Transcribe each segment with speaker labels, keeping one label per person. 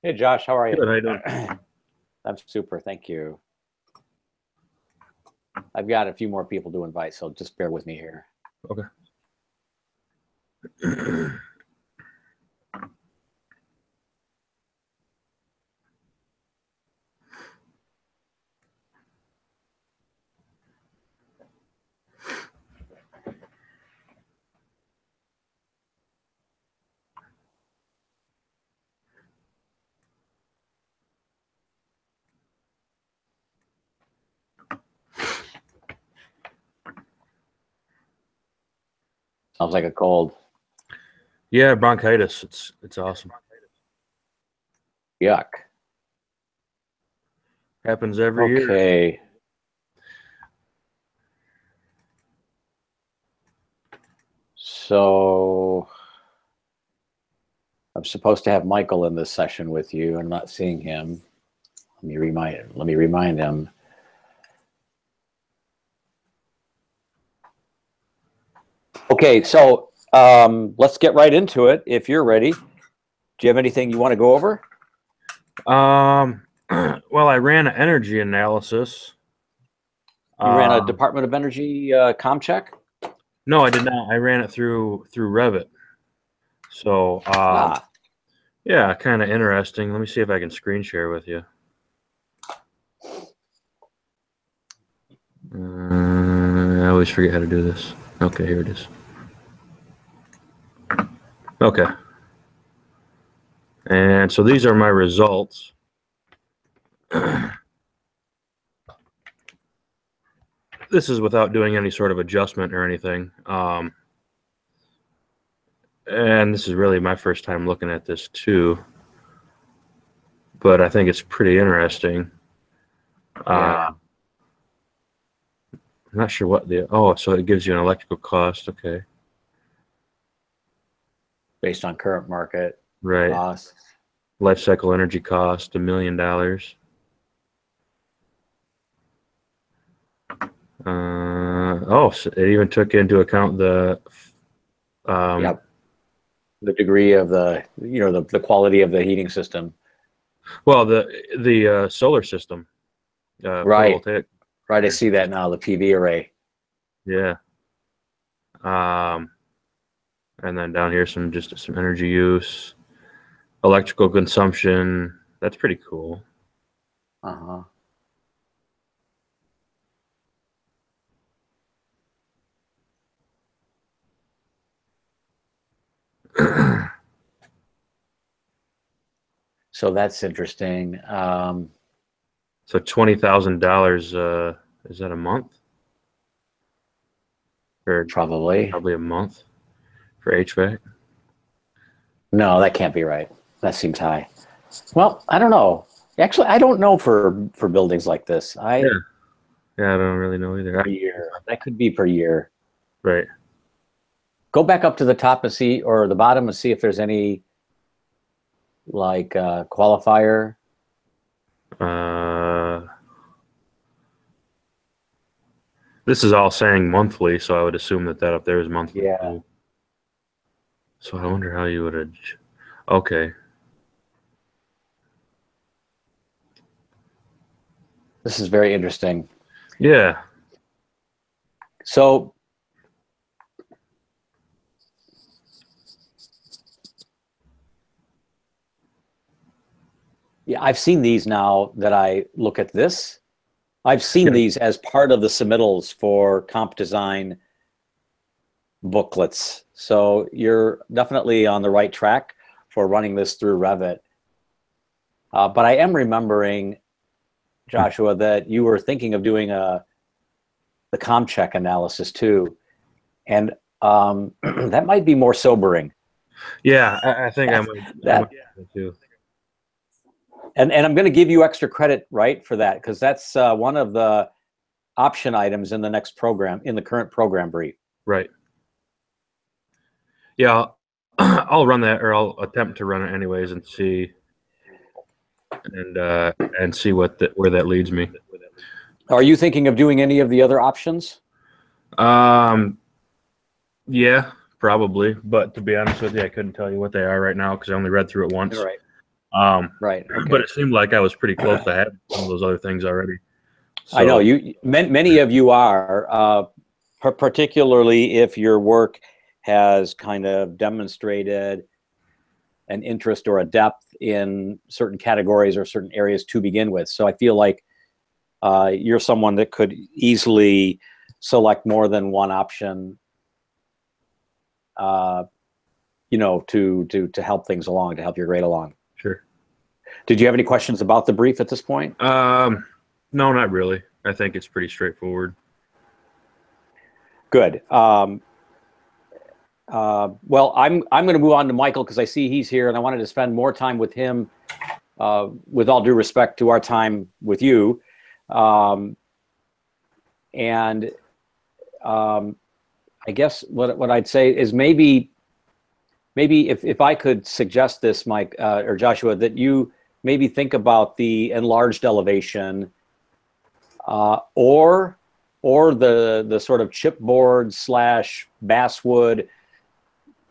Speaker 1: Hey Josh, how are you?
Speaker 2: Good, how you doing?
Speaker 1: I'm super, thank you. I've got a few more people to invite, so just bear with me here.
Speaker 2: Okay.
Speaker 1: Sounds like a cold.
Speaker 2: Yeah, bronchitis. It's awesome.
Speaker 1: Yuck.
Speaker 2: Happens every year.
Speaker 1: Okay. So I'm supposed to have Michael in this session with you. I'm not seeing him. Let me remind him. Okay, so let's get right into it if you're ready. Do you have anything you want to go over?
Speaker 2: Well, I ran an energy analysis.
Speaker 1: You ran a Department of Energy com check?
Speaker 2: No, I did not. I ran it through Revit. So, yeah, kind of interesting. Let me see if I can screen share with you. I always forget how to do this. Okay, here it is. Okay. And so these are my results. This is without doing any sort of adjustment or anything. And this is really my first time looking at this too. But I think it's pretty interesting.
Speaker 1: Yeah.
Speaker 2: I'm not sure what so it gives you an electrical cost. Okay.
Speaker 1: Based on current market
Speaker 2: Right.
Speaker 1: costs.
Speaker 2: Life cycle energy cost, $1 million. So it even took into account the
Speaker 1: Yep. The degree of the quality of the heating system.
Speaker 2: Well, the solar system.
Speaker 1: Right.
Speaker 2: Photovoltaic.
Speaker 1: Right. I see that now, the PV array.
Speaker 2: Yeah. And then down here some energy use, electrical consumption. That's pretty cool.
Speaker 1: Uh-huh. So that's interesting.
Speaker 2: So $20,000. Is that a month? Or
Speaker 1: Probably
Speaker 2: a month for HVAC.
Speaker 1: No, that can't be right. That seems high. Well, I don't know. Actually, I don't know for buildings like this.
Speaker 2: Yeah, I don't really know either.
Speaker 1: Per year. That could be per year.
Speaker 2: Right.
Speaker 1: Go back up to the top and see, or the bottom and see if there's any like qualifier.
Speaker 2: This is all saying monthly, so I would assume that up there is monthly.
Speaker 1: Yeah.
Speaker 2: So I wonder how you would. Okay.
Speaker 1: This is very interesting.
Speaker 2: Yeah.
Speaker 1: So yeah, I've seen these now that I look at this. I've seen these as part of the submittals for comp design booklets. So you're definitely on the right track for running this through Revit. But I am remembering, Joshua, that you were thinking of doing the ComCheck analysis too. And that might be more sobering.
Speaker 2: Yeah, I think I might too.
Speaker 1: And I'm going to give you extra credit, right, for that, because that's one of the option items in the next program, in the current program brief.
Speaker 2: Right. Yeah, I'll run that, or I'll attempt to run it anyways, and see, and see where that leads me.
Speaker 1: Are you thinking of doing any of the other options?
Speaker 2: Yeah, probably. But to be honest with you, I couldn't tell you what they are right now because I only read through it once.
Speaker 1: Right. Right. Okay.
Speaker 2: But it seemed like I was pretty close to having some of those other things already. So,
Speaker 1: I know many of you are, particularly if your work has kind of demonstrated an interest or a depth in certain categories or certain areas to begin with. So I feel like you're someone that could easily select more than one option, you know, to help things along, to help your grade along.
Speaker 2: Sure.
Speaker 1: Did you have any questions about the brief at this point?
Speaker 2: No, not really. I think it's pretty straightforward.
Speaker 1: Good. Well, I'm going to move on to Michael because I see he's here, and I wanted to spend more time with him. With all due respect to our time with you, I guess what I'd say is maybe if I could suggest this, Mike or Joshua, that you maybe think about the enlarged elevation, or the sort of chipboard / basswood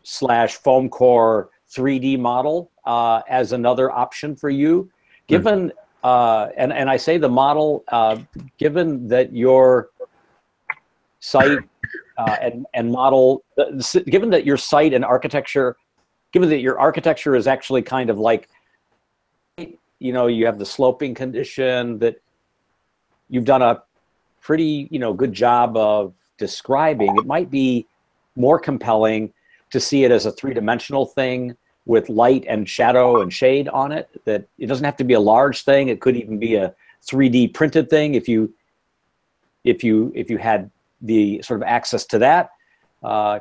Speaker 1: / foam core 3D model as another option for you, given and I say the model given that your site and model, given that your site and architecture, given that your architecture is actually kind of like, you know, you have the sloping condition that you've done a pretty, you know, good job of describing, it might be more compelling to see it as a three-dimensional thing with light and shadow and shade on it. That it doesn't have to be a large thing. It could even be a 3D printed thing if you had the sort of access to that.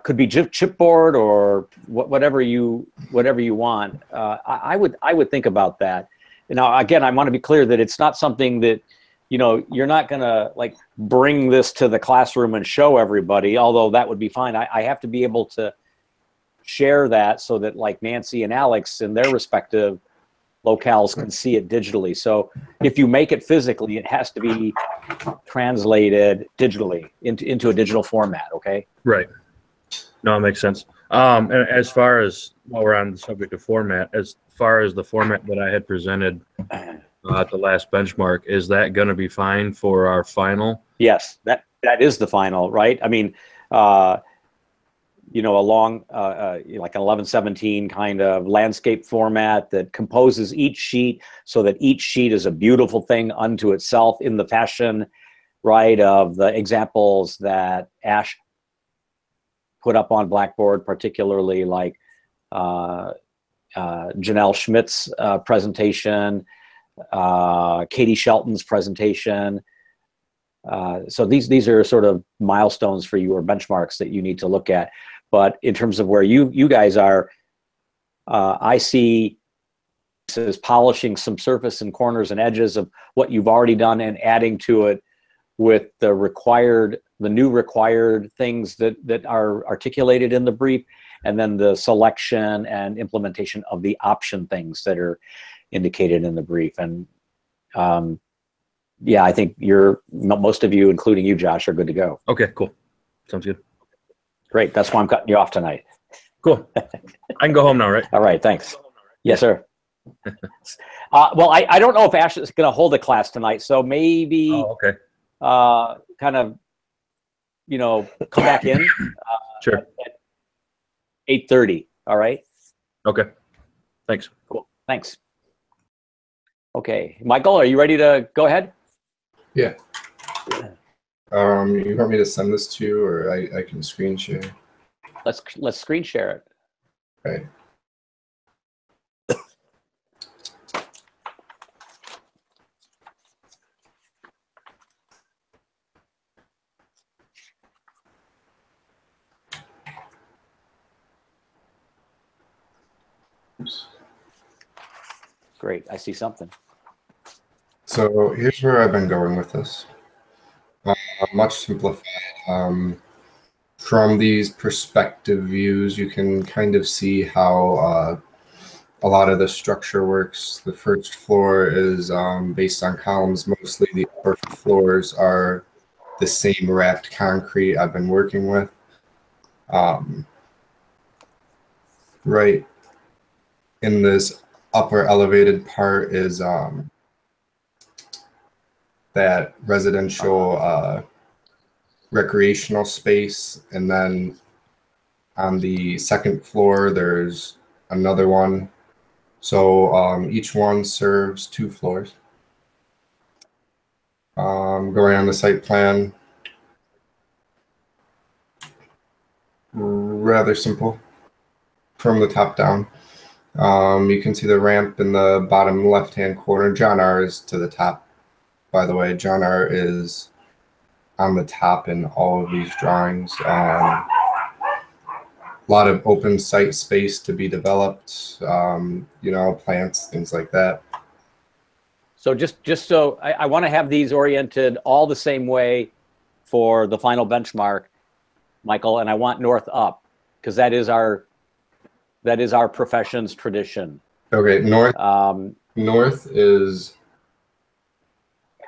Speaker 1: Could be chipboard or whatever you want. I would think about that. Now, again, I want to be clear that it's not something that, you know, you're not going to like bring this to the classroom and show everybody, although that would be fine. I have to be able to share that so that like Nancy and Alex in their respective locales can see it digitally. So if you make it physically, it has to be translated digitally into a digital format, okay?
Speaker 2: Right. No, it makes sense. And as far as, while we're on the subject of format, as far as the format that I had presented at the last benchmark, is that going to be fine for our final?
Speaker 1: Yes, that is the final, right? I mean, you know, along like an 1117 kind of landscape format that composes each sheet so that each sheet is a beautiful thing unto itself in the fashion, right, of the examples that Ash put up on Blackboard, particularly like Janelle Schmidt's presentation, Katie Shelton's presentation. So these are sort of milestones for you or benchmarks that you need to look at. But in terms of where you guys are, I see this as polishing some surface and corners and edges of what you've already done and adding to it with the new required things that are articulated in the brief, and then the selection and implementation of the option things that are indicated in the brief. And yeah, I think most of you, including you, Josh, are good to go.
Speaker 2: Okay, cool. Sounds good.
Speaker 1: Great. That's why I'm cutting you off tonight.
Speaker 2: Cool. I can go home now, right?
Speaker 1: All right. Thanks. Yes, sir. Well, I don't know if Ash is going to hold a class tonight, so maybe
Speaker 2: okay.
Speaker 1: Kind of, you know, come back in
Speaker 2: Sure.
Speaker 1: at 8:30. All right.
Speaker 2: Okay. Thanks.
Speaker 1: Cool. Thanks. Okay, Michael, are you ready to go ahead?
Speaker 3: Yeah. You want me to send this to you, or I can screen share?
Speaker 1: Let's screen share it.
Speaker 3: Okay. Oops.
Speaker 1: Great, I see something.
Speaker 3: So here's where I've been going with this. Much simplified. From these perspective views, you can kind of see how a lot of the structure works. The first floor is based on columns. Mostly the upper floors are the same wrapped concrete I've been working with. Right in this upper elevated part is that residential recreational space, and then on the second floor there's another one. So each one serves 2 floors. Going on the site plan, rather simple from the top down. You can see the ramp in the bottom left-hand corner. John R is to the top, by the way. John R is on the top in all of these drawings. A lot of open site space to be developed, you know, plants, things like that.
Speaker 1: So just so I want to have these oriented all the same way for the final benchmark, Michael, and I want north up because that is our profession's tradition.
Speaker 3: Okay, north is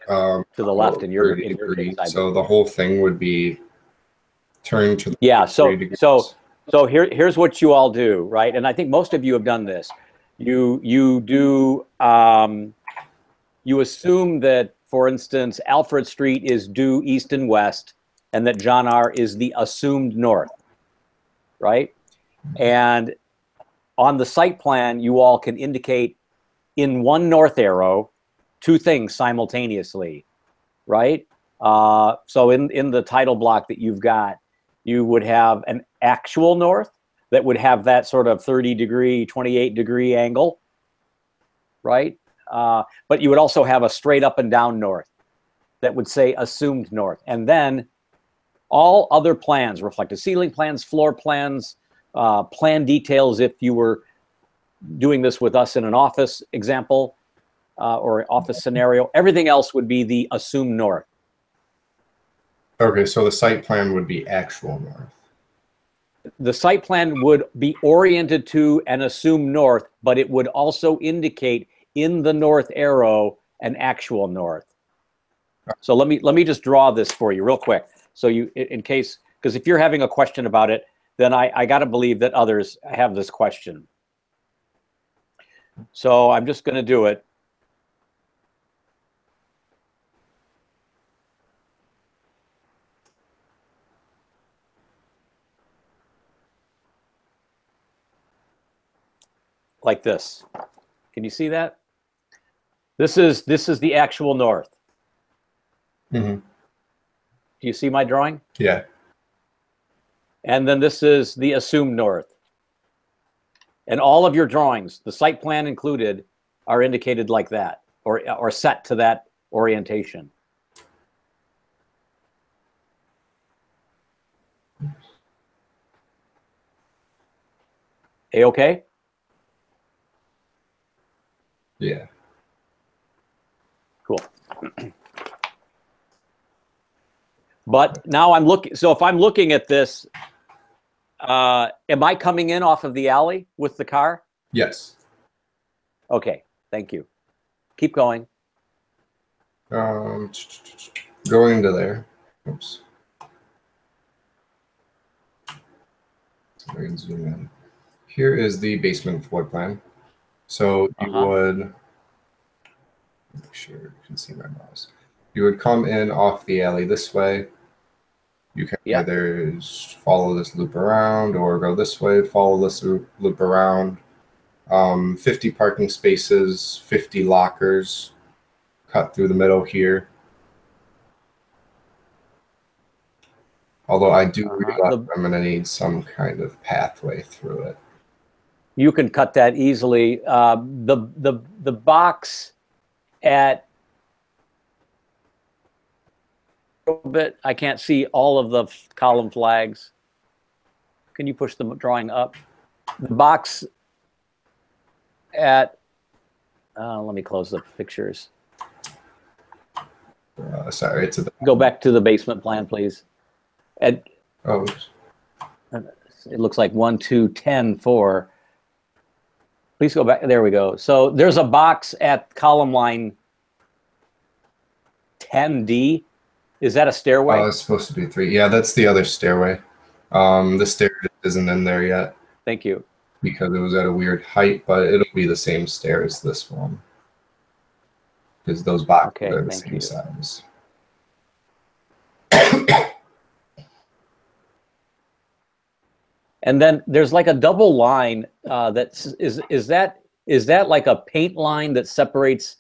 Speaker 1: to the left in your
Speaker 3: degree,
Speaker 1: case,
Speaker 3: so the whole thing would be turned to the
Speaker 1: So here's what you all do, right? And I think most of you have done this. You do you assume that, for instance, Alfred Street is due east and west, and that John R is the assumed north, right? And on the site plan, you all can indicate in one north arrow 2 things simultaneously, right? So in the title block that you've got, you would have an actual north that would have that sort of 30-degree, 28-degree angle, right? But you would also have a straight up and down north that would say assumed north. And then all other plans, reflective ceiling plans, floor plans, plan details, if you were doing this with us in an office example or office scenario, everything else would be the assumed north.
Speaker 3: Okay, so the site plan would be actual north.
Speaker 1: The site plan would be oriented to an assumed north, but it would also indicate in the north arrow an actual north. So let me just draw this for you real quick. So you, in case, because if you're having a question about it, then I got to believe that others have this question. So I'm just going to do it. Like this. Can you see that? This is the actual north.
Speaker 3: Mm-hmm.
Speaker 1: Do you see my drawing?
Speaker 3: Yeah.
Speaker 1: And then this is the assumed north. And all of your drawings, the site plan included, are indicated like that, or set to that orientation. A-okay?
Speaker 3: Yeah.
Speaker 1: Cool. But now I'm looking, so if I'm looking at this, am I coming in off of the alley with the car?
Speaker 3: Yes.
Speaker 1: Okay, thank you. Keep going.
Speaker 3: Going to there. Oops. So we can zoom in. Here is the basement floor plan. So you would, make sure you can see my mouse. You would come in off the alley this way. You can either follow this loop around or go this way, follow this loop around. 50 parking spaces, 50 lockers cut through the middle here. Although I do realize I'm going to need some kind of pathway through it.
Speaker 1: You can cut that easily. The box at a bit, I can't see all of the column flags. Can you push the drawing up? The box at, let me close the pictures.
Speaker 3: Sorry, it's at
Speaker 1: Go back to the basement plan, please. And
Speaker 3: oh,
Speaker 1: it looks like 1, 2, 10, 4. Please go back. There we go. So there's a box at column line 10D. Is that a stairway?
Speaker 3: it's supposed to be 3. Yeah, that's the other stairway. The stair isn't in there yet.
Speaker 1: Thank you.
Speaker 3: because it was at a weird height, but it'll be the same stair as this one because those boxes
Speaker 1: Okay,
Speaker 3: are the
Speaker 1: thank
Speaker 3: same
Speaker 1: you.
Speaker 3: size.
Speaker 1: And then there's like a double line is that like a paint line that separates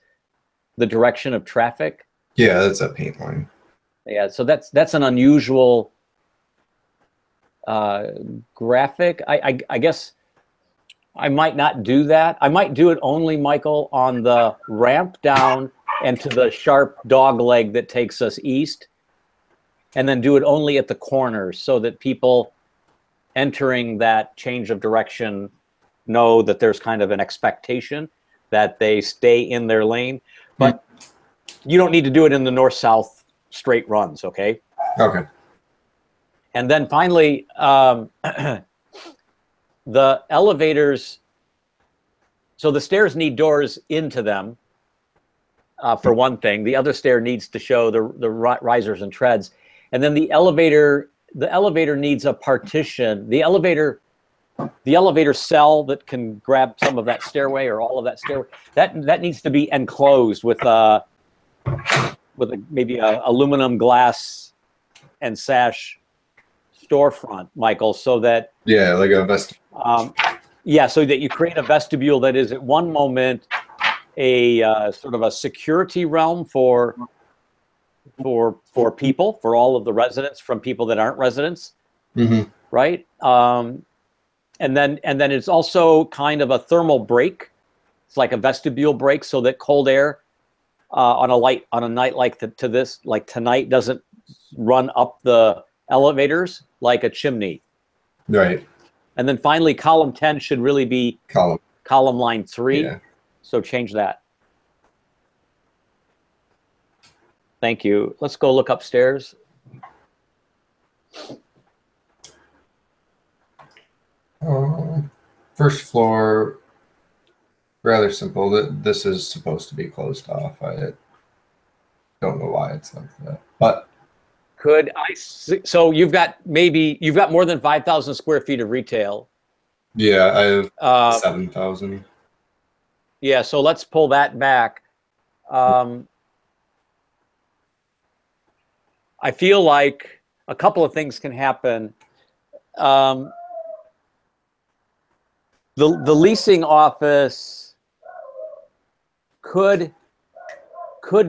Speaker 1: the direction of traffic?
Speaker 3: Yeah, that's a paint line.
Speaker 1: Yeah, so that's an unusual graphic. I guess I might not do that. I might do it only, Michael, on the ramp down and to the sharp dog leg that takes us east, and then do it only at the corners so that people entering that change of direction know that there's kind of an expectation that they stay in their lane. But you don't need to do it in the north-south straight runs, okay?
Speaker 3: Okay.
Speaker 1: And then finally, the elevators, so the stairs need doors into them, for one thing. The other stair needs to show the risers and treads. And then the elevator needs a partition. The elevator cell that can grab some of that stairway or all of that stairway, that needs to be enclosed with maybe a aluminum glass and sash storefront, Michael, so that
Speaker 3: Yeah, like a vest.
Speaker 1: so that you create a vestibule that is at one moment a sort of a security realm for people, for all of the residents, from people that aren't residents,
Speaker 3: Mm-hmm.
Speaker 1: right? And then it's also kind of a thermal break. It's like a vestibule break, so that cold air on a night like like tonight doesn't run up the elevators like a chimney.
Speaker 3: Right.
Speaker 1: And then finally, column 10 should really be column line 3.
Speaker 3: Yeah.
Speaker 1: So change that. Thank you. Let's go look upstairs.
Speaker 3: First floor, rather simple. This is supposed to be closed off. I don't know why it's like that, but
Speaker 1: Could I? So you've got more than 5,000 square feet of retail.
Speaker 3: yeah, I have 7,000.
Speaker 1: Yeah, so let's pull that back. I feel like a couple of things can happen. The leasing office could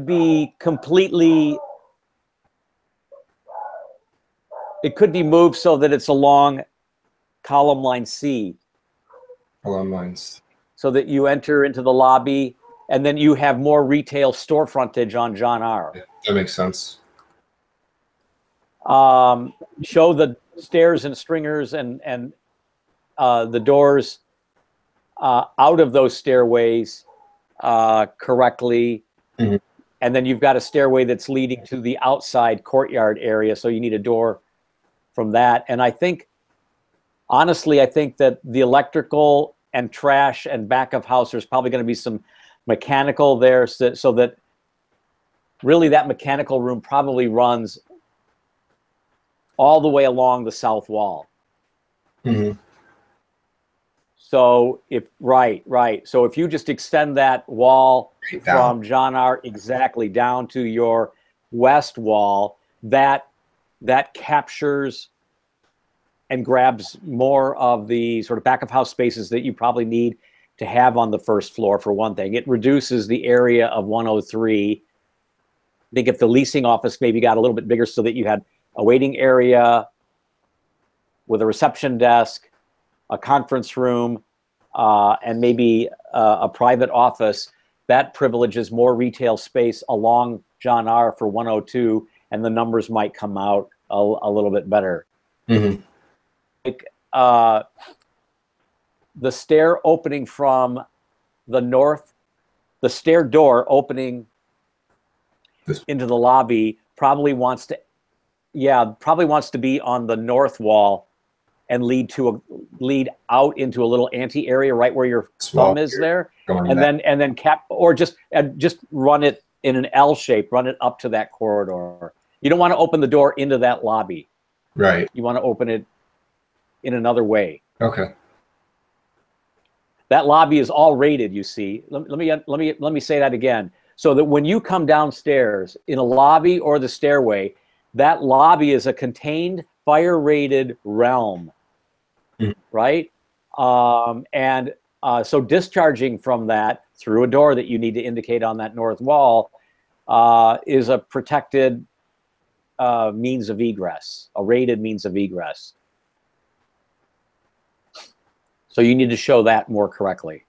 Speaker 1: be completely. It could be moved so that it's along column line C.
Speaker 3: Column lines.
Speaker 1: So that you enter into the lobby and then you have more retail store frontage on John R.
Speaker 3: Yeah, that makes sense.
Speaker 1: Show the stairs and stringers and the doors out of those stairways correctly.
Speaker 3: Mm-hmm.
Speaker 1: And then you've got a stairway that's leading to the outside courtyard area, so you need a door from that. And honestly, I think that the electrical and trash and back of house, there's probably going to be some mechanical there, so that really that mechanical room probably runs all the way along the south wall.
Speaker 3: Mm-hmm.
Speaker 1: So so if you just extend that wall
Speaker 3: Down.
Speaker 1: from John R. exactly down to your west wall, that captures and grabs more of the sort of back of house spaces that you probably need to have on the first floor, for one thing. It reduces the area of 103. I think if the leasing office maybe got a little bit bigger so that you had a waiting area with a reception desk, a conference room, and maybe a private office, that privileges more retail space along John R. for 102, and the numbers might come out a little bit better.
Speaker 3: Mm-hmm.
Speaker 1: Like, the stair opening from the north, the stair door opening into the lobby probably wants to be on the north wall and lead out into a little ante area right where your thumb is there, and then just run it in an L shape, run it up to that corridor. You don't want to open the door into that lobby.
Speaker 3: Right.
Speaker 1: You want to open it in another way.
Speaker 3: Okay.
Speaker 1: That lobby is all rated, you see. Let me say that again. So that when you come downstairs in a lobby or the stairway, that lobby is a contained fire-rated realm, right? So discharging from that through a door that you need to indicate on that north wall is a protected means of egress, a rated means of egress. So you need to show that more correctly.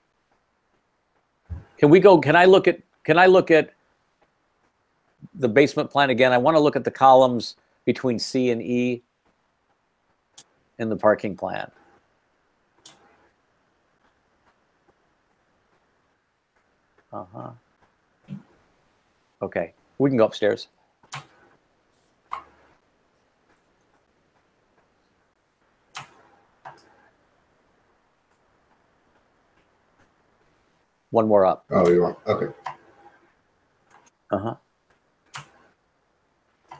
Speaker 1: Can I look at the basement plan again? I want to look at the columns between C and E in the parking plan. Okay, we can go upstairs. One more up.
Speaker 3: Oh, you want? Okay.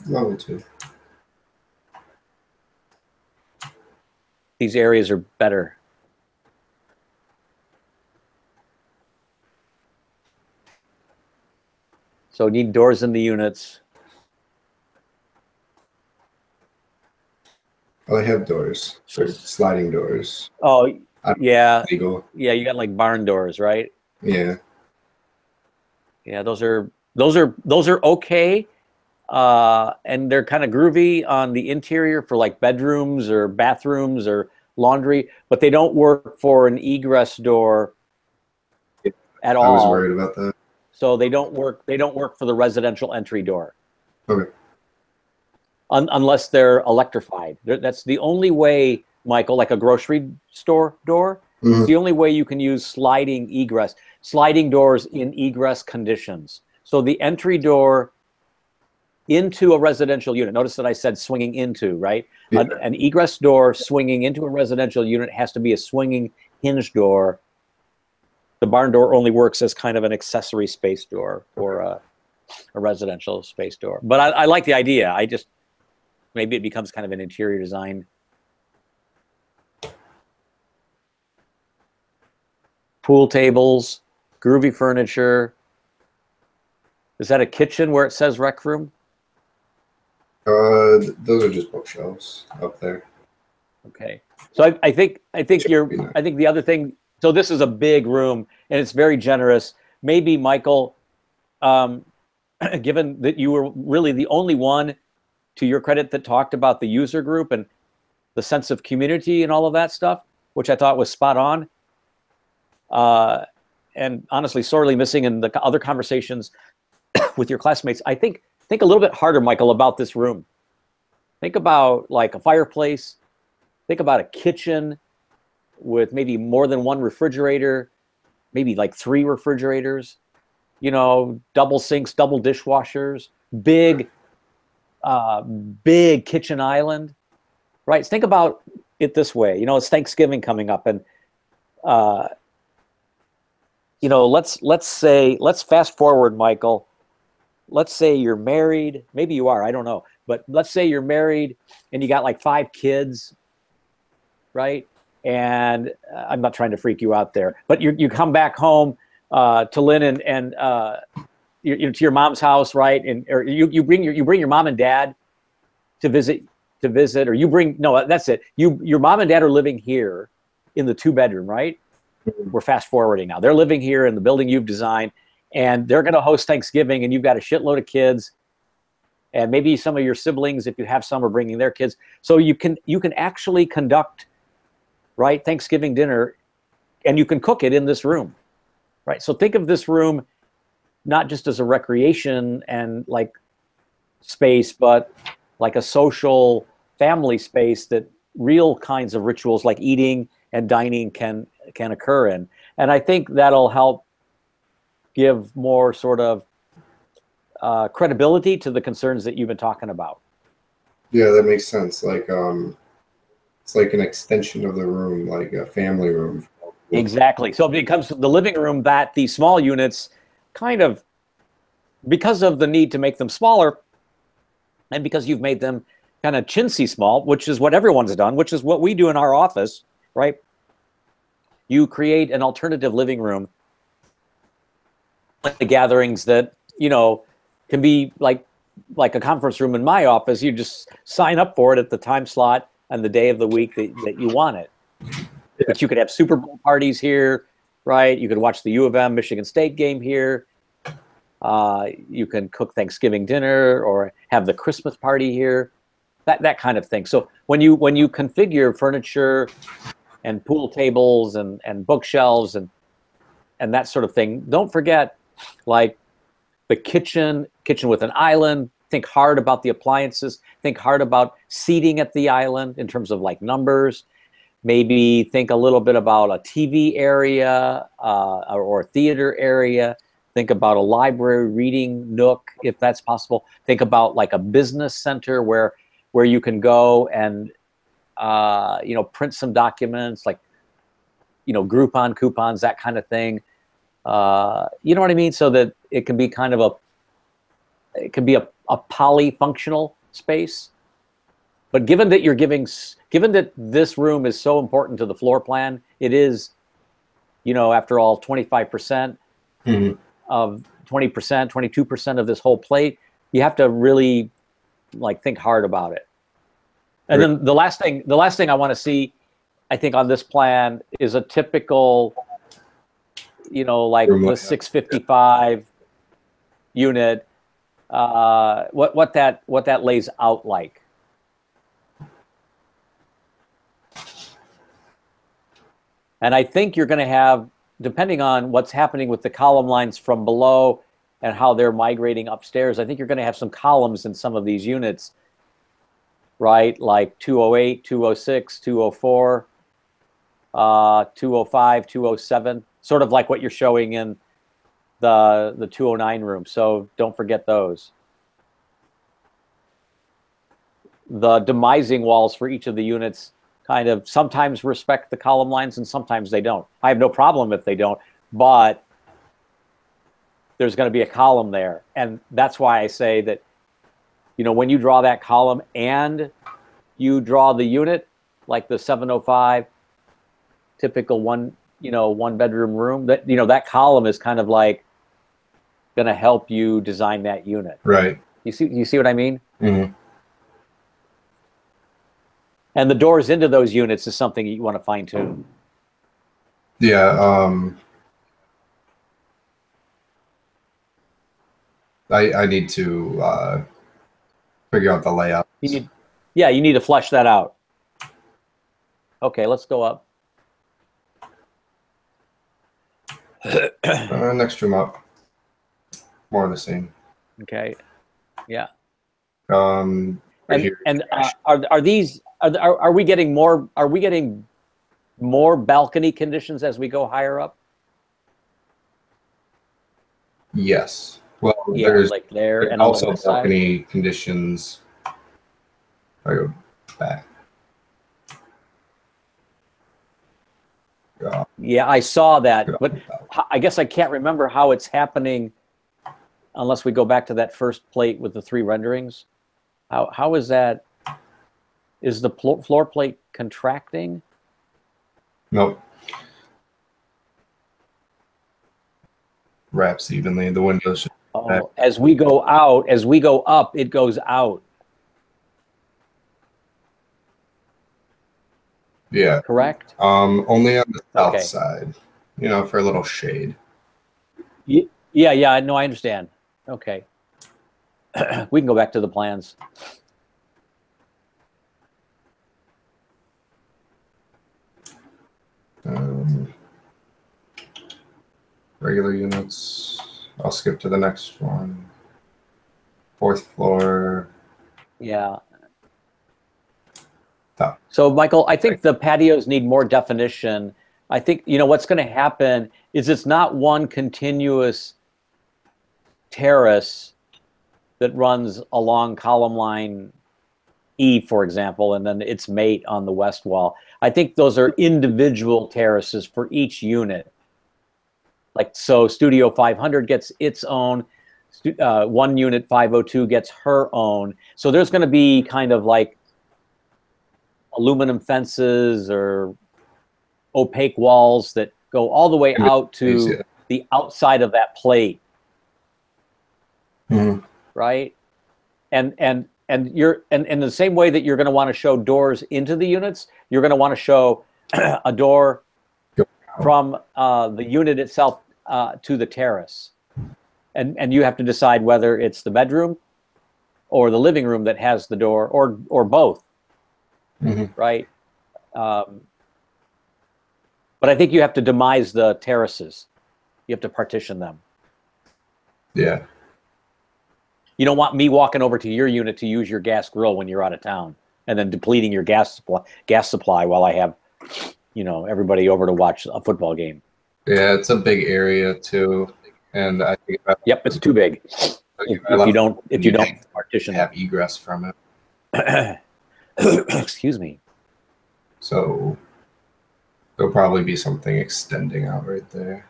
Speaker 3: Level 2.
Speaker 1: These areas are better. So need doors in the units.
Speaker 3: Oh, they have doors. So sliding doors.
Speaker 1: Oh, yeah.
Speaker 3: Legal.
Speaker 1: Yeah, you got like barn doors, right?
Speaker 3: Yeah.
Speaker 1: Yeah, those are okay. And they're kind of groovy on the interior for like bedrooms or bathrooms or laundry, but they don't work for an egress door at all.
Speaker 3: I was worried about that.
Speaker 1: So they don't work for the residential entry door.
Speaker 3: Okay.
Speaker 1: Unless they're electrified. That's the only way, Michael, like a grocery store door. It's the only way you can use sliding doors in egress conditions. So the entry door into a residential unit, notice that I said swinging into, right? Yeah. An egress door swinging into a residential unit has to be a swinging hinge door. The barn door only works as kind of an accessory space door for a residential space door. But I like the idea. Maybe it becomes kind of an interior design. Pool tables, groovy furniture. Is that a kitchen where it says rec room?
Speaker 3: Those are just bookshelves up there.
Speaker 1: Okay. So I think the other thing, so this is a big room and it's very generous. Maybe Michael, given that you were really the only one, to your credit, that talked about the user group and the sense of community and all of that stuff, which I thought was spot on. And honestly, sorely missing in the other conversations with your classmates. I think a little bit harder, Michael, about this room. Think about like a fireplace. Think about a kitchen with maybe more than one refrigerator, maybe like 3 refrigerators, you know, double sinks, double dishwashers, big kitchen island, right? Think about it this way. You know, it's Thanksgiving coming up, and you know, let's fast forward, Michael. Let's say you're married. Maybe you are, I don't know. But let's say you're married and you got like 5 kids, right? And I'm not trying to freak you out there, but you come back home to Lynn and to your mom's house, right? And or you bring your mom and dad to visit, or that's it. Your mom and dad are living here in the 2-bedroom, right? We're fast forwarding now. They're living here in the building you've designed, and they're going to host Thanksgiving, and you've got a shitload of kids, and maybe some of your siblings, if you have some, are bringing their kids. So you can actually conduct, right, Thanksgiving dinner, and you can cook it in this room, right? So think of this room not just as a recreation and like space, but like a social family space that real kinds of rituals like eating and dining can occur in. And I think that'll help give more sort of credibility to the concerns that you've been talking about.
Speaker 3: Yeah, that makes sense. Like it's like an extension of the room, like a family room.
Speaker 1: Exactly. So it becomes the living room that the small units kind of, because of the need to make them smaller, and because you've made them kind of chintzy small, which is what everyone's done, which is what we do in our office, right? you create an alternative living room, like the gatherings that, you know, can be like a conference room in my office. You just sign up for it at the time slot and the day of the week that you want it. But you could have Super Bowl parties here, right? You could watch the U of M Michigan State game here. You can cook Thanksgiving dinner or have the Christmas party here, that kind of thing. So when you configure furniture and pool tables and bookshelves and that sort of thing, don't forget, like, the kitchen with an island. Think hard about the appliances. Think hard about seating at the island in terms of like numbers. Maybe think a little bit about a TV area or a theater area. Think about a library reading nook, if that's possible. Think about like a business center where you can go and you know, print some documents, like, you know, Groupon coupons, that kind of thing. You know what I mean? So that it can be kind of a polyfunctional space. But given that this room is so important to the floor plan, it is, you know, after all, 25% of 20%, 22% of this whole plate. You have to really like think hard about it. And then the last thing I want to see, I think, on this plan is a typical, you know, like the 655 unit, what that lays out like. And I think you're going to have, depending on what's happening with the column lines from below and how they're migrating upstairs, I think you're going to have some columns in some of these units, right? Like 208, 206, 204, 205, 207, sort of like what you're showing in the 209 room. So don't forget those. The demising walls for each of the units kind of sometimes respect the column lines and sometimes they don't. I have no problem if they don't, but there's going to be a column there. And that's why I say that, you know, when you draw that column and you draw the unit, like the 705, typical one bedroom room, that, you know, that column is kind of like going to help you design that unit.
Speaker 3: Right.
Speaker 1: You see what I mean?
Speaker 3: Mm-hmm.
Speaker 1: And the doors into those units is something you want to fine tune.
Speaker 3: Yeah. I need to figure out the layout.
Speaker 1: You need to flesh that out. Okay, let's go up.
Speaker 3: Next room up. More of the same.
Speaker 1: Okay. Yeah.
Speaker 3: Right here.
Speaker 1: And are we getting more balcony conditions as we go higher up?
Speaker 3: Yes. Well,
Speaker 1: yeah,
Speaker 3: there's
Speaker 1: like there and
Speaker 3: also
Speaker 1: on
Speaker 3: balcony conditions. I go back.
Speaker 1: Yeah, I saw that, but I guess I can't remember how it's happening unless we go back to that first plate with the 3 renderings. How is that? Is the floor plate contracting?
Speaker 3: Nope. Wraps evenly. The windows.
Speaker 1: Oh, as we go up, it goes out.
Speaker 3: Yeah.
Speaker 1: Correct?
Speaker 3: Only on the south
Speaker 1: Okay.
Speaker 3: side, you know, for a little shade.
Speaker 1: Yeah, no, I understand. Okay. We can go back to the plans.
Speaker 3: Regular units. I'll skip to the next one. 4th floor.
Speaker 1: Yeah.
Speaker 3: Top.
Speaker 1: So, Michael, I think the patios need more definition. I think, you know, what's going to happen is it's not one continuous terrace that runs along column line E, for example, and then its mate on the west wall. I think those are individual terraces for each unit. Like, so Studio 500 gets its own, one unit 502 gets her own. So there's going to be kind of like aluminum fences or opaque walls that go all the way out to
Speaker 3: Yeah.
Speaker 1: the outside of that plate,
Speaker 3: Mhm.
Speaker 1: right? And you're and in the same way that you're going to want to show doors into the units, you're going to want to show a door from the unit itself to the terrace, and you have to decide whether it's the bedroom or the living room that has the door, or both,
Speaker 3: Mhm.
Speaker 1: right? But I think you have to demise the terraces. You have to partition them.
Speaker 3: Yeah.
Speaker 1: You don't want me walking over to your unit to use your gas grill when you're out of town, and then depleting your gas supply while I have, everybody over to watch a football game.
Speaker 3: Yeah, it's a big area too, and I think
Speaker 1: Yep, it's too big. If you don't partition
Speaker 3: have egress from
Speaker 1: it. Excuse me.
Speaker 3: So there'll probably be something extending out right there,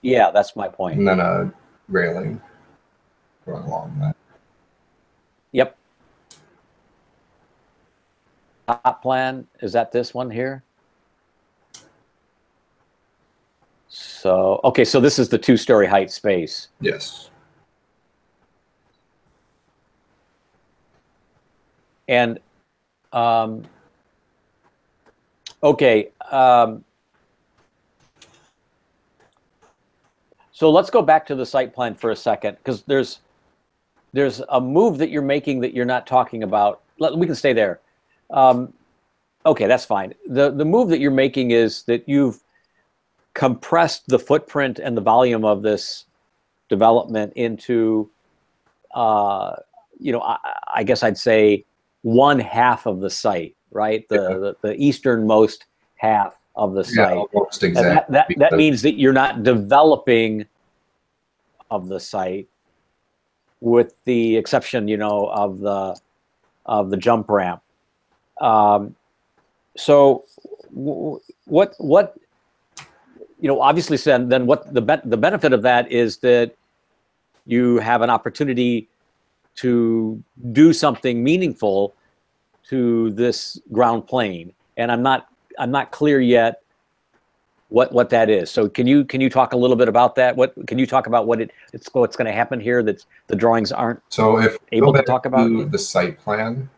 Speaker 1: Yeah, that's my point.
Speaker 3: and then a railing going along that.
Speaker 1: Yep. Top plan, is that this one here? So, okay, so this is the 2-story height space.
Speaker 3: Yes.
Speaker 1: And, okay, so let's go back to the site plan for a second, because there's a move that you're making that you're not talking about. We can stay there. Okay, that's fine. The move that you're making is that you've compressed the footprint and the volume of this development into, I guess I'd say 1/2 of the site, right? The easternmost half of the site.
Speaker 3: Yeah, almost exactly.
Speaker 1: That means that you're not developing of the site, with the exception, of the jump ramp. So what obviously then what the benefit of that is that you have an opportunity to do something meaningful to this ground plane, and I'm not clear yet what that is. So can you talk a little bit about that? Can you talk about what's going to happen here that the drawings aren't
Speaker 3: So if
Speaker 1: able to talk about?
Speaker 3: the site plan,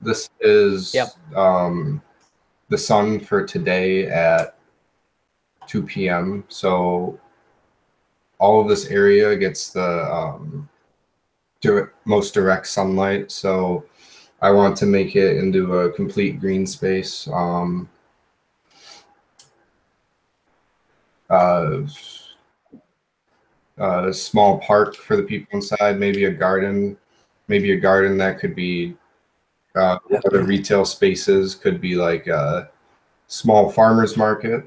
Speaker 3: this is the sun for today at 2 p.m. So all of this area gets the most direct sunlight. So I want to make it into a complete green space. A small park for the people inside, maybe a garden that could be the retail spaces, could be like a small farmer's market.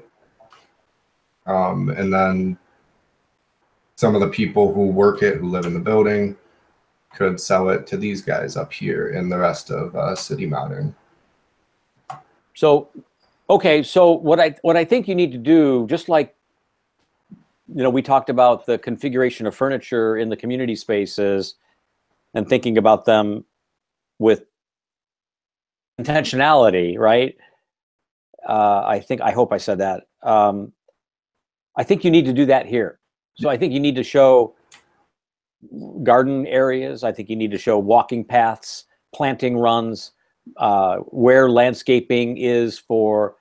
Speaker 3: And then some of the people who work it, who live in the building, could sell it to these guys up here in the rest of City Modern.
Speaker 1: So, okay, so what I think you need to do, just like, we talked about the configuration of furniture in the community spaces and thinking about them with intentionality, right? I hope I said that. I think you need to do that here. So I think you need to show garden areas. I think you need to show walking paths, planting runs, where landscaping is for,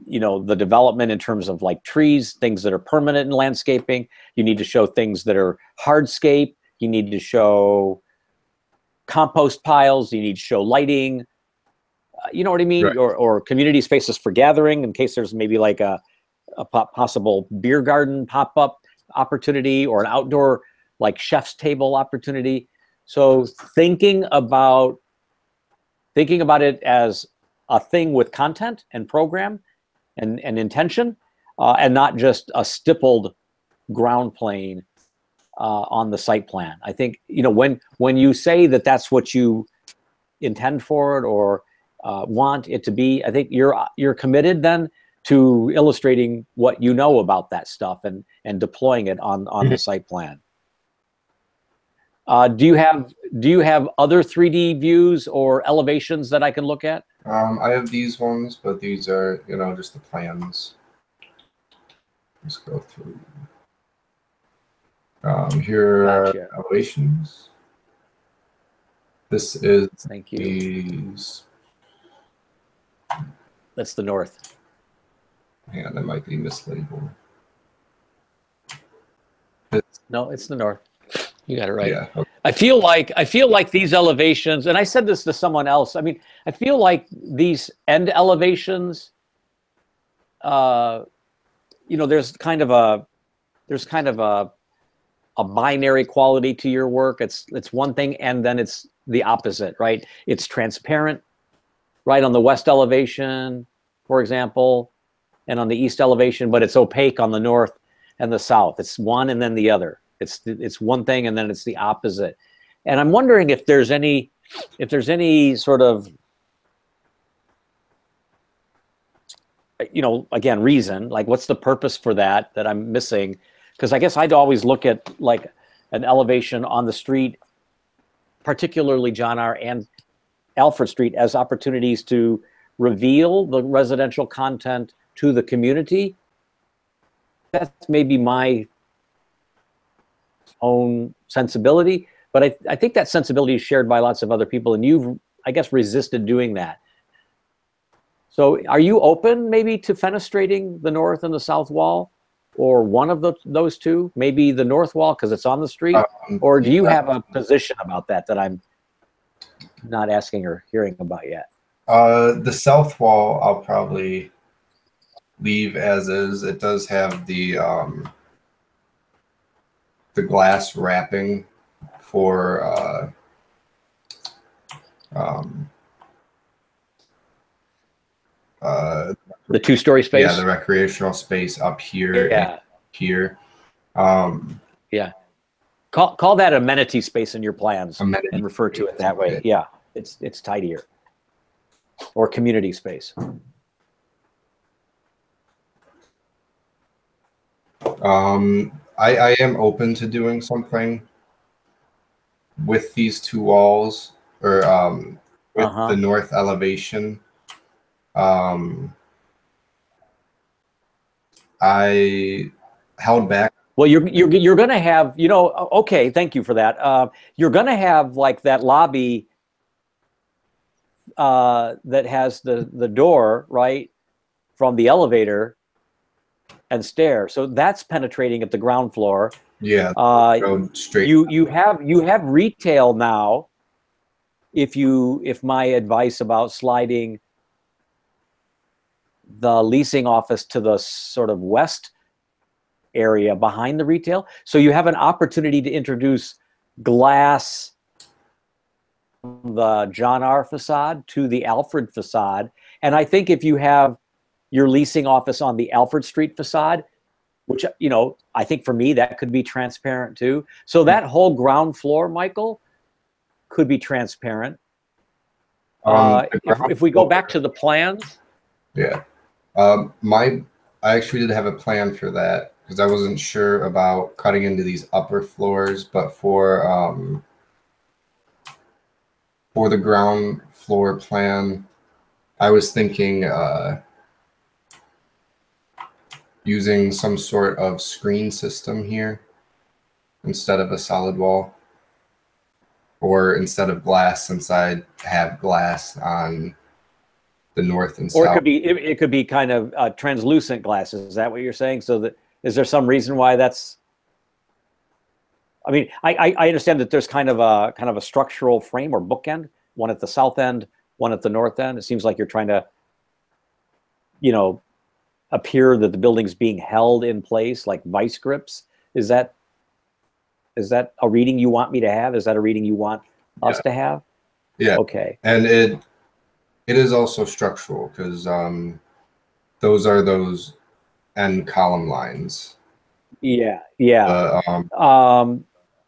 Speaker 1: the development in terms of like trees, things that are permanent in landscaping. You need to show things that are hardscape. You need to show compost piles. You need to show lighting. You know what I mean?
Speaker 3: Right.
Speaker 1: Or community spaces for gathering, in case there's maybe like a possible beer garden pop-up opportunity, or an outdoor like chef's table opportunity. So thinking about it as a thing with content and program and intention, and not just a stippled ground plane on the site plan. I think, when you say that that's what you intend for it, or want it to be, I think you're committed then to illustrating what you know about that stuff and deploying it on the site plan. Do you have other 3D views or elevations that I can look at?
Speaker 3: I have these ones, but these are, just the plans. Let's go through. Here are
Speaker 1: Gotcha.
Speaker 3: elevations. This is
Speaker 1: Thank you.
Speaker 3: these.
Speaker 1: That's the north.
Speaker 3: Yeah, that might be mislabeled.
Speaker 1: No, it's the north. You got it right.
Speaker 3: Yeah. Okay.
Speaker 1: I feel like these elevations, and I said this to someone else. I mean, I feel like these end elevations, there's kind of a binary quality to your work. It's one thing, and then it's the opposite, right? It's transparent, right, on the west elevation, for example, and on the east elevation, but it's opaque on the north and the south. It's one and then the other. It's one thing and then it's the opposite. And I'm wondering if there's any sort of, again, reason, like what's the purpose for that I'm missing? Because I guess I'd always look at like an elevation on the street, particularly John R. and Alfred Street, as opportunities to reveal the residential content to the community. That's maybe my own sensibility, but I think that sensibility is shared by lots of other people, and you've, I guess, resisted doing that. So are you open maybe to fenestrating the north and the south wall, or one of those two, maybe the north wall because it's on the street, or do you have a position about that I'm not asking or hearing about yet?
Speaker 3: The south wall I'll probably leave as is. It does have the glass wrapping for
Speaker 1: the two-story space.
Speaker 3: Yeah, the recreational space up here.
Speaker 1: Yeah.
Speaker 3: And here.
Speaker 1: Yeah. Call that amenity space in your plans
Speaker 3: Amenity
Speaker 1: and refer to it that way.
Speaker 3: space.
Speaker 1: Yeah, it's tidier. Or community space.
Speaker 3: I am open to doing something with these two walls, or with the north elevation. I held back.
Speaker 1: Well, you're going to have, okay, thank you for that. You're going to have like that lobby that has the door, right, from the elevator and stair. So that's penetrating at the ground floor.
Speaker 3: Yeah, go straight.
Speaker 1: You have retail now. If my advice about sliding the leasing office to the sort of west area behind the retail, so you have an opportunity to introduce glass from the John R. facade to the Alfred facade. And I think if you have your leasing office on the Alfred Street facade, which, I think for me, that could be transparent too. So that whole ground floor, Michael, could be transparent. If we go back to the plans.
Speaker 3: Yeah. I actually did have a plan for that because I wasn't sure about cutting into these upper floors, but for the ground floor plan, I was thinking using some sort of screen system here instead of a solid wall, or instead of glass, since I have glass on the north and south.
Speaker 1: Or it could be kind of translucent glasses. Is that what you're saying? So is there some reason why that's? I mean, I understand that there's kind of a structural frame or bookend, one at the south end, one at the north end. It seems like you're trying to, appear that the building's being held in place like vice grips. Is that a reading you want me to have? Is that a reading you want us to have?
Speaker 3: Yeah.
Speaker 1: Okay.
Speaker 3: And it is also structural because those are those end column lines.
Speaker 1: Yeah.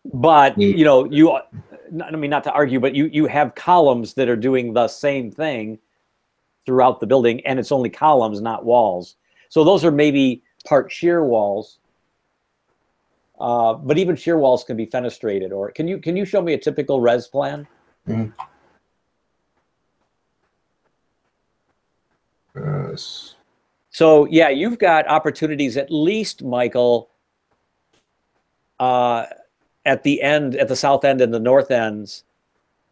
Speaker 1: But not to argue, but you have columns that are doing the same thing throughout the building, and it's only columns, not walls. So those are maybe part shear walls. But even shear walls can be fenestrated. Or can you show me a typical res plan?
Speaker 3: Mhm.
Speaker 1: So yeah, you've got opportunities at least, Michael, at the end, at the south end and the north ends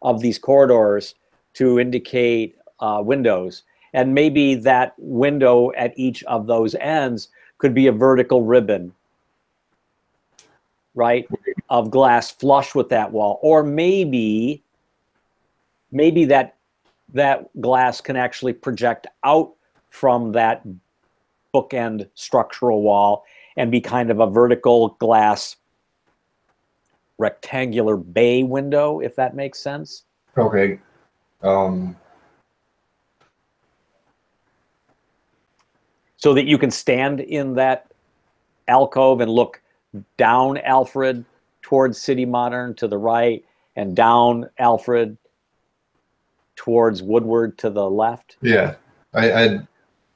Speaker 1: of these corridors to indicate windows. And maybe that window at each of those ends could be a vertical ribbon, right, of glass flush with that wall. Or maybe that glass can actually project out from that bookend structural wall and be kind of a vertical glass rectangular bay window, if that makes sense.
Speaker 3: Okay.
Speaker 1: So that you can stand in that alcove and look down Alfred towards City Modern to the right, and down Alfred towards Woodward to the left.
Speaker 3: Yeah, I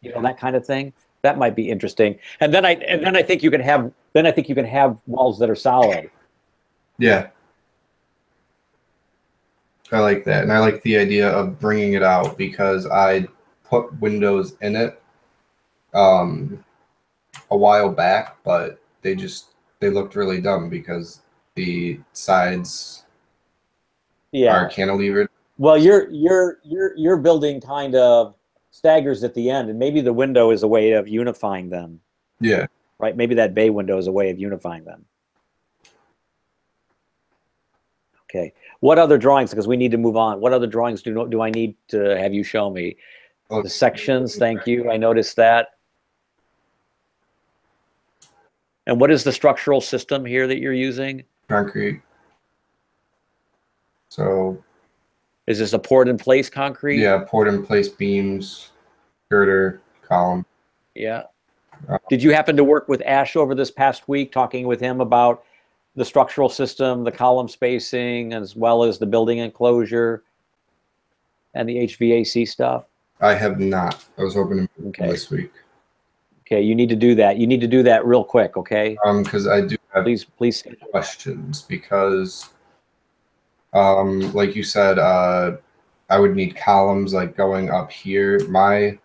Speaker 1: that kind of thing. That might be interesting. And then I think you can have walls that are solid.
Speaker 3: Yeah. I like that. And I like the idea of bringing it out because I put windows in it a while back, but they looked really dumb because the sides are cantilevered.
Speaker 1: Well, your building kind of staggers at the end, and maybe the window is a way of unifying them.
Speaker 3: Yeah.
Speaker 1: Right? Maybe that bay window is a way of unifying them. Okay. What other drawings, because we need to move on, what other drawings do I need to have you show me? The sections, thank you. I noticed that. And what is the structural system here that you're using?
Speaker 3: Concrete. So.
Speaker 1: Is this a poured in place concrete?
Speaker 3: Yeah, poured in place beams, girder, column.
Speaker 1: Yeah. Did you happen to work with Ash over this past week, talking with him about the structural system, the column spacing, as well as the building enclosure and the HVAC stuff?
Speaker 3: I have not. I was hoping to this week.
Speaker 1: Okay, you need to do that. You need to do that real quick, okay?
Speaker 3: Because I do have
Speaker 1: please
Speaker 3: questions because, like you said, I would need columns like going up here. My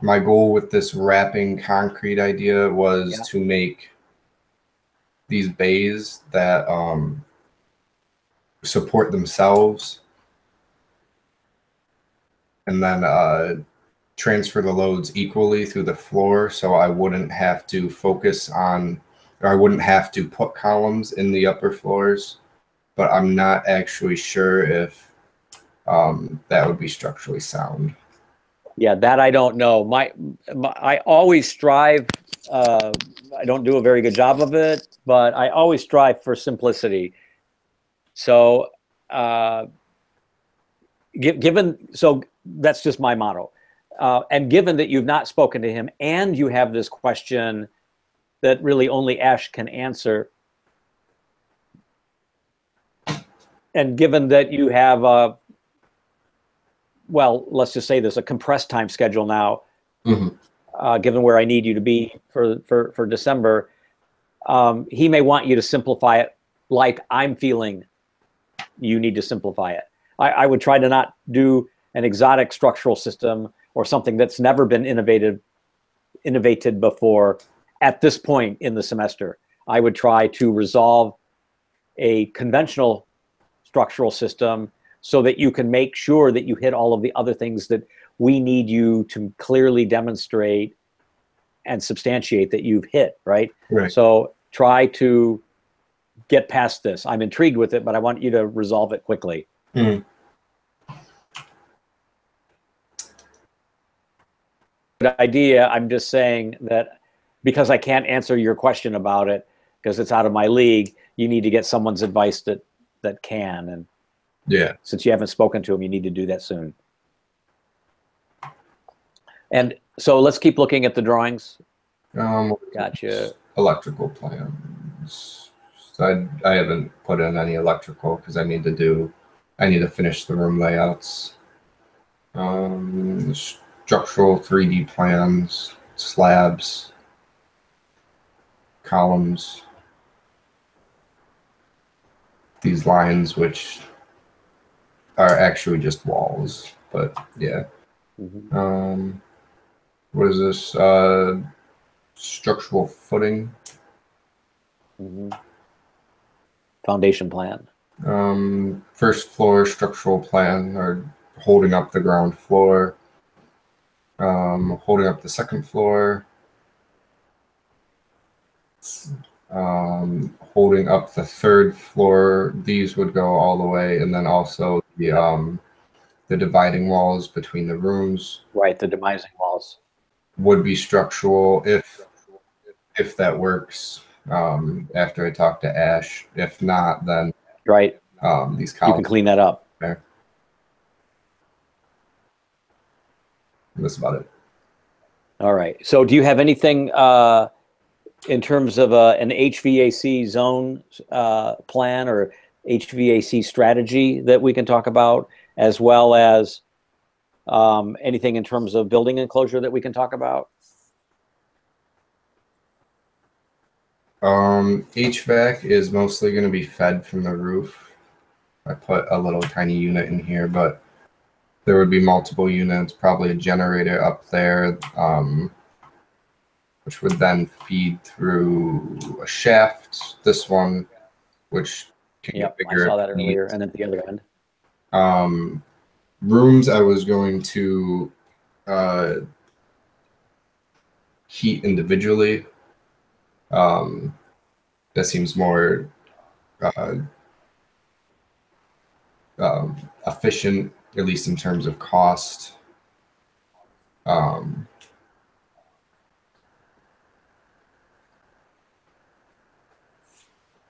Speaker 3: goal with this wrapping concrete idea was to make these bays that support themselves and then transfer the loads equally through the floor, so I wouldn't have to focus on, or I wouldn't have to put columns in the upper floors, but I'm not actually sure if that would be structurally sound.
Speaker 1: Yeah, that I don't know. I always strive, I don't do a very good job of it, but I always strive for simplicity. So so that's just my motto. And given that you've not spoken to him and you have this question that really only Ash can answer, and given that you have well, let's just say there's a compressed time schedule now, given where I need you to be for December, he may want you to simplify it like I'm feeling you need to simplify it. I would try to not do an exotic structural system or something that's never been innovated before at this point in the semester. I would try to resolve a conventional structural system so that you can make sure that you hit all of the other things that we need you to clearly demonstrate and substantiate that you've hit, right?
Speaker 3: Right.
Speaker 1: So try to get past this. I'm intrigued with it, but I want you to resolve it quickly.
Speaker 3: Mm.
Speaker 1: Good idea. I'm just saying that because I can't answer your question about it, because it's out of my league, you need to get someone's advice that can. And
Speaker 3: yeah,
Speaker 1: since you haven't spoken to him, you need to do that soon. And so let's keep looking at the drawings. Gotcha.
Speaker 3: Electrical plans. So I haven't put in any electrical because I need to finish the room layouts. Structural 3D plans, slabs, columns. these lines, which are actually just walls. But yeah.
Speaker 1: Mhm.
Speaker 3: What is this? Structural footing.
Speaker 1: Mhm. Foundation plan.
Speaker 3: First floor structural plan, or holding up the ground floor. Holding up the second floor. Holding up the third floor. These would go all the way, and then also the dividing walls between the rooms
Speaker 1: Right, the demising walls.
Speaker 3: would be structural if that works. After I talk to Ash, if not, then
Speaker 1: Right,
Speaker 3: these
Speaker 1: you can
Speaker 3: columns
Speaker 1: clean that up.
Speaker 3: there. And that's about it.
Speaker 1: All right. So do you have anything in terms of an HVAC zone plan or HVAC strategy that we can talk about, as well as anything in terms of building enclosure that we can talk about?
Speaker 3: HVAC is mostly going to be fed from the roof. I put a little tiny unit in here, but there would be multiple units, probably a generator up there, which would then feed through a shaft. This one, which can
Speaker 1: Yep,
Speaker 3: get
Speaker 1: I
Speaker 3: bigger
Speaker 1: saw
Speaker 3: if
Speaker 1: that
Speaker 3: needed.
Speaker 1: earlier. And at the other end.
Speaker 3: Rooms I was going to heat individually. That seems more efficient, at least in terms of cost.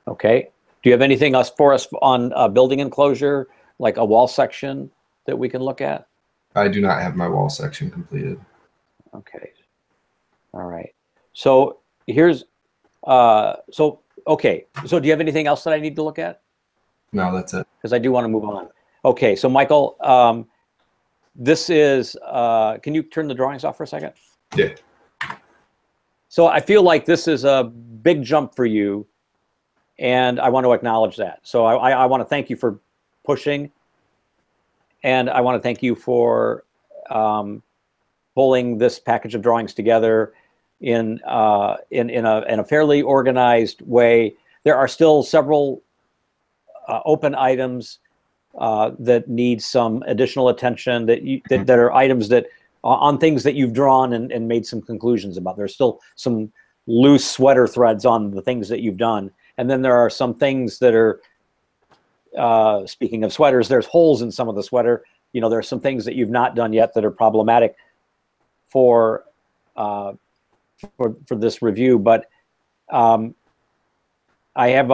Speaker 1: Okay. Do you have anything else for us on building enclosure, like a wall section that we can look at?
Speaker 3: I do not have my wall section completed.
Speaker 1: Okay. All right. So here's, okay. So do you have anything else that I need to look at?
Speaker 3: No, that's it.
Speaker 1: Because I do want to move on. Okay. So Michael, this is, can you turn the drawings off for a second?
Speaker 3: Yeah.
Speaker 1: So I feel like this is a big jump for you, and I want to acknowledge that. So I want to thank you for pushing, and I want to thank you for pulling this package of drawings together in a fairly organized way. There are still several open items that need some additional attention, that are items that on things that you've drawn and made some conclusions about. There's still some loose sweater threads on the things that you've done. And then there are some things that are, speaking of sweaters, there's holes in some of the sweater. You know, there's some things that you've not done yet that are problematic for this review. But I have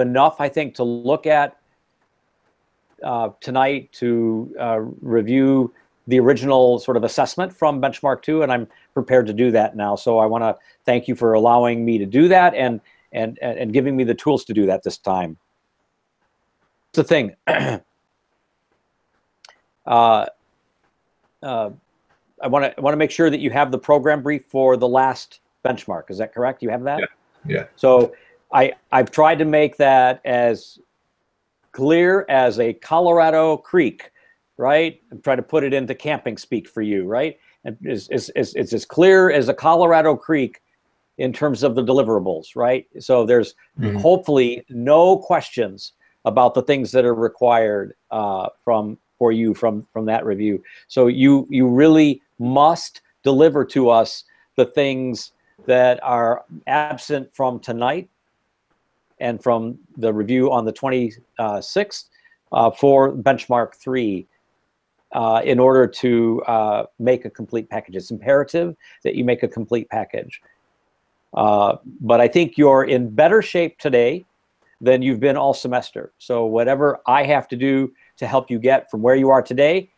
Speaker 1: enough, I think, to look at tonight to review the original sort of assessment from Benchmark 2, and I'm prepared to do that now. So I want to thank you for allowing me to do that and giving me the tools to do that this time. The thing, I want to make sure that you have the program brief for the last benchmark. Is that correct? You have that?
Speaker 3: Yeah.
Speaker 1: So I've tried to make that as clear as a Colorado creek, right? I'm trying to put it into camping speak for you, right? And it's as clear as a Colorado creek in terms of the deliverables, right? So there's hopefully no questions about the things that are required for you from that review. So you really must deliver to us the things that are absent from tonight and from the review on the 26th for Benchmark 3 in order to make a complete package. It's imperative that you make a complete package. But I think you're in better shape today than you've been all semester. So whatever I have to do to help you get from where you are today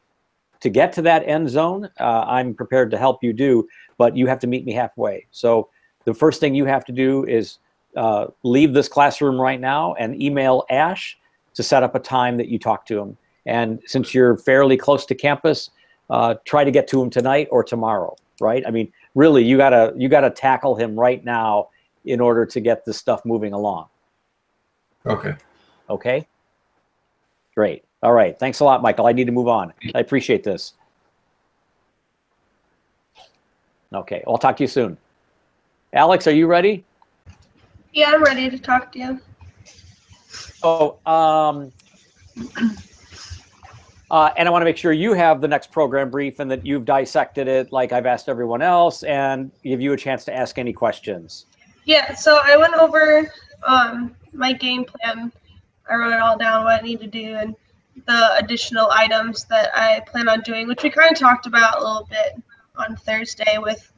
Speaker 1: to get to that end zone, I'm prepared to help you do, but you have to meet me halfway. So the first thing you have to do is leave this classroom right now and email Ash to set up a time that you talk to him. And since you're fairly close to campus, try to get to him tonight or tomorrow, right? I mean, really, you gotta tackle him right now in order to get this stuff moving along.
Speaker 3: Okay.
Speaker 1: Okay? Great. All right. Thanks a lot, Michael. I need to move on. I appreciate this. Okay. I'll talk to you soon. Alex, are you ready?
Speaker 4: Yeah, I'm ready to talk to you.
Speaker 1: Oh, and I want to make sure you have the next program brief and that you've dissected it like I've asked everyone else, and give you a chance to ask any questions.
Speaker 4: Yeah, so I went over my game plan. I wrote it all down, what I need to do, and the additional items that I plan on doing, which we kind of talked about a little bit on Thursday, with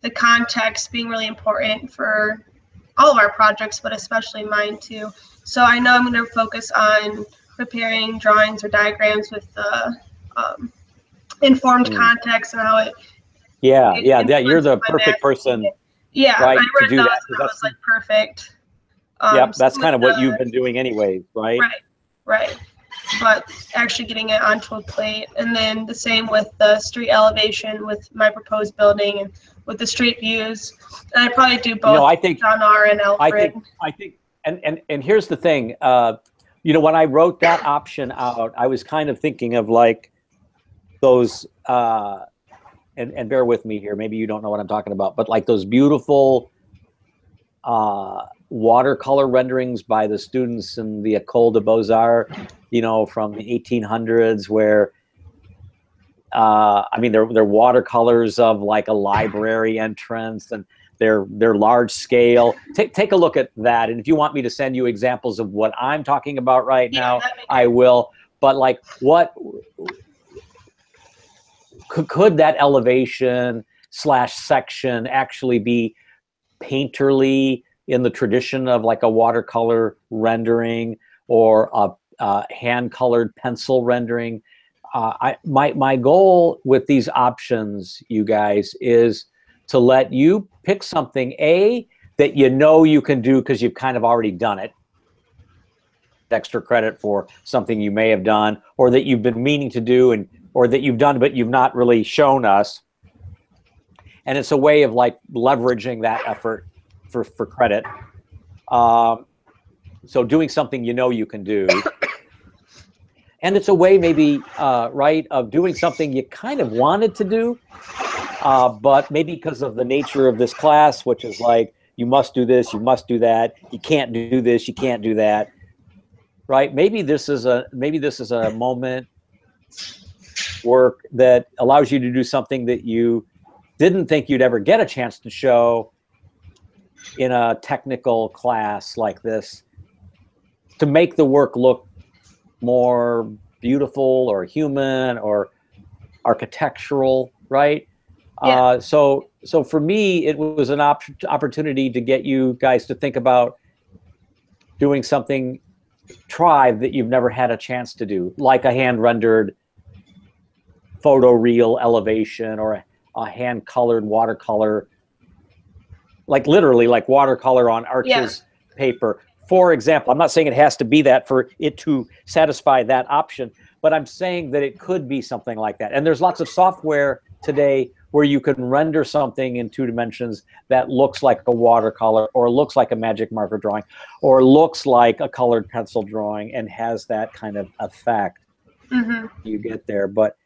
Speaker 4: the context being really important for all of our projects, but especially mine too. So I know I'm going to focus on preparing drawings or diagrams with the informed context and how it.
Speaker 1: Yeah, yeah, you're the
Speaker 4: my
Speaker 1: perfect
Speaker 4: math.
Speaker 1: person,
Speaker 4: Yeah,
Speaker 1: right,
Speaker 4: I
Speaker 1: to
Speaker 4: read
Speaker 1: do
Speaker 4: those
Speaker 1: that.
Speaker 4: and that was like perfect.
Speaker 1: Yep, that's
Speaker 4: same
Speaker 1: kind of
Speaker 4: with
Speaker 1: what you've been doing anyways, right?
Speaker 4: Right. But actually getting it onto a plate, and then the same with the street elevation with my proposed building and with the street views. And I probably do both.
Speaker 1: You know, I think
Speaker 4: John R. and Alfred.
Speaker 1: I think, and here's the thing. You know, when I wrote that option out, I was kind of thinking of like those. And bear with me here. Maybe you don't know what I'm talking about, but like those beautiful watercolor renderings by the students in the École des Beaux-Arts, you know, from the 1800s, where I mean, they're watercolors of like a library entrance, and they're large scale. Take a look at that, and if you want me to send you examples of what I'm talking about right now, I will. But like, what could that elevation / section actually be painterly in the tradition of like a watercolor rendering or a hand-colored pencil rendering? My goal with these options, you guys, is to let you pick something, A, that you know you can do because you've kind of already done it, extra credit for something you may have done, or that you've been meaning to do, or that you've done but you've not really shown us. And it's a way of like leveraging that effort for credit. So doing something you know you can do. And it's a way maybe, right, of doing something you kind of wanted to do, but maybe because of the nature of this class, which is like, you must do this, you must do that, you can't do this, you can't do that, right? Maybe this is a moment work that allows you to do something that you didn't think you'd ever get a chance to show in a technical class like this, to make the work look more beautiful or human or architectural, right?
Speaker 4: Yeah.
Speaker 1: So for me, it was an opportunity to get you guys to think about doing something that you've never had a chance to do, like a hand-rendered photoreal elevation or a hand-colored watercolor, like literally like watercolor on arches paper. For example, I'm not saying it has to be that for it to satisfy that option, but I'm saying that it could be something like that. And there's lots of software today where you can render something in 2 dimensions that looks like a watercolor, or looks like a magic marker drawing, or looks like a colored pencil drawing, and has that kind of effect. You get there. But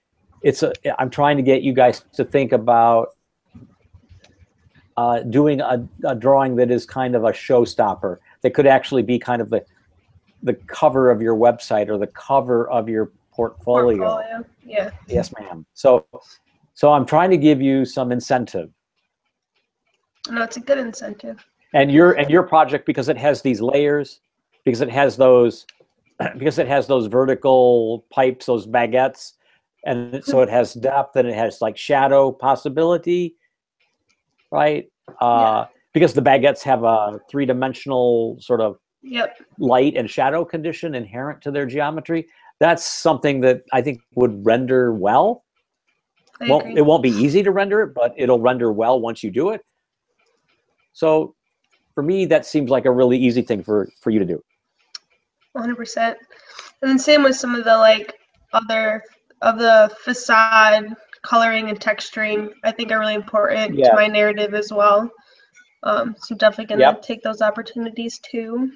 Speaker 1: I'm trying to get you guys to think about doing a drawing that is kind of a showstopper, that could actually be kind of the cover of your website or the cover of your portfolio.
Speaker 4: Yeah.
Speaker 1: Yes, ma'am. So I'm trying to give you some incentive.
Speaker 4: No, it's a good incentive.
Speaker 1: And your project, because it has these layers, because it has those vertical pipes, those baguettes, and so it has depth and it has like shadow possibility, right? Because the baguettes have a 3-dimensional sort of light and shadow condition inherent to their geometry. That's something that I think would render well. It won't be easy to render it, but it'll render well once you do it. So for me, that seems like a really easy thing for you to do.
Speaker 4: 100%. And then same with some of the like other of the facade coloring and texturing, I think are really important to my narrative as well. So definitely gonna take those opportunities too.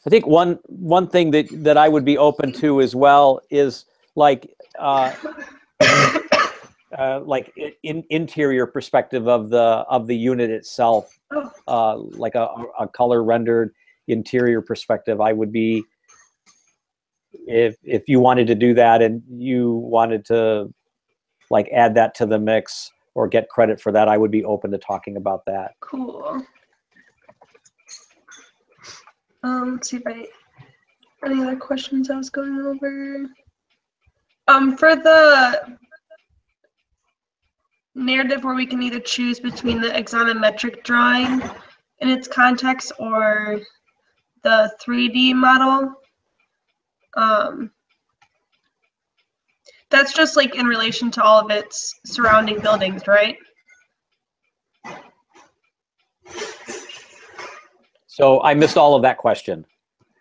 Speaker 1: I think one thing that I would be open to as well is like interior perspective of the unit itself, like a color rendered interior perspective. I would be, if you wanted to do that and you wanted to like add that to the mix or get credit for that, I would be open to talking about that.
Speaker 4: Cool. Let's see if any other questions I was going over. For the narrative where we can either choose between the axonometric drawing in its context or the 3D model, that's just like in relation to all of its surrounding buildings, right?
Speaker 1: So I missed all of that question.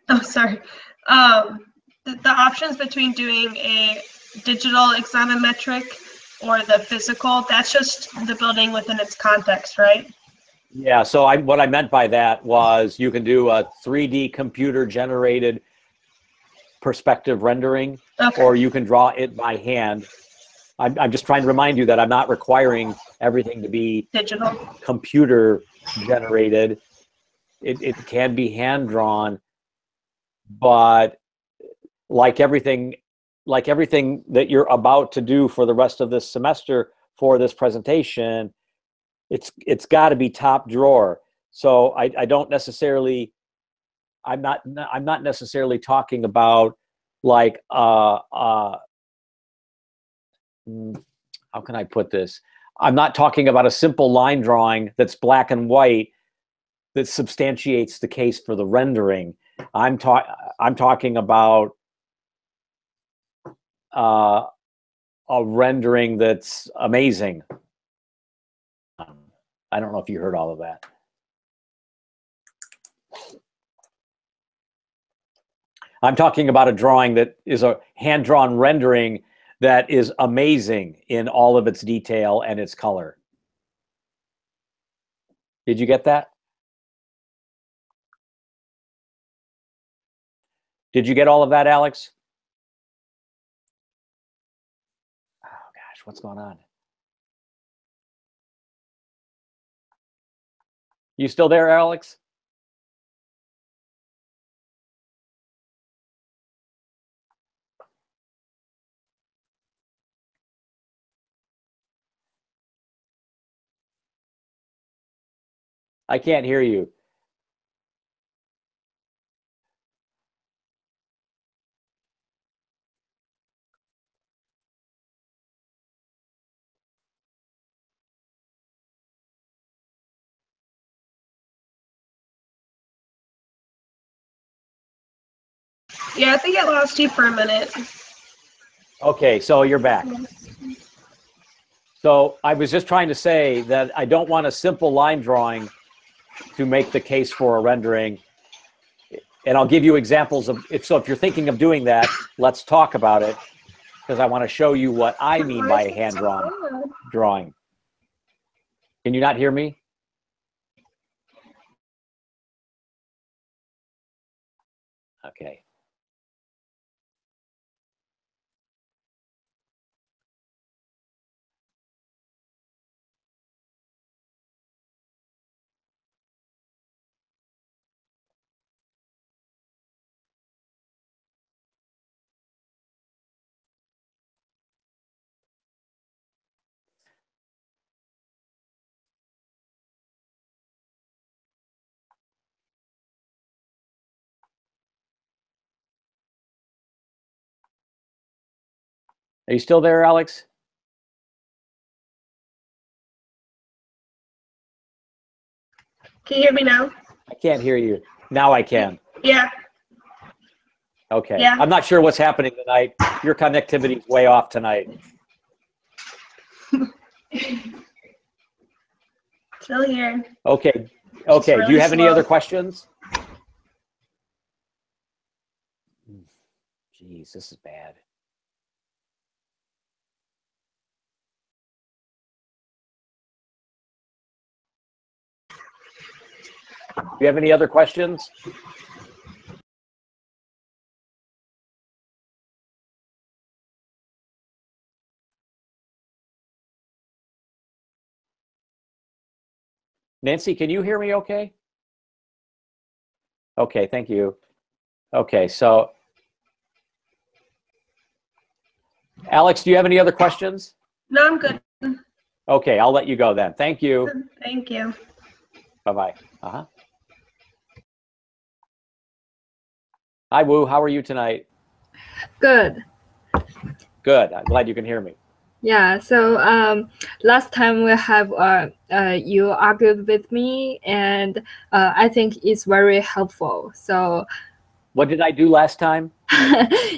Speaker 4: Oh, sorry. The options between doing a digital axonometric or the physical, that's just the building within its context, right?
Speaker 1: Yeah, so what I meant by that was you can do a 3D computer generated perspective rendering,
Speaker 4: Okay.
Speaker 1: or you can draw it by hand. I'm just trying to remind you that I'm not requiring everything to be
Speaker 4: Digital.
Speaker 1: computer generated. It can be hand drawn, but like everything that you're about to do for the rest of this semester for this presentation, it's got to be top drawer. So I don't necessarily, I'm not necessarily talking about like how can I put this? I'm not talking about a simple line drawing that's black and white that substantiates the case for the rendering. I'm talking about a rendering that's amazing. I don't know if you heard all of that. I'm talking about a drawing that is a hand-drawn rendering that is amazing in all of its detail and its color. Did you get that? Did you get all of that, Alex? Oh gosh, what's going on? You still there, Alex? I can't hear you.
Speaker 4: Yeah, I think I lost you for a minute.
Speaker 1: Okay, so you're back. So I was just trying to say that I don't want a simple line drawing to make the case for a rendering. And I'll give you examples of, if you're thinking of doing that, let's talk about it, because I want to show you what I mean by hand-drawn drawing. Can you not hear me? Okay. Are you still there, Alex?
Speaker 4: Can you hear me now?
Speaker 1: I can't hear you. Now I can.
Speaker 4: Yeah.
Speaker 1: Okay.
Speaker 4: Yeah.
Speaker 1: I'm not sure what's happening tonight. Your connectivity is way off tonight.
Speaker 4: Still here.
Speaker 1: Okay. Okay.
Speaker 4: really
Speaker 1: Do you have any
Speaker 4: slow.
Speaker 1: other questions? Jeez, this is bad. Do you have any other questions? Nancy, can you hear me okay? Okay, thank you. Okay, so Alex, do you have any other questions?
Speaker 4: No, I'm good.
Speaker 1: Okay, I'll let you go then. Thank you.
Speaker 4: Thank you.
Speaker 1: Bye-bye. Uh-huh. Hi, Wu. How are you tonight?
Speaker 5: Good.
Speaker 1: Good. I'm glad you can hear me.
Speaker 5: Yeah. So last time we have you argued with me, and I think it's very helpful. So
Speaker 1: What did I do last time?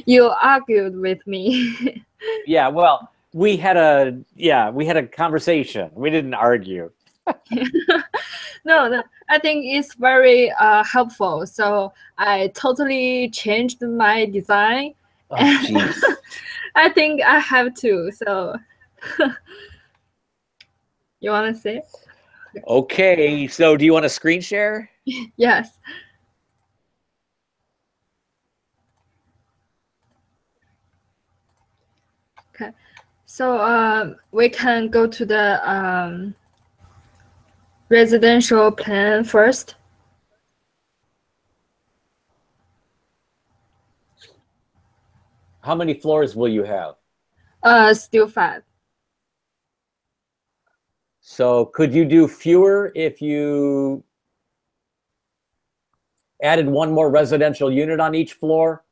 Speaker 5: you argued with me.
Speaker 1: Yeah, well, we had a conversation. We didn't argue.
Speaker 5: No, I think it's very helpful. So I totally changed my design.
Speaker 1: Oh, jeez.
Speaker 5: I think I have to. So you want to say?
Speaker 1: Okay, so do you want to screen share?
Speaker 5: Yes. Okay. So we can go to the residential plan first.
Speaker 1: How many floors will you have?
Speaker 5: Still 5.
Speaker 1: So could you do fewer if you added one more residential unit on each floor?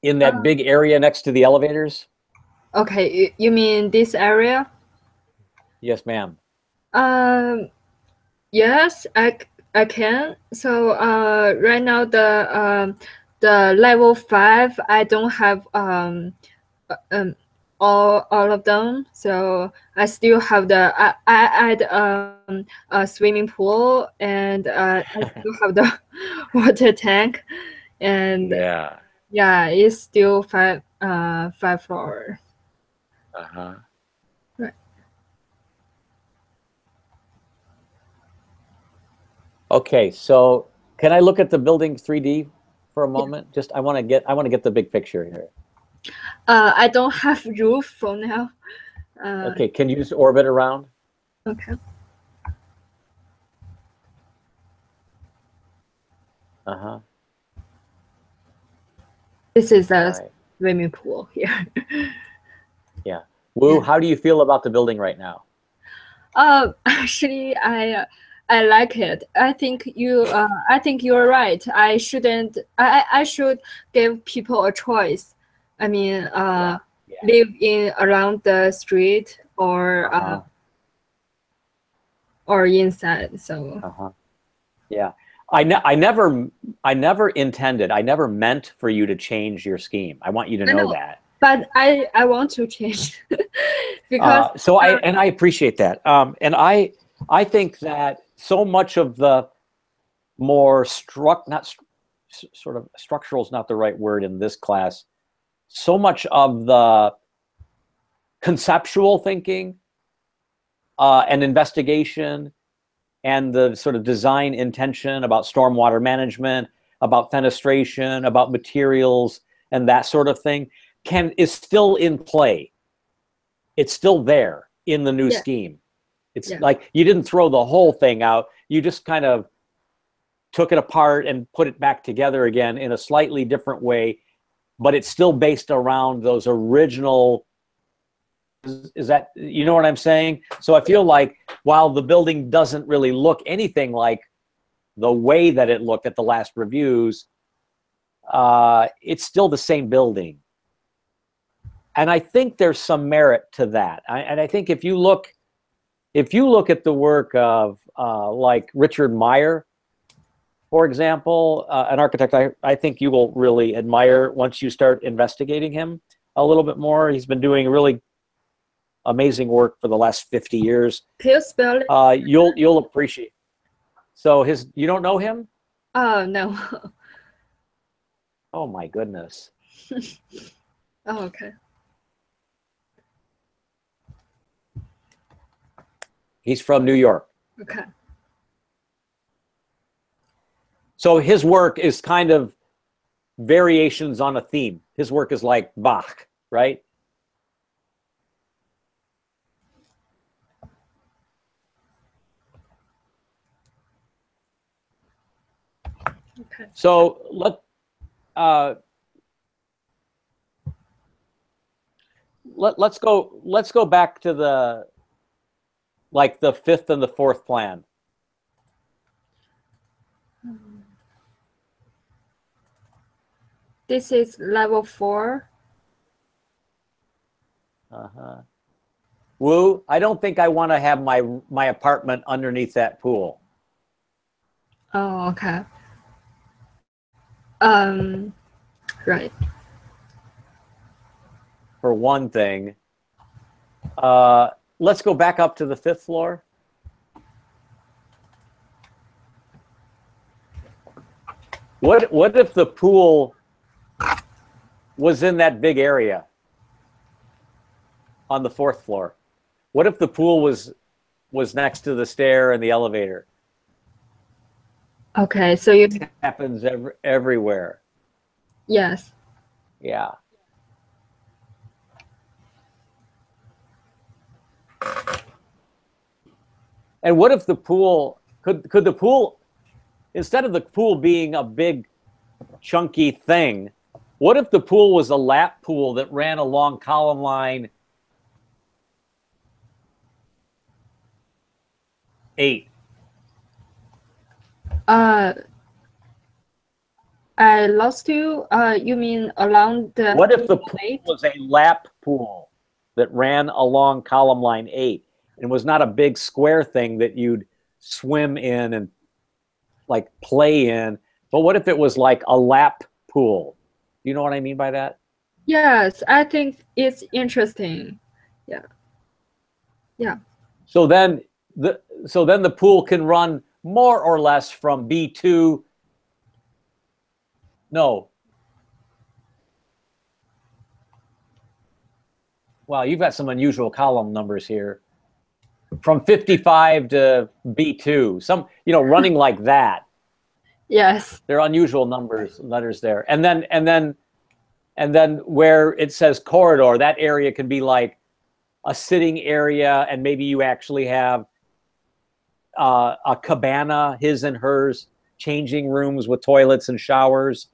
Speaker 1: In that big area next to the elevators?
Speaker 5: Okay, you mean this area?
Speaker 1: Yes, ma'am.
Speaker 5: Yes, I can. So right now the level 5 I don't have all of them. So I still have I add a swimming pool, and I still have the water tank, and
Speaker 1: Yeah.
Speaker 5: yeah, it's still 5 floor.
Speaker 1: Uh-huh.
Speaker 5: Right.
Speaker 1: Okay, so can I look at the building 3D for a moment? Just I want to get the big picture here.
Speaker 5: I don't have roof for now.
Speaker 1: Okay, can you just orbit around?
Speaker 5: Okay.
Speaker 1: Uh-huh.
Speaker 5: This is a
Speaker 1: All right.
Speaker 5: swimming pool here.
Speaker 1: Yeah. Wu,
Speaker 5: Yeah.
Speaker 1: how do you feel about the building right now?
Speaker 5: Actually, I like it. I think you're right. I shouldn't. I should give people a choice. I mean,
Speaker 1: Yeah.
Speaker 5: live in around the street or
Speaker 1: Uh-huh.
Speaker 5: or inside. So
Speaker 1: Uh-huh. Yeah. I never intended, I never meant for you to change your scheme. I want you to
Speaker 5: I
Speaker 1: know
Speaker 5: know.
Speaker 1: that.
Speaker 5: But I want to change because
Speaker 1: So I appreciate that. And I think that so much of the more sort of structural is not the right word in this class. So much of the conceptual thinking and investigation and the sort of design intention about stormwater management, about fenestration, about materials, and that sort of thing is still in play. It's still there in the new scheme. It's like you didn't throw the whole thing out. You just kind of took it apart and put it back together again in a slightly different way, but it's still based around those original. Is that, you know what I'm saying? So I feel like while the building doesn't really look anything like the way that it looked at the last reviews, it's still the same building. And I think there's some merit to that. And I think if you look at the work of like Richard Meyer, for example, an architect I think you will really admire once you start investigating him a little bit more. He's been doing really amazing work for the last 50 years.
Speaker 5: Can you spell it?
Speaker 1: You'll appreciate. So you don't know him?
Speaker 5: Oh no.
Speaker 1: Oh my goodness.
Speaker 5: Oh, okay.
Speaker 1: He's from New York.
Speaker 5: Okay.
Speaker 1: So his work is kind of variations on a theme. His work is like Bach, right?
Speaker 5: Okay.
Speaker 1: So let's go back to the fifth and the fourth plan.
Speaker 5: This is level 4.
Speaker 1: Wu, I don't think I want to have my apartment underneath that pool.
Speaker 5: Oh, okay. Right.
Speaker 1: For one thing. Let's go back up to the 5th floor. What if the pool was in that big area on the 4th floor? What if the pool was next to the stair and the elevator?
Speaker 5: Okay, so you
Speaker 1: It happens everywhere.
Speaker 5: yes.
Speaker 1: Yeah. And what if the pool could the pool, instead of the pool being a big chunky thing, what if the pool was a lap pool that ran along column line 8?
Speaker 5: I lost you. You mean along the
Speaker 1: What if the pool
Speaker 5: eight?
Speaker 1: was a lap pool that ran along column line 8 and was not a big square thing that you'd swim in and like play in, but what if it was like a lap pool? You know what I mean by that?
Speaker 5: Yes, I think it's interesting. Yeah. Yeah.
Speaker 1: So then the pool can run more or less from B2. No. Wow, you've got some unusual column numbers here. From 55 to B2. Some, running like that.
Speaker 5: Yes.
Speaker 1: They're unusual letters there. And then where it says corridor, that area can be like a sitting area, and maybe you actually have a cabana, his and hers, changing rooms with toilets and showers.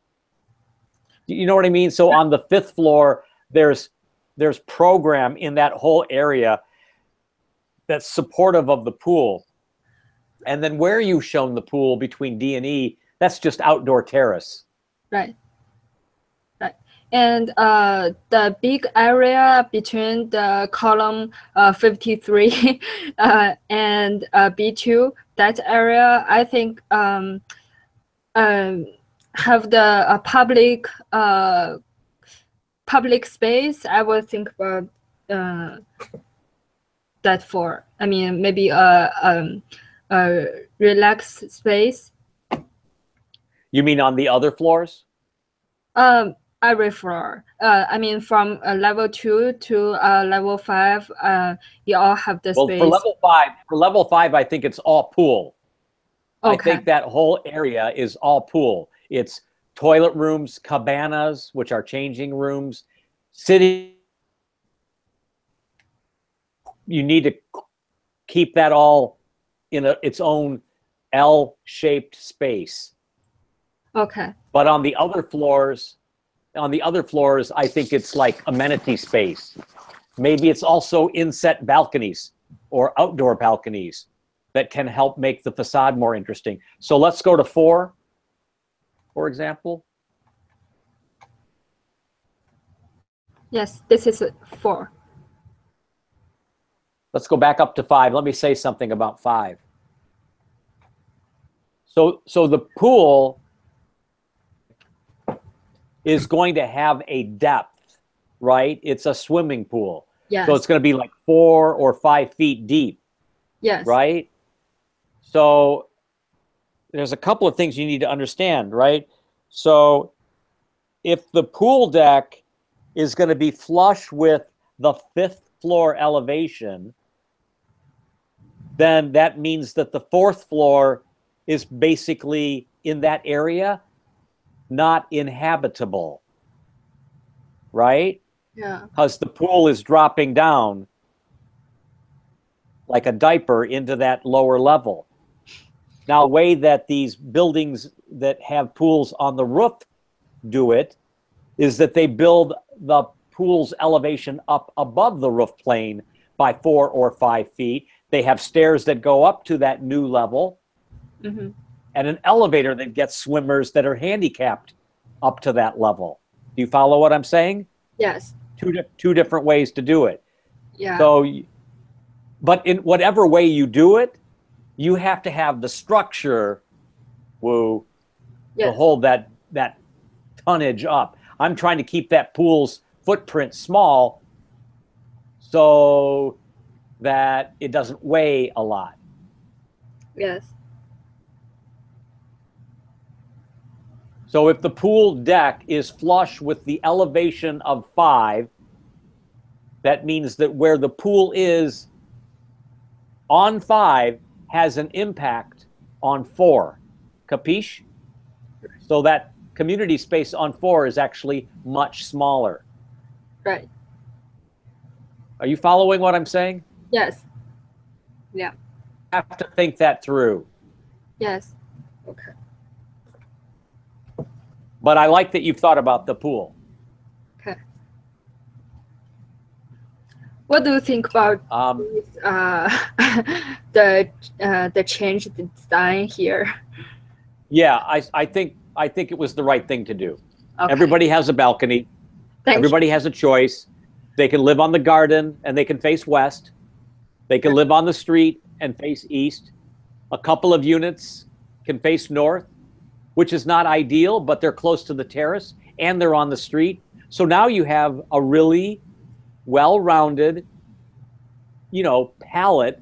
Speaker 1: You know what I mean? So on the 5th floor, there's program in that whole area that's supportive of the pool. And then where you've shown the pool between D and E, that's just outdoor terrace.
Speaker 5: Right. Right. And the big area between the column 53 and B2, that area, I think have the public space. I would think about that for. I mean, maybe a relaxed space.
Speaker 1: You mean on the other floors?
Speaker 5: Every floor. I mean, from level 2 to level 5, you all have the space.
Speaker 1: For level 5, I think it's all pool.
Speaker 5: Okay.
Speaker 1: I think that whole area is all pool. It's toilet rooms, cabanas, which are changing rooms, city. You need to keep that all in its own L-shaped space.
Speaker 5: Okay.
Speaker 1: But on the other floors, I think it's like amenity space. Maybe it's also inset balconies or outdoor balconies that can help make the facade more interesting. So let's go to 4, for example.
Speaker 5: Yes, this is 4.
Speaker 1: Let's go back up to 5. Let me say something about 5. So the pool is going to have a depth, right? It's a swimming pool.
Speaker 5: Yes.
Speaker 1: So it's going to be like 4 or 5 feet deep.
Speaker 5: Yes.
Speaker 1: Right? So there's a couple of things you need to understand, right? So if the pool deck is going to be flush with the 5th floor elevation, then that means that the 4th floor is basically in that area not inhabitable, right?
Speaker 5: Yeah.
Speaker 1: Because the pool is dropping down like a diaper into that lower level. Now, the way that these buildings that have pools on the roof do it is that they build the pool's elevation up above the roof plane by 4 or 5 feet. They have stairs that go up to that new level, and an elevator that gets swimmers that are handicapped up to that level. Do you follow what I'm saying?
Speaker 5: Yes.
Speaker 1: Two different ways to do it.
Speaker 5: Yeah.
Speaker 1: So, but in whatever way you do it, you have to have the structure, to hold that tonnage up. I'm trying to keep that pool's footprint small so that it doesn't weigh a lot.
Speaker 5: Yes.
Speaker 1: So if the pool deck is flush with the elevation of 5, that means that where the pool is on 5 has an impact on 4. Capiche? So that community space on 4 is actually much smaller.
Speaker 5: Right.
Speaker 1: Are you following what I'm saying?
Speaker 5: Yes. Yeah.
Speaker 1: You have to think that through.
Speaker 5: Yes. Okay.
Speaker 1: But I like that you've thought about the pool.
Speaker 5: Okay. What do you think about the change in design here?
Speaker 1: Yeah, I think it was the right thing to do.
Speaker 5: Okay.
Speaker 1: Everybody has a balcony. Everybody has a choice. They can live on the garden and they can face west. They can live on the street and face east. A couple of units can face north, which is not ideal, but they're close to the terrace and they're on the street. So now you have a really well-rounded, palette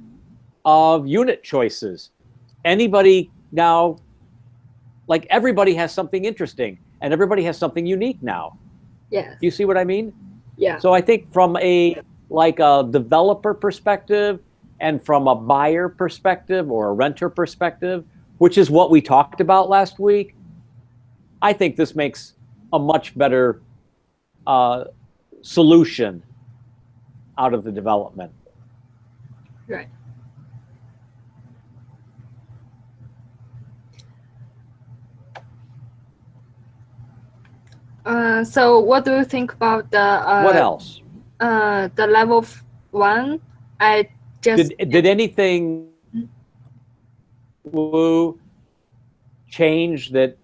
Speaker 1: of unit choices. Anybody now, like everybody has something interesting and everybody has something unique now.
Speaker 5: Yes.
Speaker 1: You see what I mean?
Speaker 5: Yeah.
Speaker 1: So I think from a developer perspective and from a buyer perspective or a renter perspective, which is what we talked about last week, I think this makes a much better solution out of the development.
Speaker 5: Right. So what do you think about the
Speaker 1: what else?
Speaker 5: The level 1? I just
Speaker 1: did anything change that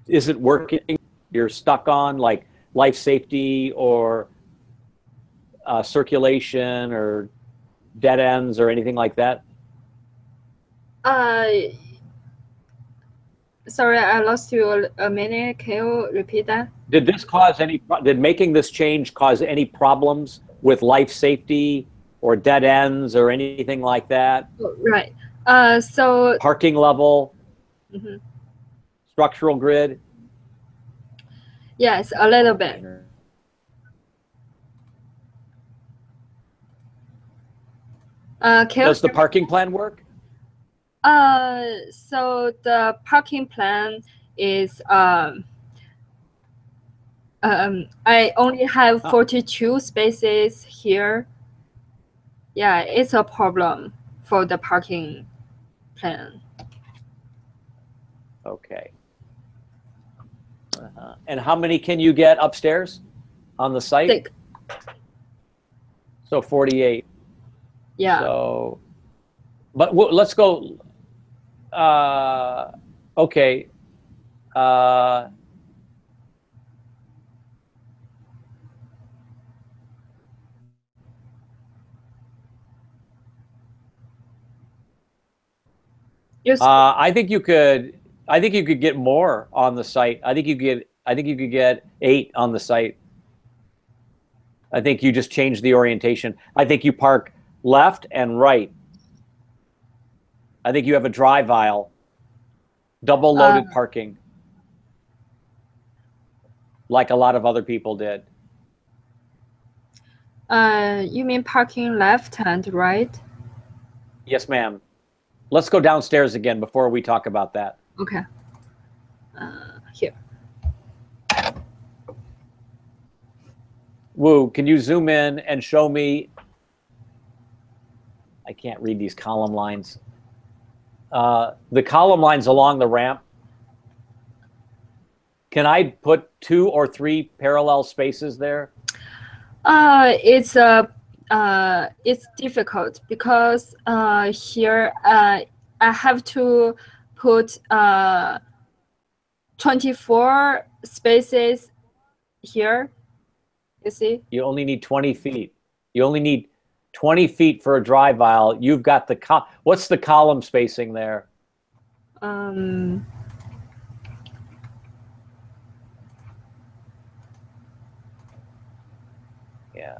Speaker 1: isn't working? You're stuck on like life safety or circulation or dead ends or anything like that?
Speaker 5: Sorry, I lost you a minute. Can you repeat that?
Speaker 1: Did this cause did making this change cause any problems with life safety or dead ends or anything like that?
Speaker 5: Oh, right. So
Speaker 1: parking level, structural grid?
Speaker 5: Yes, a little bit.
Speaker 1: Does the parking plan work?
Speaker 5: So the parking plan is I only have 42 spaces here. Yeah, it's a problem for the parking plan.
Speaker 1: Okay. And how many can you get upstairs on the site?
Speaker 5: 6.
Speaker 1: So 48.
Speaker 5: Yeah.
Speaker 1: So, but let's go. Okay. I think you could get more on the site. I think you could get 8 on the site. I think you just change the orientation. I think you park left and right. I think you have a drive aisle, double loaded parking, like a lot of other people did.
Speaker 5: You mean parking left and right?
Speaker 1: Yes, ma'am. Let's go downstairs again before we talk about that.
Speaker 5: Okay. Here.
Speaker 1: Woo, can you zoom in and show me? I can't read these column lines. The column lines along the ramp, Can I put 2 or 3 parallel spaces there?
Speaker 5: It's difficult because here I have to put 24 spaces here. You see?
Speaker 1: You only need 20 feet. You only need 20 feet for a drive aisle. You've got the what's the column spacing there? Yeah.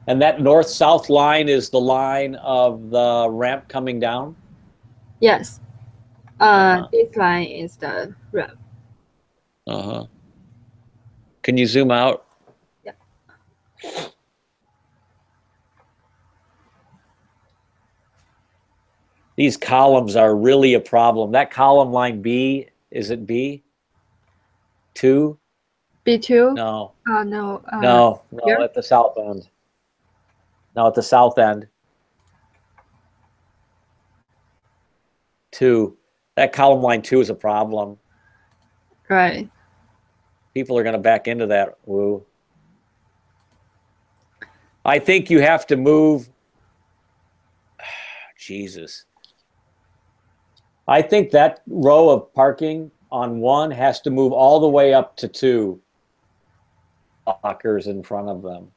Speaker 1: And that north-south line is the line of the ramp coming down?
Speaker 5: Yes. This line is the ramp.
Speaker 1: Uh-huh. Can you zoom out?
Speaker 5: Yeah.
Speaker 1: These columns are really a problem. That column line B, is it B? 2?
Speaker 5: B2?
Speaker 1: No.
Speaker 5: No.
Speaker 1: No,
Speaker 5: here?
Speaker 1: at the south end. No, at the south end. 2. That column line 2 is a problem.
Speaker 5: Right.
Speaker 1: People are going to back into that. Woo. I think you have to move. Jesus. I think that row of parking on 1 has to move all the way up to 2 lockers in front of them.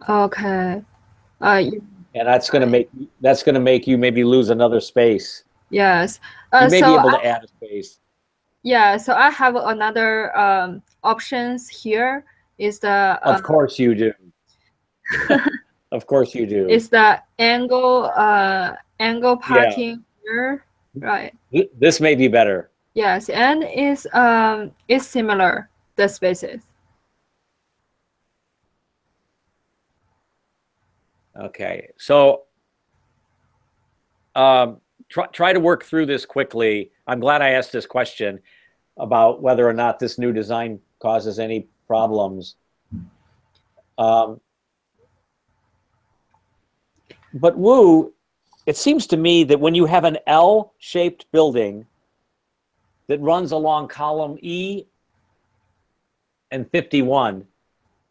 Speaker 5: Okay.
Speaker 1: And that's going to make you maybe lose another space.
Speaker 5: Yes.
Speaker 1: You may
Speaker 5: so
Speaker 1: be able to add a space.
Speaker 5: Yeah. So I have another options here. Is the
Speaker 1: Of course you do. Of course you do.
Speaker 5: Is the angle parking here, right?
Speaker 1: This may be better.
Speaker 5: Yes, and is similar, the spaces.
Speaker 1: Okay, so try to work through this quickly. I'm glad I asked this question about whether or not this new design causes any problems. But Wu, it seems to me that when you have an L-shaped building that runs along column E and 51,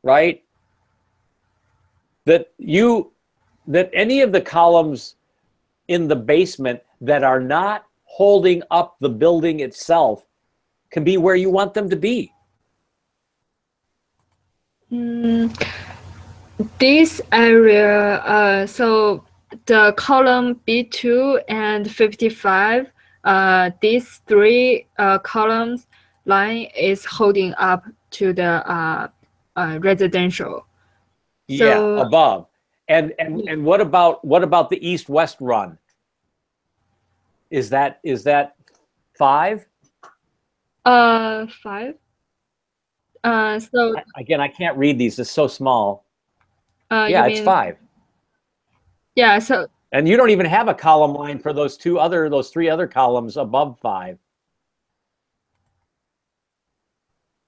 Speaker 1: right? That any of the columns in the basement that are not holding up the building itself can be where you want them to be.
Speaker 5: This area, so the column B2 and 55, these 3 columns line is holding up to the residential. So,
Speaker 1: yeah, above. And what about the east-west run? Is that 5?
Speaker 5: 5. So
Speaker 1: again, I can't read these. It's so small.
Speaker 5: Yeah,
Speaker 1: it's 5.
Speaker 5: Yeah. So.
Speaker 1: And you don't even have a column line for those 3 other columns above 5.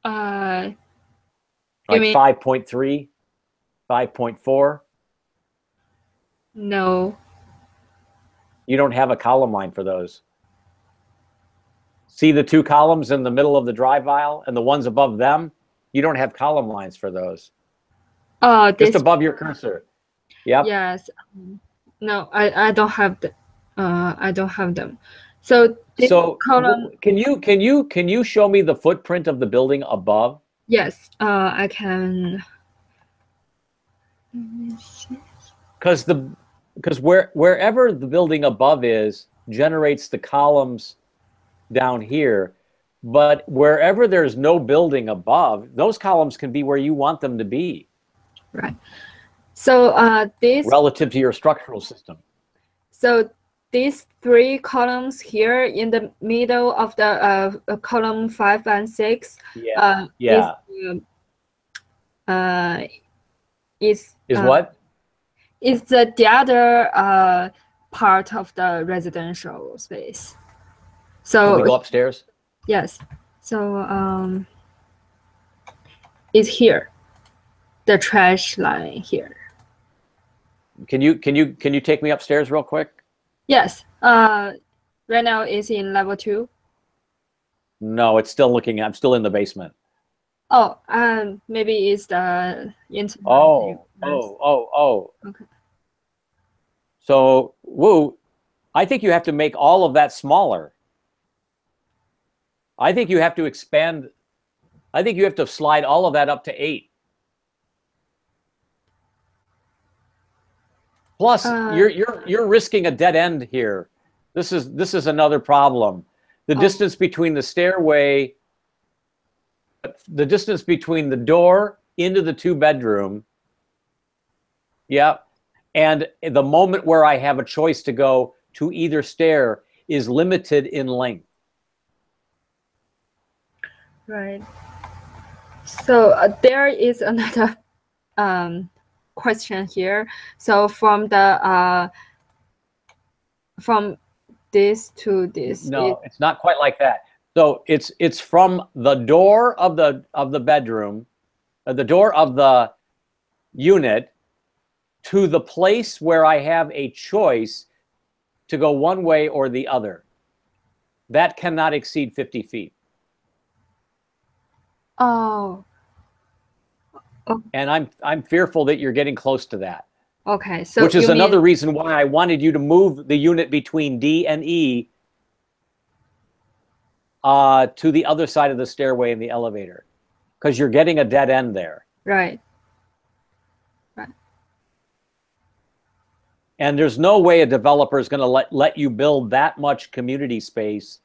Speaker 1: Like 5.3, 5.4.
Speaker 5: No.
Speaker 1: You don't have a column line for those. See the 2 columns in the middle of the drive aisle and the ones above them? You don't have column lines for those. Just above your cursor. Yep.
Speaker 5: Yes. No, I don't have the. I don't have them. So column.
Speaker 1: Can you show me the footprint of the building above?
Speaker 5: Yes. I can.
Speaker 1: Because wherever the building above is generates the columns down here, but wherever there's no building above, those columns can be where you want them to be.
Speaker 5: Right. So this
Speaker 1: relative to your structural system.
Speaker 5: So these 3 columns here in the middle of the column 5 and 6. Is what? Is the other part of the residential space. So
Speaker 1: can we go upstairs?
Speaker 5: Yes. So it's here. the trash line here.
Speaker 1: Can you take me upstairs real quick?
Speaker 5: Yes. Right now it's in level 2.
Speaker 1: No, it's still looking. I'm still in the basement.
Speaker 5: Oh, maybe it's the internet.
Speaker 1: Oh.
Speaker 5: Okay.
Speaker 1: So, Wu, I think you have to make all of that smaller. I think you have to expand. I think you have to slide all of that up to 8. Plus, you're risking a dead end here. This is another problem. The distance between the stairway, the distance between the door into the 2-bedroom, yeah, and the moment where I have a choice to go to either stair is limited in length.
Speaker 5: Right. So there is another question here. So from the from this to this.
Speaker 1: No, it's not quite like that. So it's from the door of the bedroom, the door of the unit, to the place where I have a choice to go one way or the other. That cannot exceed 50 feet.
Speaker 5: Oh.
Speaker 1: And I'm fearful that you're getting close to that.
Speaker 5: Okay, so
Speaker 1: which is another reason why I wanted you to move the unit between D and E to the other side of the stairway in the elevator, because you're getting a dead end there.
Speaker 5: Right.
Speaker 1: And there's no way a developer is going to let you build that much community space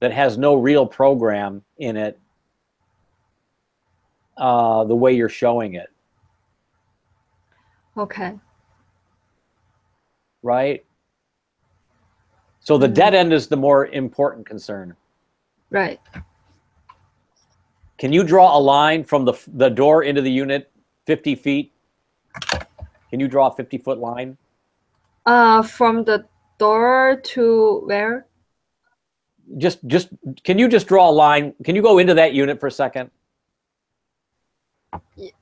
Speaker 1: that has no real program in it the way you're showing it.
Speaker 5: Okay.
Speaker 1: Right? So the dead end is the more important concern.
Speaker 5: Right.
Speaker 1: Can you draw a line from the door into the unit 50 feet? Can you draw a 50-foot line?
Speaker 5: From the door to where?
Speaker 1: Just can you just draw a line? Can you go into that unit for a second?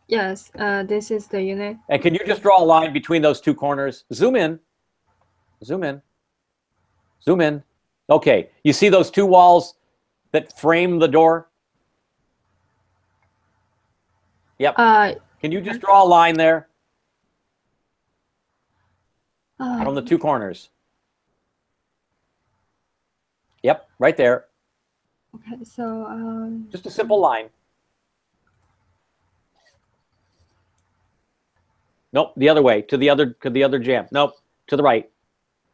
Speaker 5: Yes, this is the unit.
Speaker 1: And can you just draw a line between those two corners? Zoom in. Zoom in. Zoom in. Okay, you see those two walls that frame the door? Yep. Can you just draw a line there from the two corners? Yep, right there.
Speaker 5: Okay, so
Speaker 1: just a simple line. Nope, the other way, to the other jam. Nope, to the right.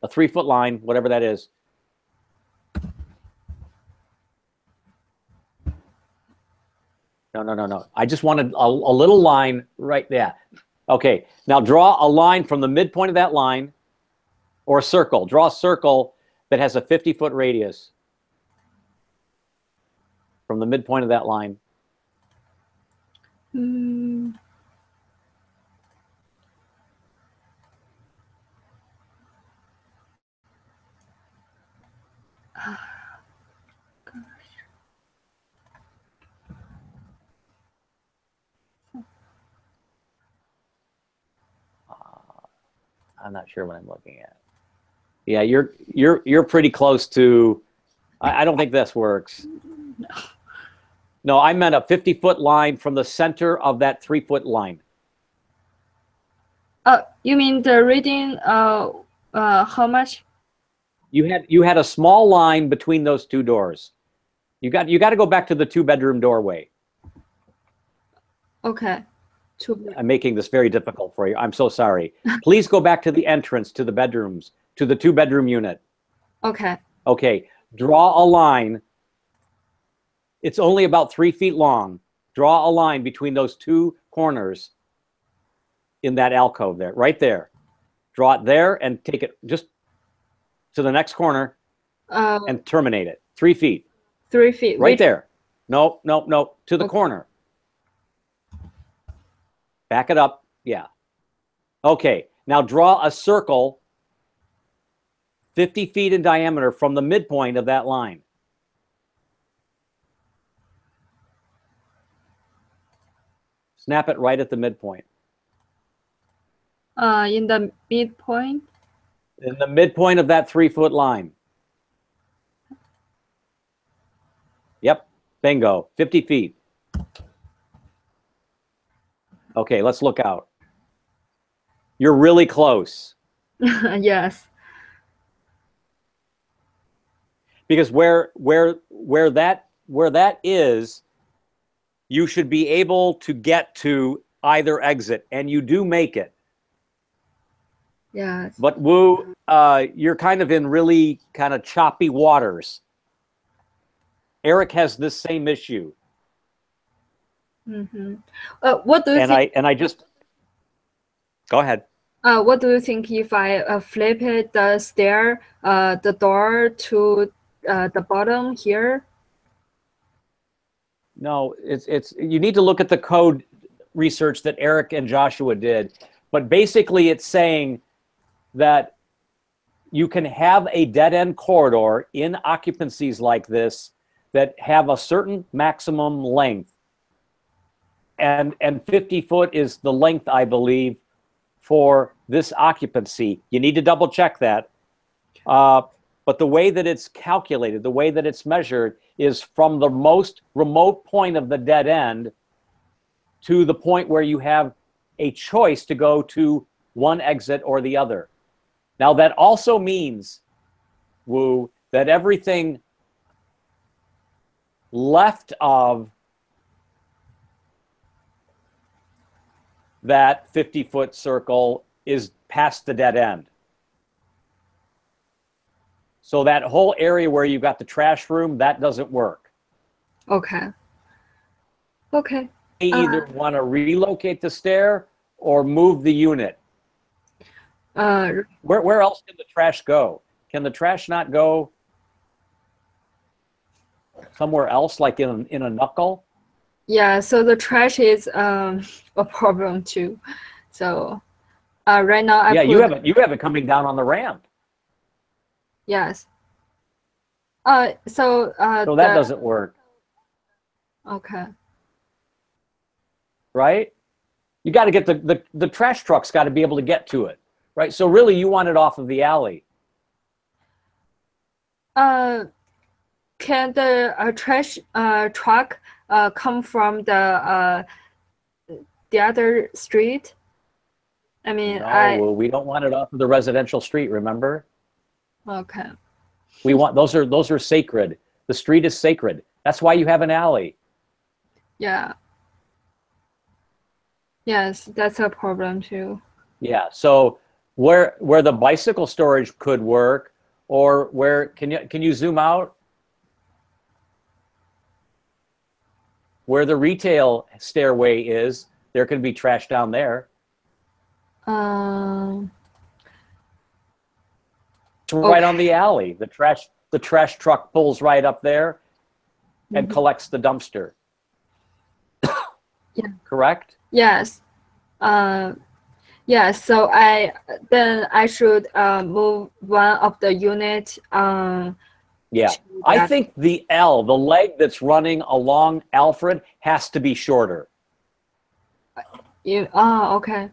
Speaker 1: A 3-foot line, whatever that is. No. I just wanted a little line right there. Okay, now draw a line from the midpoint of that line, or a circle. Draw a circle that has a 50-foot radius from the midpoint of that line. I'm not sure what I'm looking at. Yeah, you're pretty close to. I don't think this works. No, I meant a 50-foot line from the center of that 3-foot line.
Speaker 5: You mean the reading? How much?
Speaker 1: You had a small line between those two doors. You got to go back to the 2-bedroom doorway.
Speaker 5: Okay.
Speaker 1: I'm making this very difficult for you. I'm so sorry. Please go back to the entrance to the bedrooms, to the 2-bedroom unit.
Speaker 5: Okay.
Speaker 1: Okay. Draw a line. It's only about 3 feet long. Draw a line between those two corners in that alcove there, right there. Draw it there and take it just to the next corner and terminate it. 3 feet.
Speaker 5: 3 feet.
Speaker 1: Right there. No. To the corner. Back it up. Yeah. Okay. Now draw a circle 50 feet in diameter from the midpoint of that line. Snap it right at the midpoint.
Speaker 5: In the midpoint.
Speaker 1: In the midpoint of that 3-foot line. Yep, bingo, 50 feet. Okay, let's look out. You're really close.
Speaker 5: Yes.
Speaker 1: Because where that is, you should be able to get to either exit, and you do make it.
Speaker 5: Yes.
Speaker 1: But Wu, you're kind of in really kind of choppy waters. Eric has this same issue.
Speaker 5: Mm-hmm. What do you
Speaker 1: And
Speaker 5: think?
Speaker 1: I just go ahead.
Speaker 5: What do you think if I flip it the door to the bottom here?
Speaker 1: No, it's you need to look at the code research that Eric and Joshua did. But basically it's saying that you can have a dead-end corridor in occupancies like this that have a certain maximum length. And 50 foot is the length, I believe, for this occupancy. You need to double check that. But the way that it's calculated, the way that it's measured is from the most remote point of the dead end to the point where you have a choice to go to one exit or the other. Now that also means, Wu, that everything left of that 50-foot circle is past the dead end. So that whole area where you've got the trash room, that doesn't work.
Speaker 5: Okay. Okay.
Speaker 1: You either want to relocate the stair or move the unit. Where else can the trash go? Can the trash not go somewhere else, like in a knuckle?
Speaker 5: Yeah, so the trash is a problem too. So right now I
Speaker 1: you have it coming down on the ramp.
Speaker 5: Yes.
Speaker 1: So that doesn't work.
Speaker 5: Okay.
Speaker 1: Right? You got to get the trash truck's got to be able to get to it, right? So really, you want it off of the alley.
Speaker 5: Can the trash truck come from the other street? I mean,
Speaker 1: No, we don't want it off of the residential street. Remember?
Speaker 5: Okay.
Speaker 1: We want those are sacred. The street is sacred. That's why you have an alley.
Speaker 5: Yeah. Yes, that's a problem too.
Speaker 1: Yeah. So where the bicycle storage could work, or where can you zoom out? Where the retail stairway is, there can be trash down there. It's right on the alley. The trash truck pulls right up there and collects the dumpster.
Speaker 5: Yeah.
Speaker 1: Correct?
Speaker 5: Yes. Yeah, so I should move one of the unit.
Speaker 1: Yeah. I think the leg that's running along Alfred has to be shorter.
Speaker 5: Okay.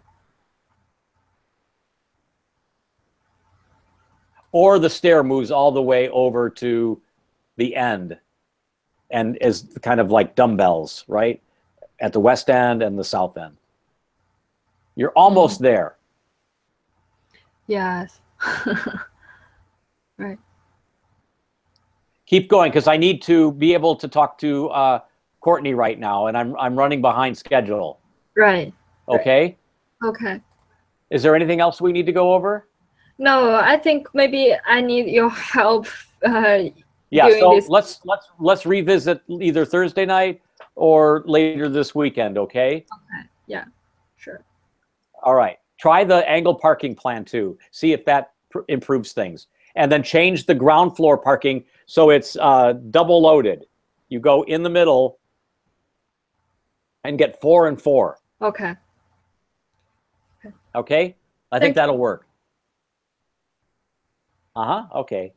Speaker 1: Or the stair moves all the way over to the end and is kind of like dumbbells, right? At the west end and the south end. You're almost there.
Speaker 5: Yes. Right.
Speaker 1: Keep going, because I need to be able to talk to Courtney right now, and I'm running behind schedule.
Speaker 5: Right.
Speaker 1: Okay?
Speaker 5: Okay.
Speaker 1: Is there anything else we need to go over?
Speaker 5: No, I think maybe I need your help.
Speaker 1: Yeah, so let's revisit either Thursday night or later this weekend, okay?
Speaker 5: Okay. Yeah, sure.
Speaker 1: All right. Try the angle parking plan too. See if that improves things. And then change the ground floor parking so it's double loaded. You go in the middle and get 4 and 4.
Speaker 5: Okay.
Speaker 1: Okay? I think that'll work. Okay.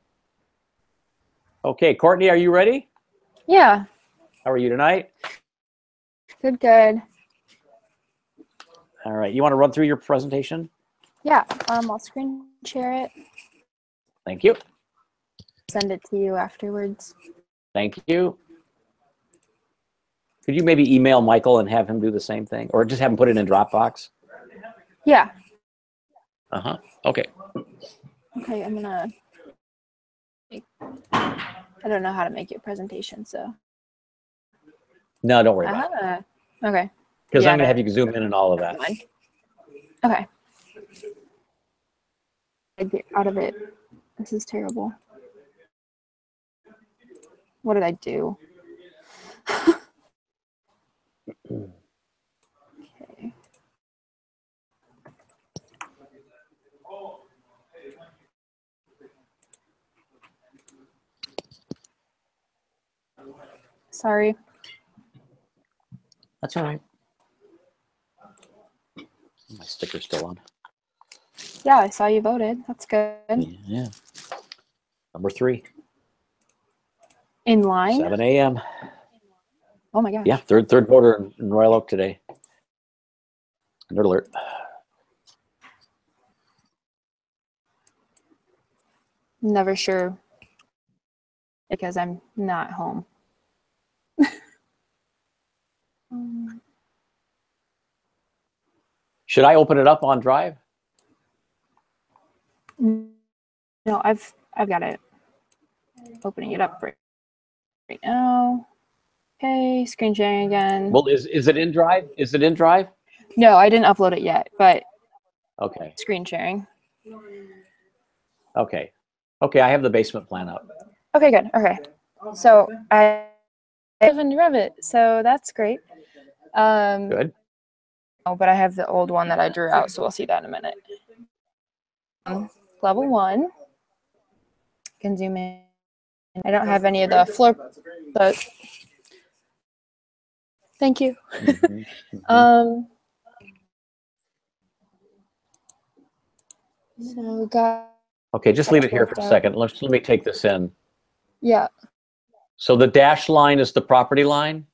Speaker 1: Okay, Courtney, are you ready?
Speaker 6: Yeah.
Speaker 1: How are you tonight?
Speaker 6: Good.
Speaker 1: All right. You want to run through your presentation?
Speaker 6: Yeah, I'll screen share it,
Speaker 1: Thank you.
Speaker 6: send it to you afterwards.
Speaker 1: Thank you. Could you maybe email Michael and have him do the same thing, or just have him put it in Dropbox?
Speaker 6: Yeah.
Speaker 1: Okay.
Speaker 6: Okay, I'm gonna. I don't know how to make your presentation, so.
Speaker 1: No, don't worry about it.
Speaker 6: Okay.
Speaker 1: Because
Speaker 6: Yeah,
Speaker 1: I'm gonna have you zoom in and all of that.
Speaker 6: Fine. Okay. I get out of it. This is terrible. What did I do? Okay. Sorry.
Speaker 1: That's all right. My sticker's still on.
Speaker 6: Yeah, I saw you voted. That's good.
Speaker 1: Yeah. Number 3,
Speaker 6: In line?
Speaker 1: 7 a.m.
Speaker 6: Oh my gosh.
Speaker 1: Yeah, third voter in Royal Oak today. Nerd alert.
Speaker 6: Never sure because I'm not home.
Speaker 1: Should I open it up on Drive?
Speaker 6: No, I've got it. Opening it up right now. Okay, screen sharing again.
Speaker 1: Well, is it in Drive? Is it in Drive?
Speaker 6: No, I didn't upload it yet, but
Speaker 1: Okay.
Speaker 6: screen sharing.
Speaker 1: Okay. Okay, I have the basement plan up.
Speaker 6: Okay, good. Okay. So I live in Revit, so that's great.
Speaker 1: Good.
Speaker 6: Oh, but I have the old one that I drew out, so we'll see that in a minute. Level 1. Can zoom in. I don't have any of the floor, but thank you. So we got.
Speaker 1: Okay, just leave it here for a second. Let me take this in.
Speaker 6: Yeah.
Speaker 1: So the dash line is the property line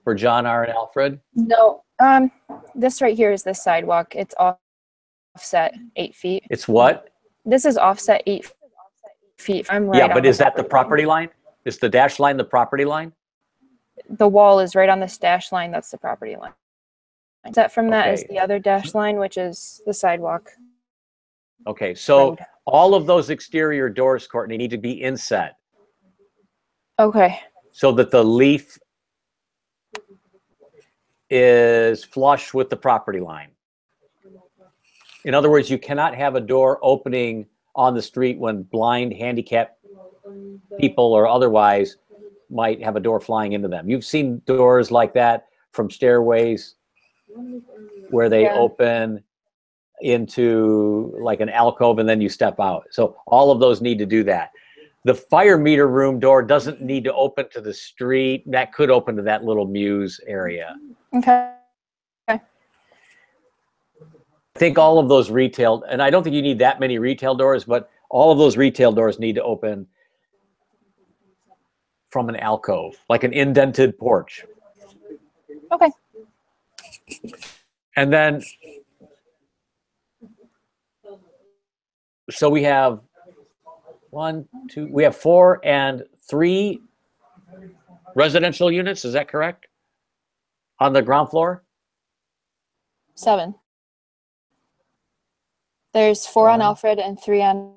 Speaker 1: for John R. and Alfred?
Speaker 6: No. This right here is the sidewalk. It's offset 8 feet.
Speaker 1: It's what?
Speaker 6: This is offset 8 feet. I'm right.
Speaker 1: Yeah, but
Speaker 6: on
Speaker 1: is that the property line? Is the dash line the property line?
Speaker 6: The wall is right on this dash line. That's the property line. Set from that is
Speaker 1: Okay.
Speaker 6: the other dash line, which is the sidewalk.
Speaker 1: Okay, so
Speaker 6: Road.
Speaker 1: all of those exterior doors, Courtney, need to be inset
Speaker 6: Okay.
Speaker 1: so that the leaf is flush with the property line. In other words, you cannot have a door opening on the street when blind, handicapped people or otherwise might have a door flying into them. You've seen doors like that from stairways where they
Speaker 6: Yeah.
Speaker 1: open into like an alcove and then you step out. So all of those need to do that. The fire meter room door doesn't need to open to the street. That could open to that little muse area.
Speaker 6: Okay.
Speaker 1: I think all of those retail, and I don't think you need that many retail doors, but all of those retail doors need to open from an alcove, like an indented porch.
Speaker 6: Okay.
Speaker 1: And then, so we have 4 and 3 residential units. Is that correct? On the ground floor?
Speaker 6: 7. There's 4 on Alfred and 3 on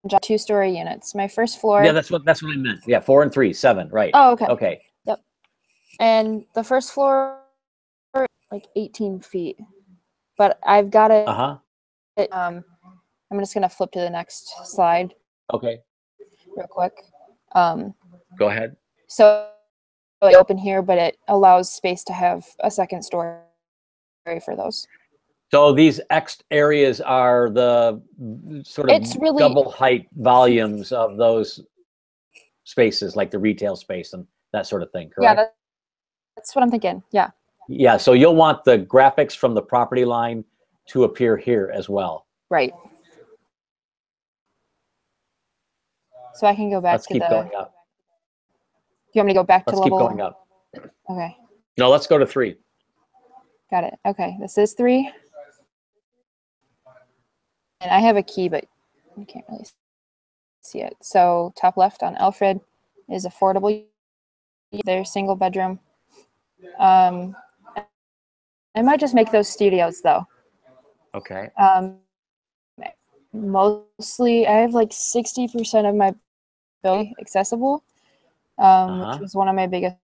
Speaker 6: John. 2-story units. My first floor.
Speaker 1: Yeah, that's what I meant. Yeah, 4 and 3, 7, right.
Speaker 6: Oh, okay.
Speaker 1: Okay.
Speaker 6: Yep. And the first floor, like 18 feet. But I've got it. I'm just gonna flip to the next slide
Speaker 1: Okay.
Speaker 6: real quick.
Speaker 1: Go ahead.
Speaker 6: So I open here, but it allows space to have a second story for those.
Speaker 1: So these X areas are the sort of
Speaker 6: It's really-
Speaker 1: double height volumes of those spaces, like the retail space and that sort of thing, correct?
Speaker 6: Yeah, that's what I'm thinking. Yeah.
Speaker 1: Yeah, so you'll want the graphics from the property line to appear here as well.
Speaker 6: Right. So I can go back
Speaker 1: Let's
Speaker 6: to
Speaker 1: keep
Speaker 6: the.
Speaker 1: going up.
Speaker 6: You want me to go back
Speaker 1: Let's
Speaker 6: to
Speaker 1: keep
Speaker 6: level?
Speaker 1: going up.
Speaker 6: Okay.
Speaker 1: No, let's go to 3.
Speaker 6: Got it. Okay, this is 3. And I have a key, but you can't really see it. So top left on Alfred is affordable. They're single bedroom. I might just make those studios though.
Speaker 1: Okay.
Speaker 6: Mostly, I have like 60% of my building accessible, which was one of my biggest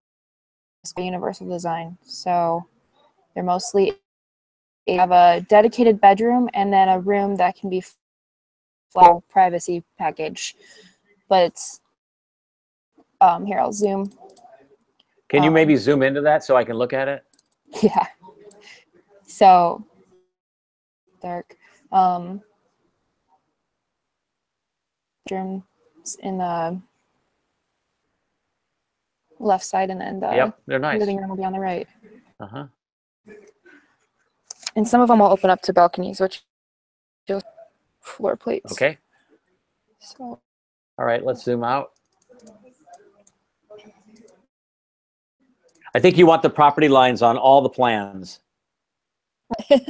Speaker 6: universal design. So they're mostly have a dedicated bedroom and then a room that can be full privacy package. But it's here, I'll zoom.
Speaker 1: Can you maybe zoom into that so I can look at it?
Speaker 6: Yeah. So dark. Bedrooms in the left side, and then the
Speaker 1: Yep, they're nice.
Speaker 6: living room will be on the right.
Speaker 1: Uh-huh.
Speaker 6: And some of them will open up to balconies, which floor plates.
Speaker 1: Okay.
Speaker 6: So
Speaker 1: All right, let's zoom out. I think you want the property lines on all the plans.
Speaker 6: I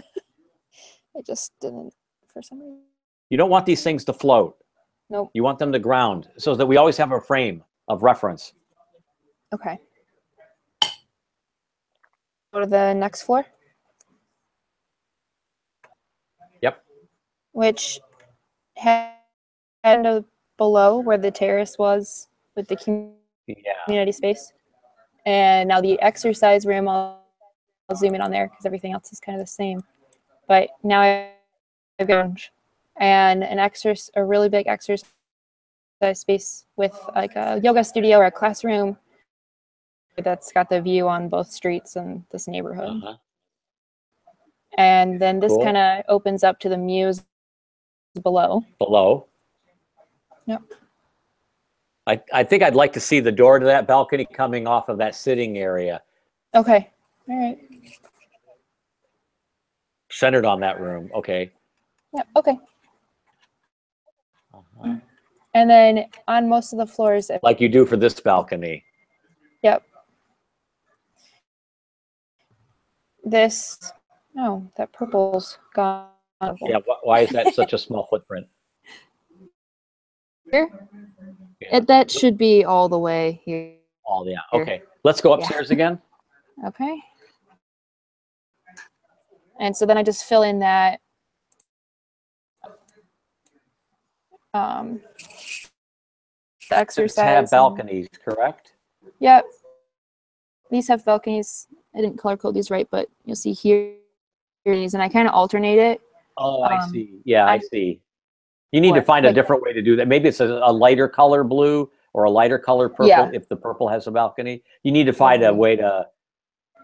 Speaker 6: just didn't for some reason.
Speaker 1: You don't want these things to float.
Speaker 6: Nope.
Speaker 1: You want them to ground so that we always have a frame of reference.
Speaker 6: Okay. Go to the next floor.
Speaker 1: Yep.
Speaker 6: Which had below where the terrace was with the community space. And now the exercise room, I'll zoom in on there because everything else is kind of the same. But now I've got and a really big exercise space with like a yoga studio or a classroom that's got the view on both streets and this neighborhood. And then this kind of opens up to the Muse below.
Speaker 1: Below.
Speaker 6: Yep.
Speaker 1: I think I'd like to see the door to that balcony coming off of that sitting area.
Speaker 6: Okay. All right.
Speaker 1: Centered on that room. Okay.
Speaker 6: Yep. Okay. And then on most of the floors,
Speaker 1: like you do for this balcony.
Speaker 6: Yep. This, oh, that purple's gone.
Speaker 1: Yeah, why is that such a small footprint?
Speaker 6: Here?
Speaker 1: Yeah.
Speaker 6: That should be all the way here.
Speaker 1: All, yeah, okay. Let's go upstairs again.
Speaker 6: Okay. And so then I just fill in that the exercise.
Speaker 1: Have balconies, correct?
Speaker 6: Yep. These have balconies. I didn't color code these right, but you'll see here it is, and I kind of alternate it.
Speaker 1: Oh, I see. Yeah, I see. You need to find a different way to do that. Maybe it's a lighter color blue or a lighter color purple if the purple has a balcony. You need to find a way to...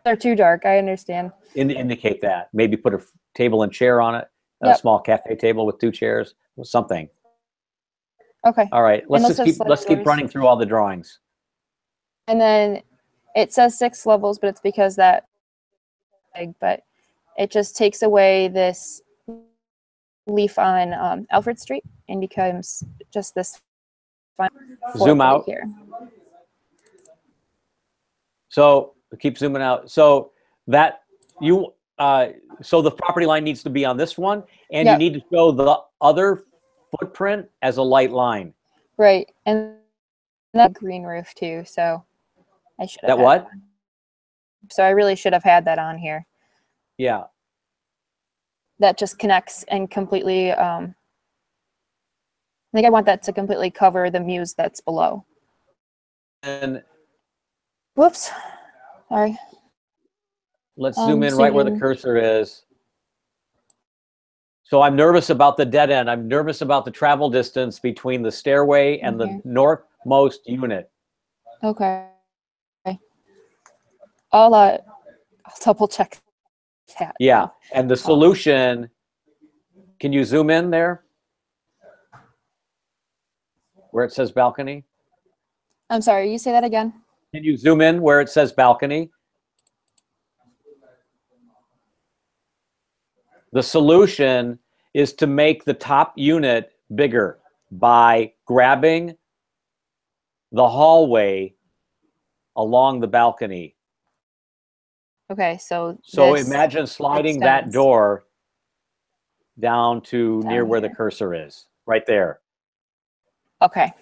Speaker 6: They're too dark, I understand.
Speaker 1: Indicate that. Maybe put a table and chair on it, a small cafe table with 2 chairs, something.
Speaker 6: Okay.
Speaker 1: All right, let's keep running through all the drawings.
Speaker 6: And then it says 6 levels, but it's because that big, but it just takes away this leaf on Alfred Street and becomes just this
Speaker 1: zoom out
Speaker 6: here.
Speaker 1: So keep zooming out. So that you so the property line needs to be on this one, and you need to show the other footprint as a light line.
Speaker 6: Right, and that green roof too. So I should have
Speaker 1: that what?
Speaker 6: So I really should have had that on here.
Speaker 1: Yeah.
Speaker 6: That just connects and completely. I think I want that to completely cover the Muse that's below.
Speaker 1: And
Speaker 6: whoops, sorry.
Speaker 1: Let's zoom in right where the cursor is. So I'm nervous about the dead end. I'm nervous about the travel distance between the stairway and the northmost unit.
Speaker 6: Okay. I'll double check that.
Speaker 1: Yeah, and the solution, can you zoom in there? Where it says balcony?
Speaker 6: I'm sorry, you say that again?
Speaker 1: Can you zoom in where it says balcony? The solution is to make the top unit bigger by grabbing the hallway along the balcony.
Speaker 6: Okay, so
Speaker 1: So
Speaker 6: this
Speaker 1: imagine sliding that
Speaker 6: extends
Speaker 1: door down to
Speaker 6: down
Speaker 1: near where the
Speaker 6: here.
Speaker 1: cursor is, right there.
Speaker 6: Okay,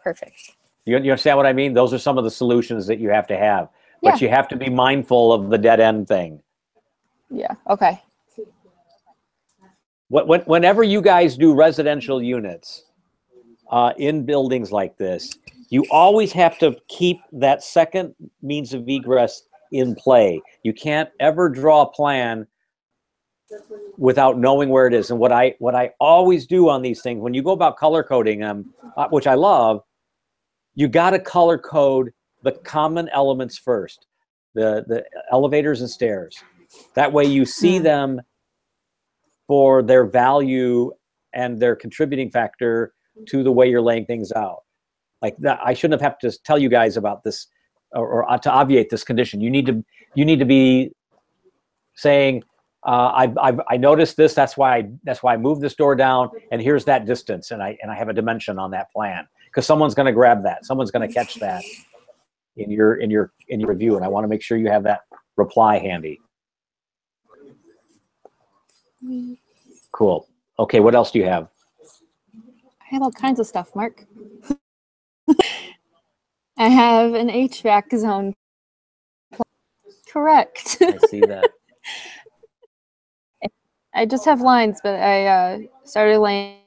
Speaker 6: perfect.
Speaker 1: You understand what I mean? Those are some of the solutions that you have to have. But
Speaker 6: Yeah.
Speaker 1: you have to be mindful of the dead end thing.
Speaker 6: Yeah. Okay.
Speaker 1: Whenever you guys do residential units in buildings like this, you always have to keep that second means of egress in play. You can't ever draw a plan without knowing where it is. And what I always do on these things, when you go about color coding them, which I love, you got to color code the common elements first, the elevators and stairs. That way you see them for their value and their contributing factor to the way you're laying things out. Like that, I shouldn't have to tell you guys about this or to obviate this condition. You need to be saying, I noticed this. That's why I moved this door down, and here's that distance, and I have a dimension on that plan because someone's going to grab that. Someone's going to catch that in your review, and I want to make sure you have that reply handy. Cool. Okay, what else do you have?
Speaker 6: I have all kinds of stuff, Mark. I have an HVAC zone. Correct.
Speaker 1: I see that.
Speaker 6: I just have lines, but I started laying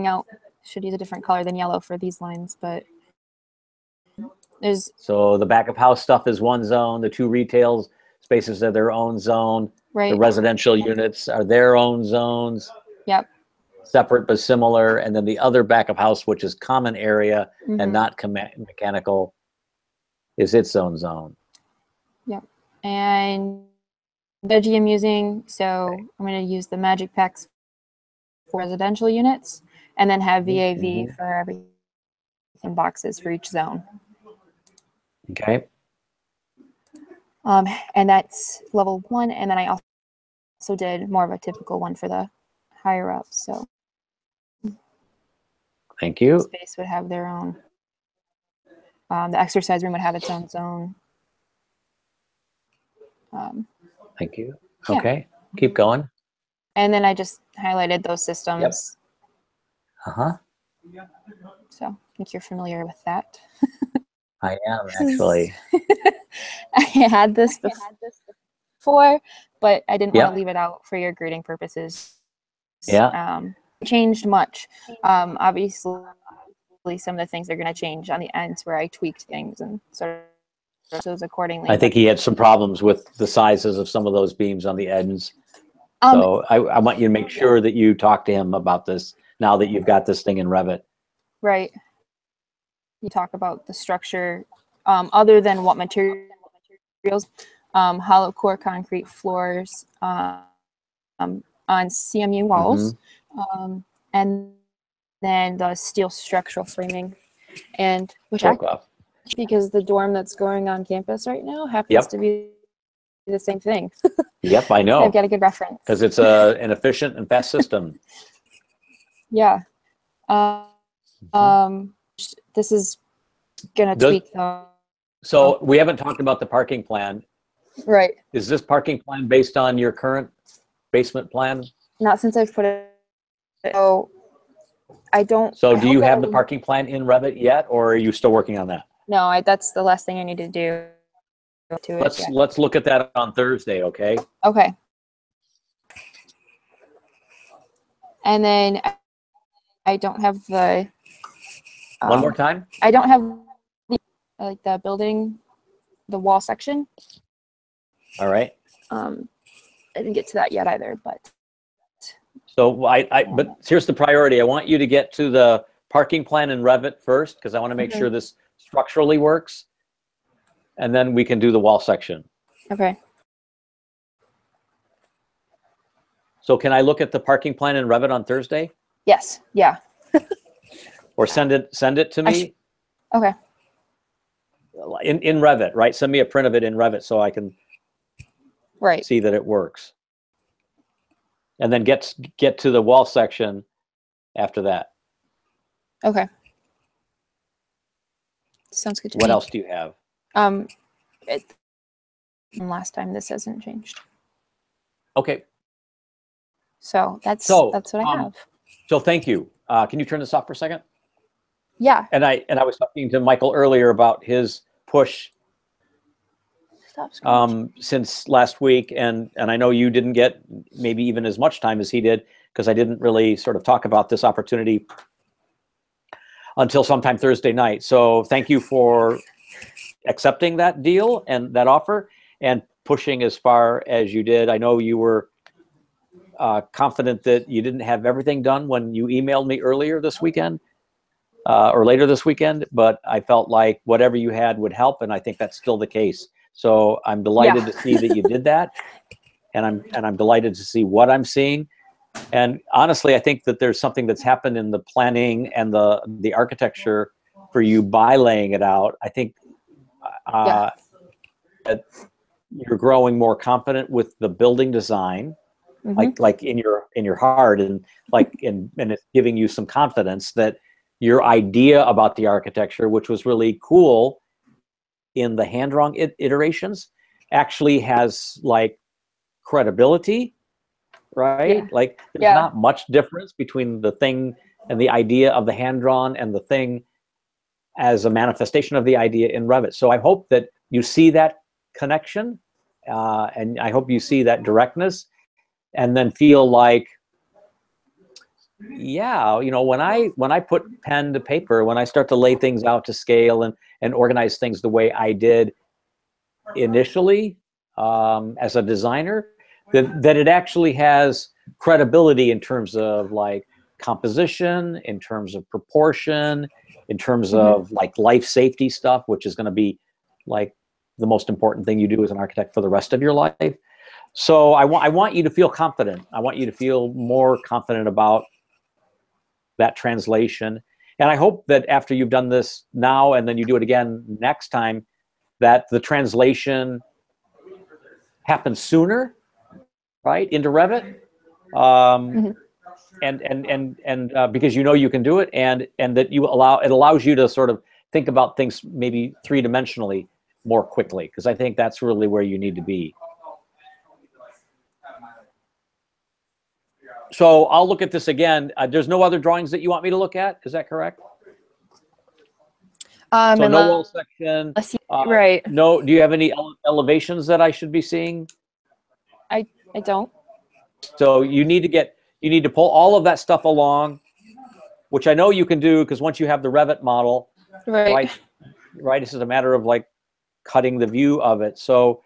Speaker 6: out. Should use a different color than yellow for these lines, but there's
Speaker 1: So the back of house stuff is one zone. The two retail spaces are their own zone.
Speaker 6: right.
Speaker 1: The residential units are their own zones.
Speaker 6: Yep.
Speaker 1: Separate but similar. And then the other back of house, which is common area
Speaker 6: Mhm.
Speaker 1: and not mechanical, is its own zone.
Speaker 6: Yep. And veggie I'm using, so I'm going to use the Magic Packs for residential units, and then have VAV
Speaker 1: Mhm.
Speaker 6: for everything boxes for each zone.
Speaker 1: Okay.
Speaker 6: And that's level 1, and then I also did more of a typical one for the higher up. So
Speaker 1: Thank you.
Speaker 6: space would have their own. The exercise room would have its own zone.
Speaker 1: Thank you.
Speaker 6: Yeah.
Speaker 1: Okay. Keep going.
Speaker 6: And then I just highlighted those systems.
Speaker 1: Uh-huh.
Speaker 6: So I think you're familiar with that.
Speaker 1: I am actually.
Speaker 6: I had this before, but I didn't want
Speaker 1: Yep.
Speaker 6: to leave it out for your grading purposes.
Speaker 1: Yeah.
Speaker 6: Changed much. Obviously, some of the things are going to change on the ends where I tweaked things and sort of those accordingly.
Speaker 1: I think he had some problems with the sizes of some of those beams on the ends.
Speaker 6: Um,
Speaker 1: So I want you to make sure that you talk to him about this now that you've got this thing in Revit.
Speaker 6: right. You talk about the structure, other than what materials, hollow core concrete floors on CMU walls, and then the steel structural framing, and which
Speaker 1: Broke off.
Speaker 6: because the dorm that's going on campus right now happens
Speaker 1: Yep.
Speaker 6: to be the same thing.
Speaker 1: Yep, I
Speaker 6: So
Speaker 1: know.
Speaker 6: I've got a good reference.
Speaker 1: Because it's an efficient and fast system.
Speaker 6: Yeah. This is gonna tweak the
Speaker 1: So we haven't talked about the parking plan.
Speaker 6: right.
Speaker 1: Is this parking plan based on your current basement plan?
Speaker 6: Not since I've put it. So I don't.
Speaker 1: So
Speaker 6: I
Speaker 1: do you
Speaker 6: hope
Speaker 1: have the
Speaker 6: I-
Speaker 1: parking plan in Revit yet, or are you still working on that?
Speaker 6: No, that's the last thing I need to do to it. Yeah.
Speaker 1: Let's look at that on Thursday, okay?
Speaker 6: Okay. And then I don't have the.
Speaker 1: One more time.
Speaker 6: I don't have like the building, the wall section.
Speaker 1: All right.
Speaker 6: I didn't get to that yet either, but
Speaker 1: So but here's the priority. I want you to get to the parking plan in Revit first, because I want to make
Speaker 6: Okay.
Speaker 1: sure this structurally works. And then we can do the wall section.
Speaker 6: okay.
Speaker 1: So can I look at the parking plan in Revit on Thursday?
Speaker 6: Yes. Yeah.
Speaker 1: Or send it to me
Speaker 6: Okay.
Speaker 1: in Revit, right? Send me a print of it in Revit so I can
Speaker 6: Right.
Speaker 1: see that it works. And then get to the wall section after that.
Speaker 6: Okay. Sounds good to me.
Speaker 1: What else do you have?
Speaker 6: from last time. This hasn't changed.
Speaker 1: Okay.
Speaker 6: So that's what I have.
Speaker 1: So thank you. Can you turn this off for a second?
Speaker 6: Yeah.
Speaker 1: And I was talking to Michael earlier about his push
Speaker 6: Stop screaming.
Speaker 1: since last week, and I know you didn't get maybe even as much time as he did, because I didn't really sort of talk about this opportunity until sometime Thursday night. So thank you for accepting that deal and that offer and pushing as far as you did. I know you were confident that you didn't have everything done when you emailed me earlier this weekend or later this weekend, but I felt like whatever you had would help, and I think that's still the case. So I'm delighted to see that you did that, and I'm delighted to see what I'm seeing. And honestly, I think that there's something that's happened in the planning and the architecture for you by laying it out. I think that you're growing more confident with the building design, like in your heart, and and it's giving you some confidence that your idea about the architecture, which was really cool in the hand-drawn iterations, actually has like credibility. Right?
Speaker 6: Yeah.
Speaker 1: Like there's not much difference between the thing and the idea of the hand-drawn and the thing as a manifestation of the idea in Revit. So I hope that you see that connection, and I hope you see that directness, and then feel like, yeah, you know, when I put pen to paper, when I start to lay things out to scale and organize things the way I did initially as a designer, that it actually has credibility in terms of like composition, in terms of proportion, in terms of like life safety stuff, which is going to be like the most important thing you do as an architect for the rest of your life. So I want you to feel confident. I want you to feel more confident about that translation. And I hope that after you've done this now and then you do it again next time, that the translation happens sooner, right, into Revit, and because you know you can do it, and that it allows you to sort of think about things maybe three-dimensionally more quickly, because I think that's really where you need to be. So I'll look at this again. There's no other drawings that you want me to look at, is that correct? So no wall section.
Speaker 6: Right.
Speaker 1: No. Do you have any elevations that I should be seeing?
Speaker 6: I don't.
Speaker 1: So you need to pull all of that stuff along, which I know you can do, because once you have the Revit model, right, this is a matter of like cutting the view of it. So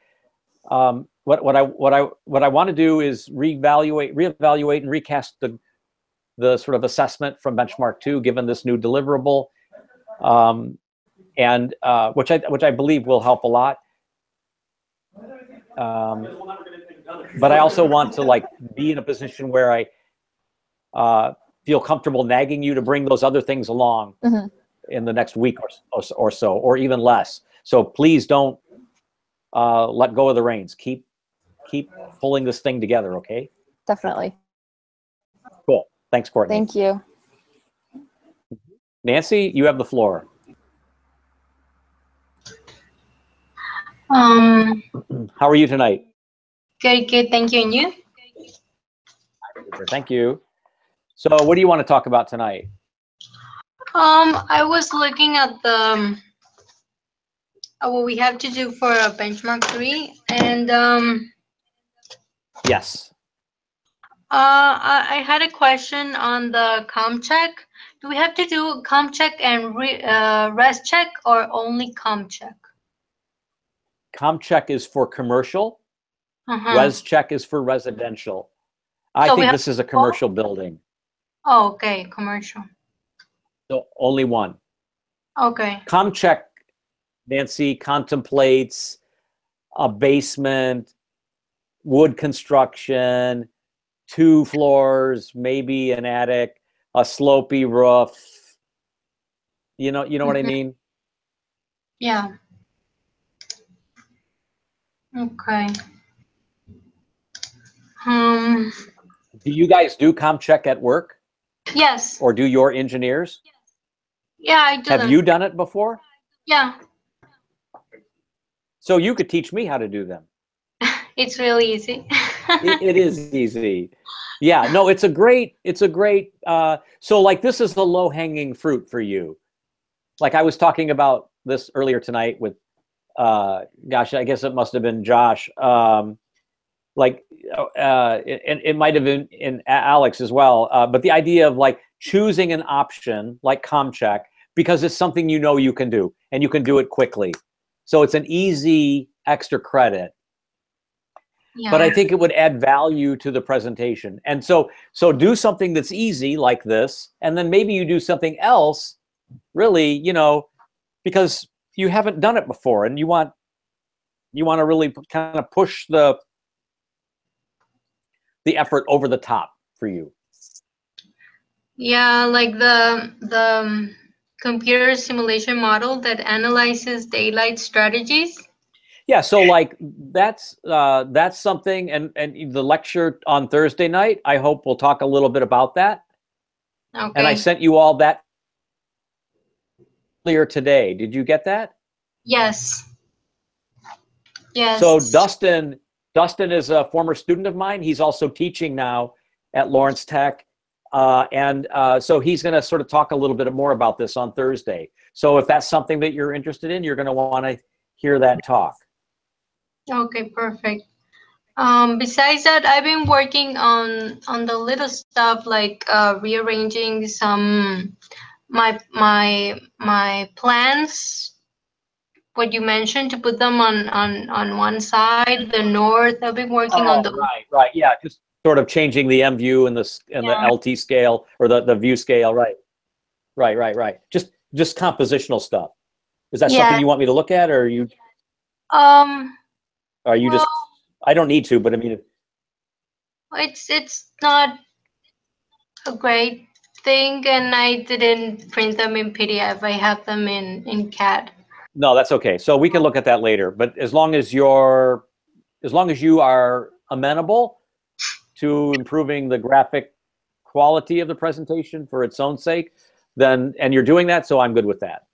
Speaker 1: what I want to do is reevaluate and recast the sort of assessment from Benchmark 2, given this new deliverable, and which I believe will help a lot. But I also want to like be in a position where I feel comfortable nagging you to bring those other things along in the next week or so, or even less. So please don't let go of the reins. Keep pulling this thing together, okay?
Speaker 6: Definitely.
Speaker 1: Cool. Thanks, Courtney.
Speaker 6: Thank you.
Speaker 1: Nancy, you have the floor. How are you tonight?
Speaker 7: Good. Thank you. And you?
Speaker 1: Thank you. So what do you want to talk about tonight?
Speaker 7: I was looking at the what we have to do for a benchmark 3, and
Speaker 1: Yes.
Speaker 7: I had a question on the com check. Do we have to do com check and res check, or only com check?
Speaker 1: Com check is for commercial. Res check is for residential. I think this is a commercial building.
Speaker 7: Oh, okay, commercial.
Speaker 1: So only one.
Speaker 7: Okay.
Speaker 1: Com check, Nancy, contemplates a basement, wood construction, 2 floors, maybe an attic, a slopey roof. You know what I mean?
Speaker 7: Yeah. Okay.
Speaker 1: Do you guys do com check at work?
Speaker 7: Yes.
Speaker 1: Or do your engineers?
Speaker 7: Yeah, I do.
Speaker 1: Have you done it before?
Speaker 7: Yeah.
Speaker 1: So you could teach me how to do them.
Speaker 7: It's really easy.
Speaker 1: It is easy. Yeah, no, it's a great, so like this is the low hanging fruit for you. Like I was talking about this earlier tonight with, gosh, I guess it must have been Josh. Like, and it might have been in Alex as well. But the idea of like choosing an option like CommCheck, because it's something you know you can do and you can do it quickly. So it's an easy extra credit.
Speaker 7: Yeah.
Speaker 1: But I think it would add value to the presentation. And so do something that's easy like this, and then maybe you do something else really, you know, because you haven't done it before and you want to really kind of push the effort over the top for you.
Speaker 7: Yeah, like the computer simulation model that analyzes daylight strategies.
Speaker 1: Yeah, so like that's something, and the lecture on Thursday night, I hope we'll talk a little bit about that.
Speaker 7: Okay.
Speaker 1: And I sent you all that earlier today. Did you get that?
Speaker 7: Yes. Yes.
Speaker 1: So Dustin is a former student of mine. He's also teaching now at Lawrence Tech. So he's going to sort of talk a little bit more about this on Thursday. So if that's something that you're interested in, you're going to want to hear that talk.
Speaker 7: Okay, perfect. Besides that, I've been working on the little stuff like rearranging some my plans. What you mentioned, to put them on one side, the north. I've been working on the
Speaker 1: right, yeah, just sort of changing the M view and the LT scale or the view scale, right. Just compositional stuff. Is that something you want me to look at, or you? Are you just? I don't need to, but I mean,
Speaker 7: it's not a great thing, and I didn't print them in PDF. I have them in CAD.
Speaker 1: No, that's okay. So we can look at that later. But as long as you are amenable to improving the graphic quality of the presentation for its own sake, then, and you're doing that, so I'm good with that.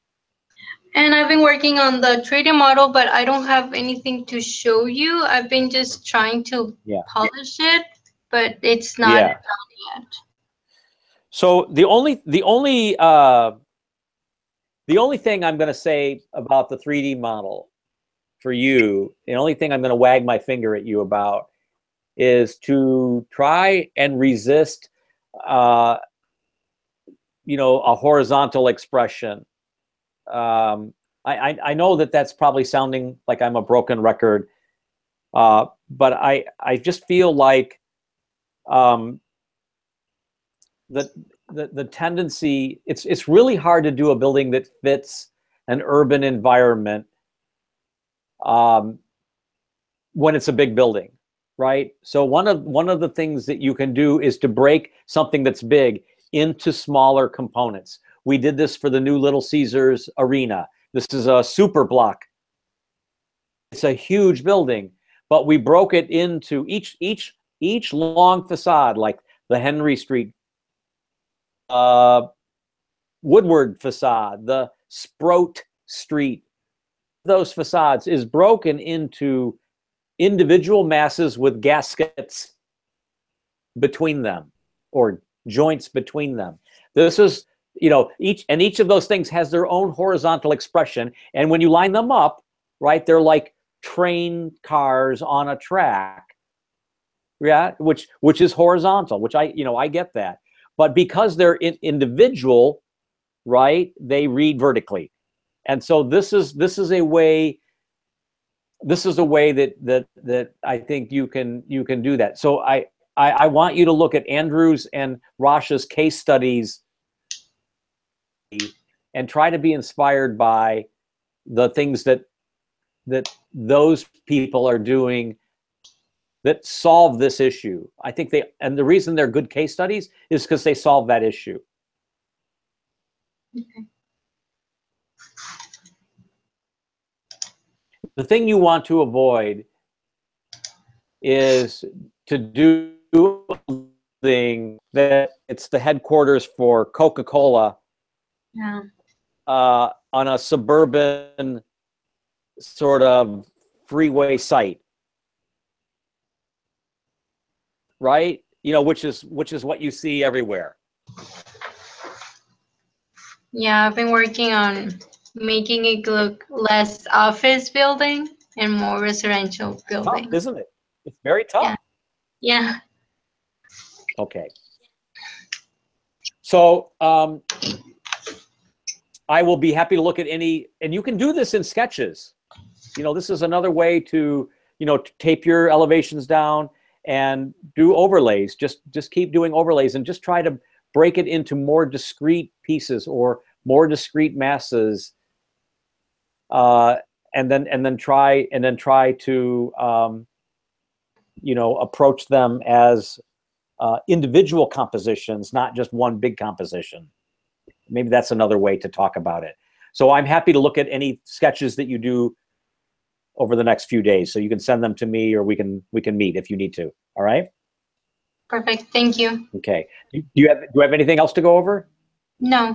Speaker 7: And I've been working on the 3D model, but I don't have anything to show you. I've been just trying to polish it, but it's not done yet.
Speaker 1: So the only thing I'm going to say about the 3D model for you, the only thing I'm going to wag my finger at you about, is to try and resist, a horizontal expression. I know that that's probably sounding like I'm a broken record, but I just feel like the tendency, it's really hard to do a building that fits an urban environment when it's a big building, right? So one of the things that you can do is to break something that's big into smaller components. We did this for the new Little Caesars Arena. This is a super block. It's a huge building, but we broke it into each long facade, like the Henry Street Woodward facade, the Sproat Street. Those facades is broken into individual masses with gaskets between them, or joints between them. This is, each of those things has their own horizontal expression, and when you line them up, right, they're like train cars on a track, which is horizontal, which I get that, but because they're individual, right, they read vertically, and so this is a way that I think you can do that. So I want you to look at Andrew's and Rasha's case studies and try to be inspired by the things that those people are doing that solve this issue. I think and the reason they're good case studies is because they solve that issue.
Speaker 7: Okay.
Speaker 1: The thing you want to avoid is to do something that it's the headquarters for Coca-Cola on a suburban sort of freeway site. right? You know, which is what you see everywhere.
Speaker 7: Yeah, I've been working on making it look less office building and more residential building.
Speaker 1: Tough, isn't it? It's very tough.
Speaker 7: Yeah.
Speaker 1: Okay. So I will be happy to look at any, and you can do this in sketches. You know, this is another way to, you know, tape your elevations down and do overlays. Just keep doing overlays and just try to break it into more discrete pieces or more discrete masses, and then try to you know, approach them as individual compositions, not just one big composition. Maybe that's another way to talk about it. So I'm happy to look at any sketches that you do over the next few days. So you can send them to me, or we can meet if you need to. All right.
Speaker 7: Perfect. Thank you.
Speaker 1: Okay. Do you have anything else to go over?
Speaker 7: No.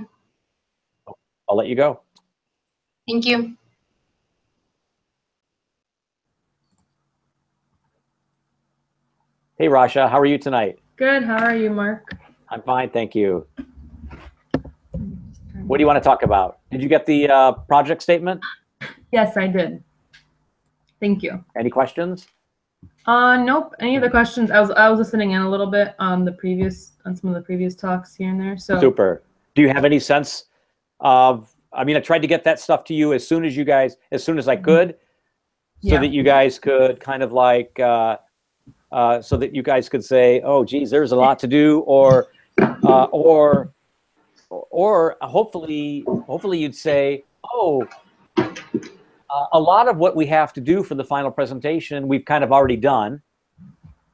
Speaker 1: I'll let you go.
Speaker 7: Thank you.
Speaker 1: Hey, Rasha, how are you tonight?
Speaker 8: Good. How are you, Mark?
Speaker 1: I'm fine, thank you. What do you want to talk about? Did you get the project statement?
Speaker 8: Yes, I did. Thank you.
Speaker 1: Any questions?
Speaker 8: Nope. Any of the questions? I was listening in a little bit on some of the previous talks here and there. So
Speaker 1: Super. Do you have any sense of? I mean, I tried to get that stuff to you as soon as I could, so that you guys could kind of like, so that you guys could say, "Oh, geez, there's a lot to do," or hopefully you'd say, "Oh, a lot of what we have to do for the final presentation, we've kind of already done,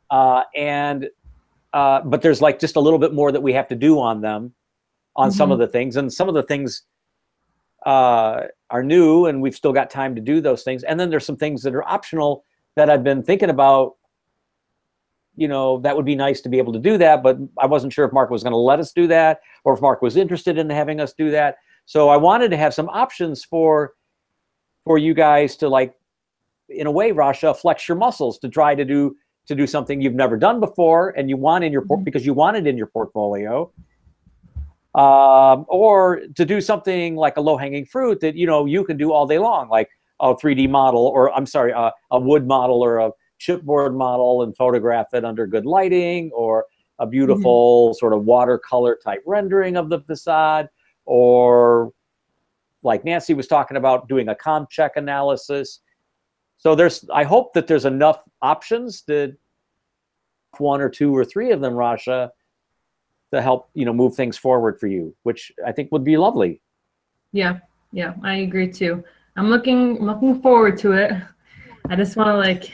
Speaker 1: but there's like just a little bit more that we have to do on them, on some of the things, and some of the things are new, and we've still got time to do those things. And then there's some things that are optional that I've been thinking about. You know, that would be nice to be able to do that, but I wasn't sure if Mark was going to let us do that, or if Mark was interested in having us do that. So I wanted to have some options for you guys to, like, in a way, Rasha, flex your muscles to try to do something you've never done before, and you want in your because you want it in your portfolio, or to do something like a low-hanging fruit that, you know, you can do all day long, like a 3D model, or I'm sorry, a wood model or a chipboard model, and photograph it under good lighting, or a beautiful sort of watercolor type rendering of the facade, or like Nancy was talking about, doing a comp check analysis. So I hope that there's enough options, that one or two or three of them, Rasha, to help, you know, move things forward for you, which I think would be lovely.
Speaker 8: Yeah, I agree too. I'm looking forward to it. I just want to like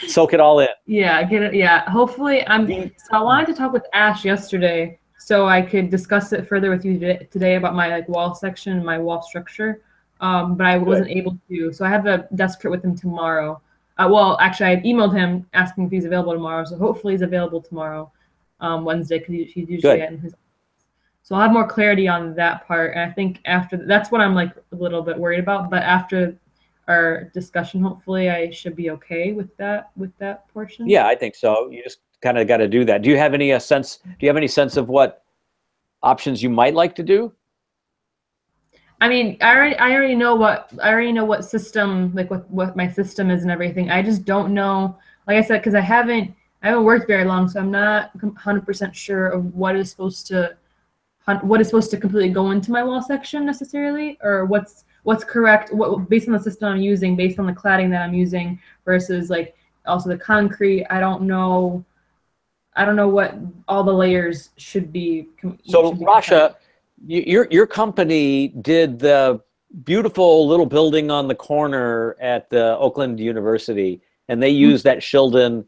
Speaker 1: soak it all in.
Speaker 8: Yeah, get it. Yeah, hopefully so I wanted to talk with Ash yesterday so I could discuss it further with you today about my like wall section, my wall structure. But I wasn't able to. So I have a desk kit with him tomorrow. Well, actually, I emailed him asking if he's available tomorrow. So hopefully he's available tomorrow, Wednesday, because he's usually in his office. So I'll have more clarity on that part. And I think after that's what I'm like a little bit worried about. But after our discussion, hopefully I should be okay with that portion.
Speaker 1: Yeah, I think so. You just kind of got to do that. Do you have any sense? Do you have any sense of what options you might like to do?
Speaker 8: I mean, I already know what system, like what my system is and everything. I just don't know, like I said, because I haven't worked very long, so I'm not 100% sure of what is supposed to completely go into my wall section necessarily, or what's correct, based on the system I'm using, based on the cladding that I'm using, versus like also the concrete. I don't know what all the layers should be.
Speaker 1: So Rasha, your company did the beautiful little building on the corner at the Oakland University, and they used that Shilden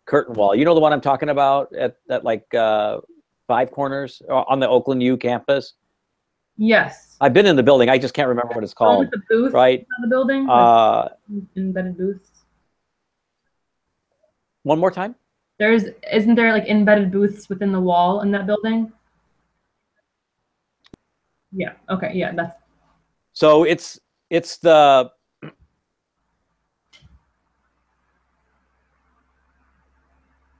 Speaker 1: curtain wall. You know the one I'm talking about at like Five Corners on the Oakland U campus?
Speaker 8: Yes.
Speaker 1: I've been in the building. I just can't remember what it's called.
Speaker 8: With the booth,
Speaker 1: right?
Speaker 8: On the building? Embedded booths.
Speaker 1: One more time?
Speaker 8: Isn't there like embedded booths within the wall in that building? Yeah. Okay. Yeah. That's.
Speaker 1: So it's the.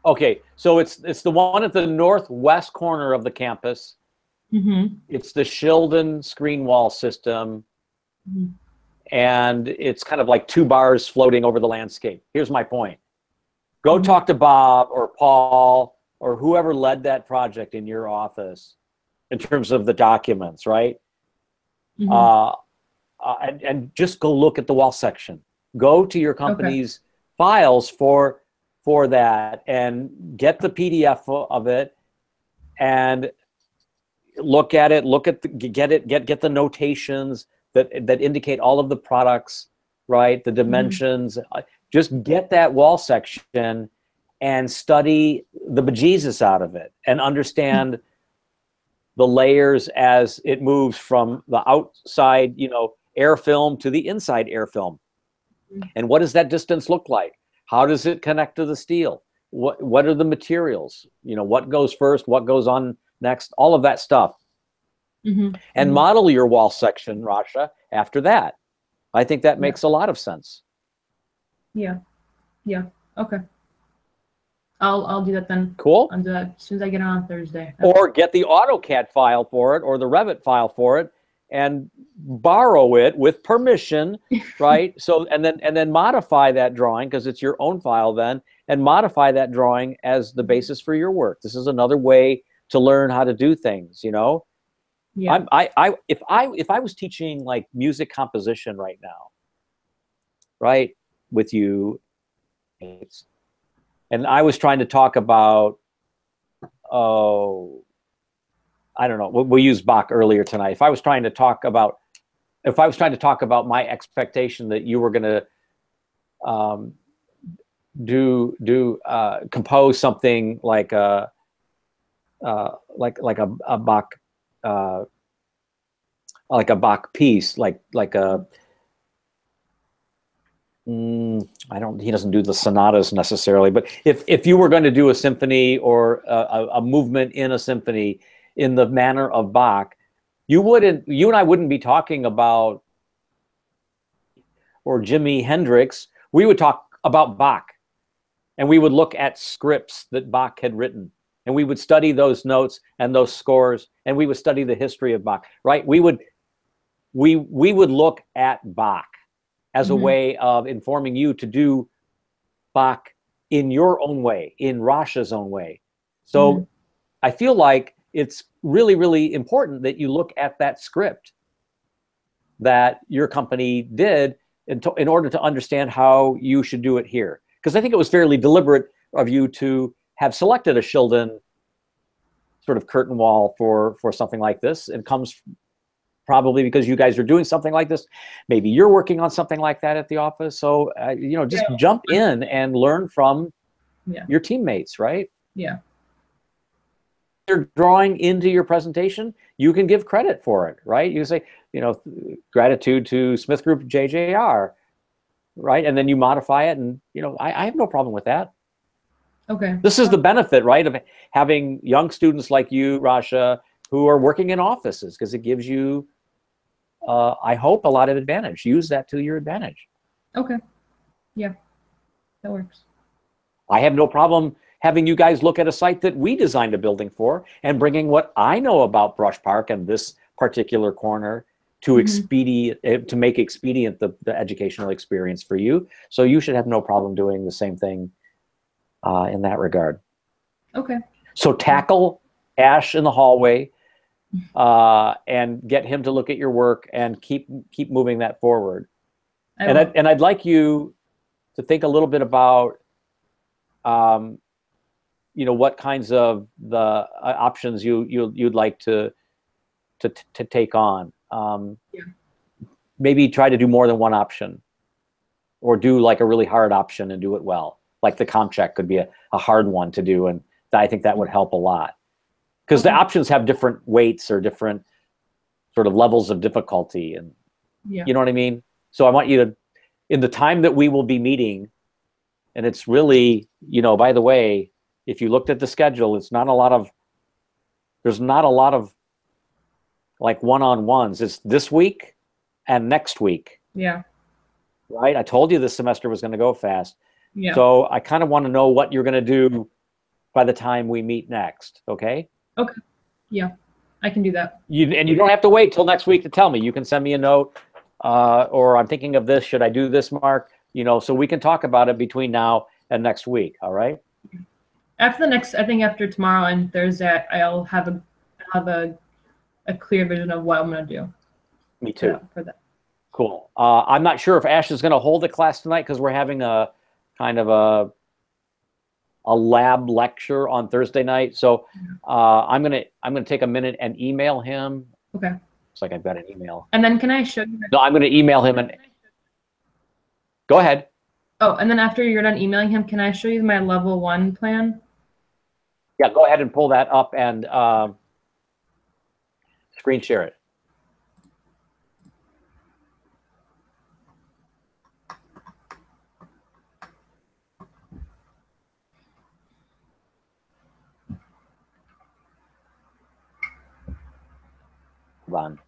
Speaker 1: Okay, so it's the one at the northwest corner of the campus.
Speaker 8: Mm-hmm.
Speaker 1: It's the Shildon screen wall system,
Speaker 8: Mm-hmm.
Speaker 1: and it's kind of like 2 bars floating over the landscape. Here's my point. Go
Speaker 8: Mhm.
Speaker 1: talk to Bob or Paul or whoever led that project in your office in terms of the documents, right?
Speaker 8: Mhm.
Speaker 1: And just go look at the wall section. Go to your company's files for that and get the PDF of it and look at it. Get the notations that indicate all of the products, right? The dimensions. Just get that wall section and study the bejesus out of it and understand the layers as it moves from the outside, air film to the inside air film. And what does that distance look like? How does it connect to the steel? What are the materials? What goes first? What goes on next? All of that stuff.
Speaker 8: Mm-hmm.
Speaker 1: And model your wall section, Rasha, after that. I think that makes a lot of sense.
Speaker 8: Yeah. Okay. I'll do that then.
Speaker 1: Cool.
Speaker 8: I'll do that as soon as I get on Thursday.
Speaker 1: Or get the AutoCAD file for it or the Revit file for it and borrow it with permission, right? So and then modify that drawing because it's your own file then, and modify that drawing as the basis for your work. This is another way to learn how to do things,
Speaker 8: Yeah.
Speaker 1: If I was teaching like music composition right now, right, with you, and I was trying to talk about, I don't know, we used Bach earlier tonight. If I was trying to talk about my expectation that you were going to compose something like a Bach piece, he doesn't do the sonatas necessarily, but if you were going to do a symphony or a movement in a symphony in the manner of Bach, you and I wouldn't be talking about or Jimi Hendrix. We would talk about Bach, and we would look at scripts that Bach had written, and we would study those notes and those scores, and we would study the history of Bach, right? We would look at Bach as a way of informing you to do Bach in your own way, in Rasha's own way. So I feel like it's really, really important that you look at that script that your company did in order to understand how you should do it here. Because I think it was fairly deliberate of you to have selected a Shildon sort of curtain wall for something like this. It comes probably because you guys are doing something like this. Maybe you're working on something like that at the office. So, just jump in and learn from your teammates, right?
Speaker 8: Yeah.
Speaker 1: You're drawing into your presentation, you can give credit for it, right? You say, gratitude to Smith Group JJR, right? And then you modify it, and I have no problem with that.
Speaker 8: Okay.
Speaker 1: This is the benefit, right, of having young students like you, Rasha, who are working in offices, because it gives you, I hope, a lot of advantage. Use that to your advantage.
Speaker 8: Okay. Yeah, that works.
Speaker 1: I have no problem having you guys look at a site that we designed a building for and bringing what I know about Brush Park and this particular corner to to make expedient the educational experience for you. So you should have no problem doing the same thing in that regard.
Speaker 8: Okay.
Speaker 1: So tackle Ash in the hallway and get him to look at your work and keep moving that forward. And I'd like you to think a little bit about what kinds of the options you'd like to take on. Maybe try to do more than one option, or do like a really hard option and do it well. Like the comp check could be a hard one to do, and I think that would help a lot, because the options have different weights or different sort of levels of difficulty, and you know what I mean. So I want you to, in the time that we will be meeting, and it's really, by the way, if you looked at the schedule, there's not a lot of like one-on-ones. It's this week and next week.
Speaker 8: Yeah.
Speaker 1: Right? I told you this semester was going to go fast.
Speaker 8: Yeah.
Speaker 1: So I kind of want to know what you're going to do by the time we meet next, okay?
Speaker 8: Okay. Yeah, I can do that.
Speaker 1: And you don't have to wait till next week to tell me. You can send me a note, or I'm thinking of this. Should I do this, Mark? So we can talk about it between now and next week. All right.
Speaker 8: After the next, I think after tomorrow and Thursday, I'll have a clear vision of what I'm gonna do.
Speaker 1: Me too.
Speaker 8: For that.
Speaker 1: Cool. I'm not sure if Ash is going to hold a class tonight because we're having a kind of a lab lecture on Thursday night. So I'm gonna take a minute and email him.
Speaker 8: Okay.
Speaker 1: Looks like I've got an email.
Speaker 8: And then can I show you?
Speaker 1: No, I'm going to email him and go ahead.
Speaker 8: Oh, and then after you're done emailing him, can I show you my level 1 plan?
Speaker 1: Yeah, go ahead and pull that up and screen share it. Run.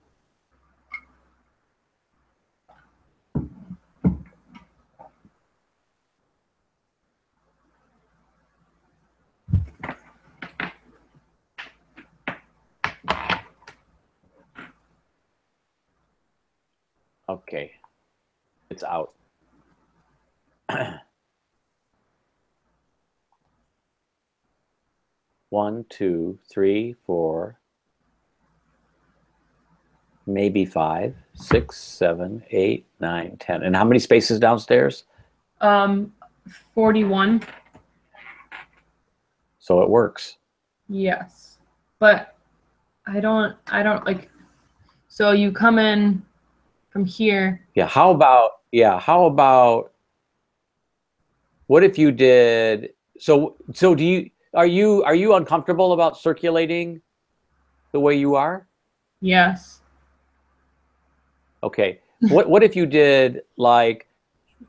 Speaker 1: Okay, it's out. 1, 2, 3, 4, maybe 5, 6, 7, 8, 9, 10. And how many spaces downstairs?
Speaker 8: 41.
Speaker 1: So it works.
Speaker 8: Yes, but I don't like. So you come in from here.
Speaker 1: Yeah. How about? What if you did? So are you uncomfortable about circulating the way you are?
Speaker 8: Yes.
Speaker 1: Okay. What if you did like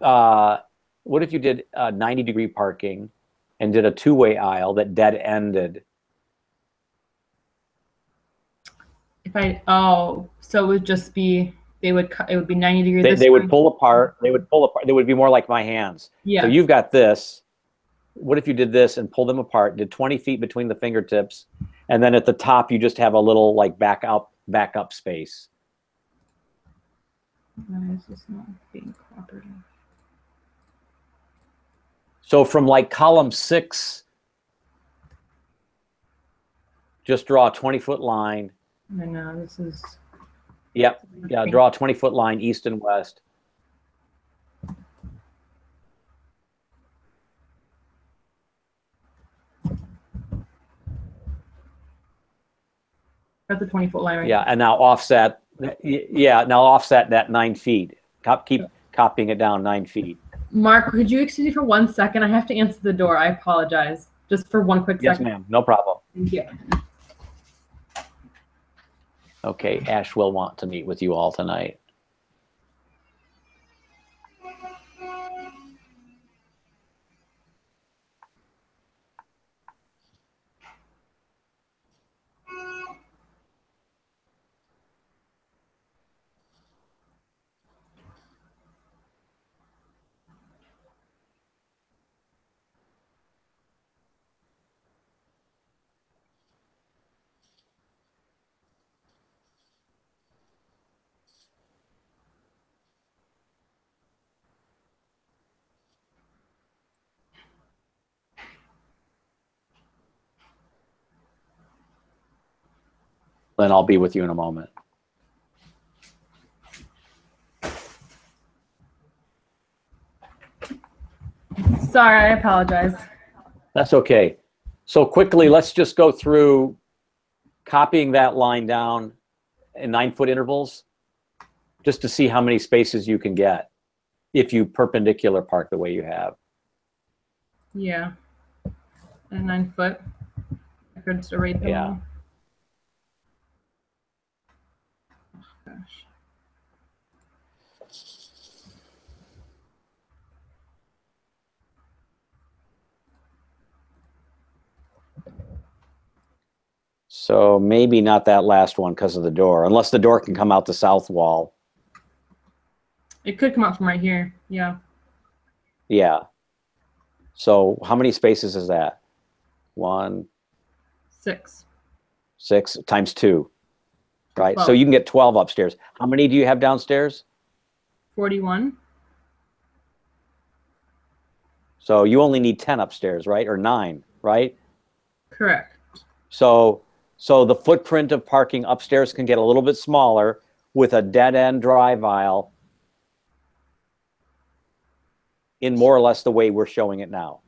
Speaker 1: what if you did 90-degree parking and did a two-way aisle that dead ended?
Speaker 8: So it would just be it would be 90 degrees.
Speaker 1: They would pull apart. They would be more like my hands.
Speaker 8: Yeah.
Speaker 1: So you've got this. What if you did this and pulled them apart, did 20 feet between the fingertips, and then at the top you just have a little like backup space?
Speaker 8: Why is this not being cooperative?
Speaker 1: So from like column 6, just draw a 20-foot line.
Speaker 8: I know this is.
Speaker 1: Yep. Yeah. Draw a 20-foot line east and west.
Speaker 8: That's a 20-foot line, right?
Speaker 1: Yeah, and now offset. Yeah, now offset that 9 feet. Keep copying it down 9 feet.
Speaker 8: Mark, could you excuse me for 1 second? I have to answer the door. I apologize. Just for one quick second.
Speaker 1: Yes, ma'am. No problem.
Speaker 8: Thank you.
Speaker 1: Okay, Ash will want to meet with you all tonight. Then I'll be with you in a moment.
Speaker 8: Sorry, I apologize.
Speaker 1: That's okay. So quickly, let's just go through copying that line down in 9-foot intervals just to see how many spaces you can get if you perpendicular park the way you have.
Speaker 8: Yeah. And 9 foot. I could just erase them.
Speaker 1: Yeah.
Speaker 8: Oh, gosh.
Speaker 1: So maybe not that last one because of the door, unless the door can come out the south wall.
Speaker 8: It could come out from right here. Yeah.
Speaker 1: Yeah. So how many spaces is that? 1,
Speaker 8: 6.
Speaker 1: 6 times 2, right?
Speaker 8: 12.
Speaker 1: So you can get 12 upstairs. How many do you have downstairs?
Speaker 8: 41.
Speaker 1: So you only need 10 upstairs, right? Or 9, right?
Speaker 8: Correct.
Speaker 1: So the footprint of parking upstairs can get a little bit smaller with a dead-end drive aisle in more or less the way we're showing it now.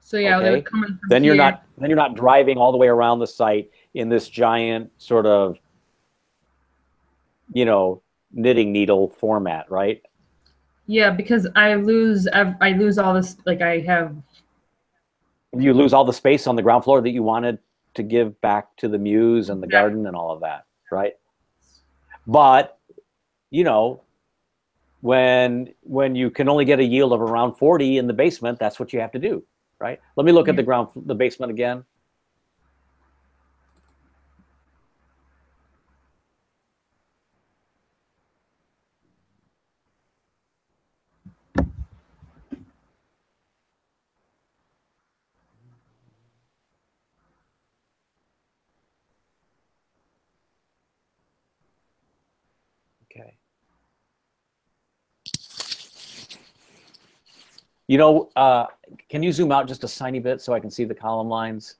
Speaker 8: So yeah,
Speaker 1: okay?
Speaker 8: they're coming from
Speaker 1: Then
Speaker 8: here.
Speaker 1: you're not driving all the way around the site in this giant sort of, you know, knitting needle format, right?
Speaker 8: Yeah, because I lose all this. Like I have.
Speaker 1: You lose all the space on the ground floor that you wanted to give back to the muse and the garden and all of that, right? But, you know, when you can only get a yield of around 40 in the basement, that's what you have to do, right? Let me look at the basement again. Okay. You know, can you zoom out just a tiny bit so I can see the column lines?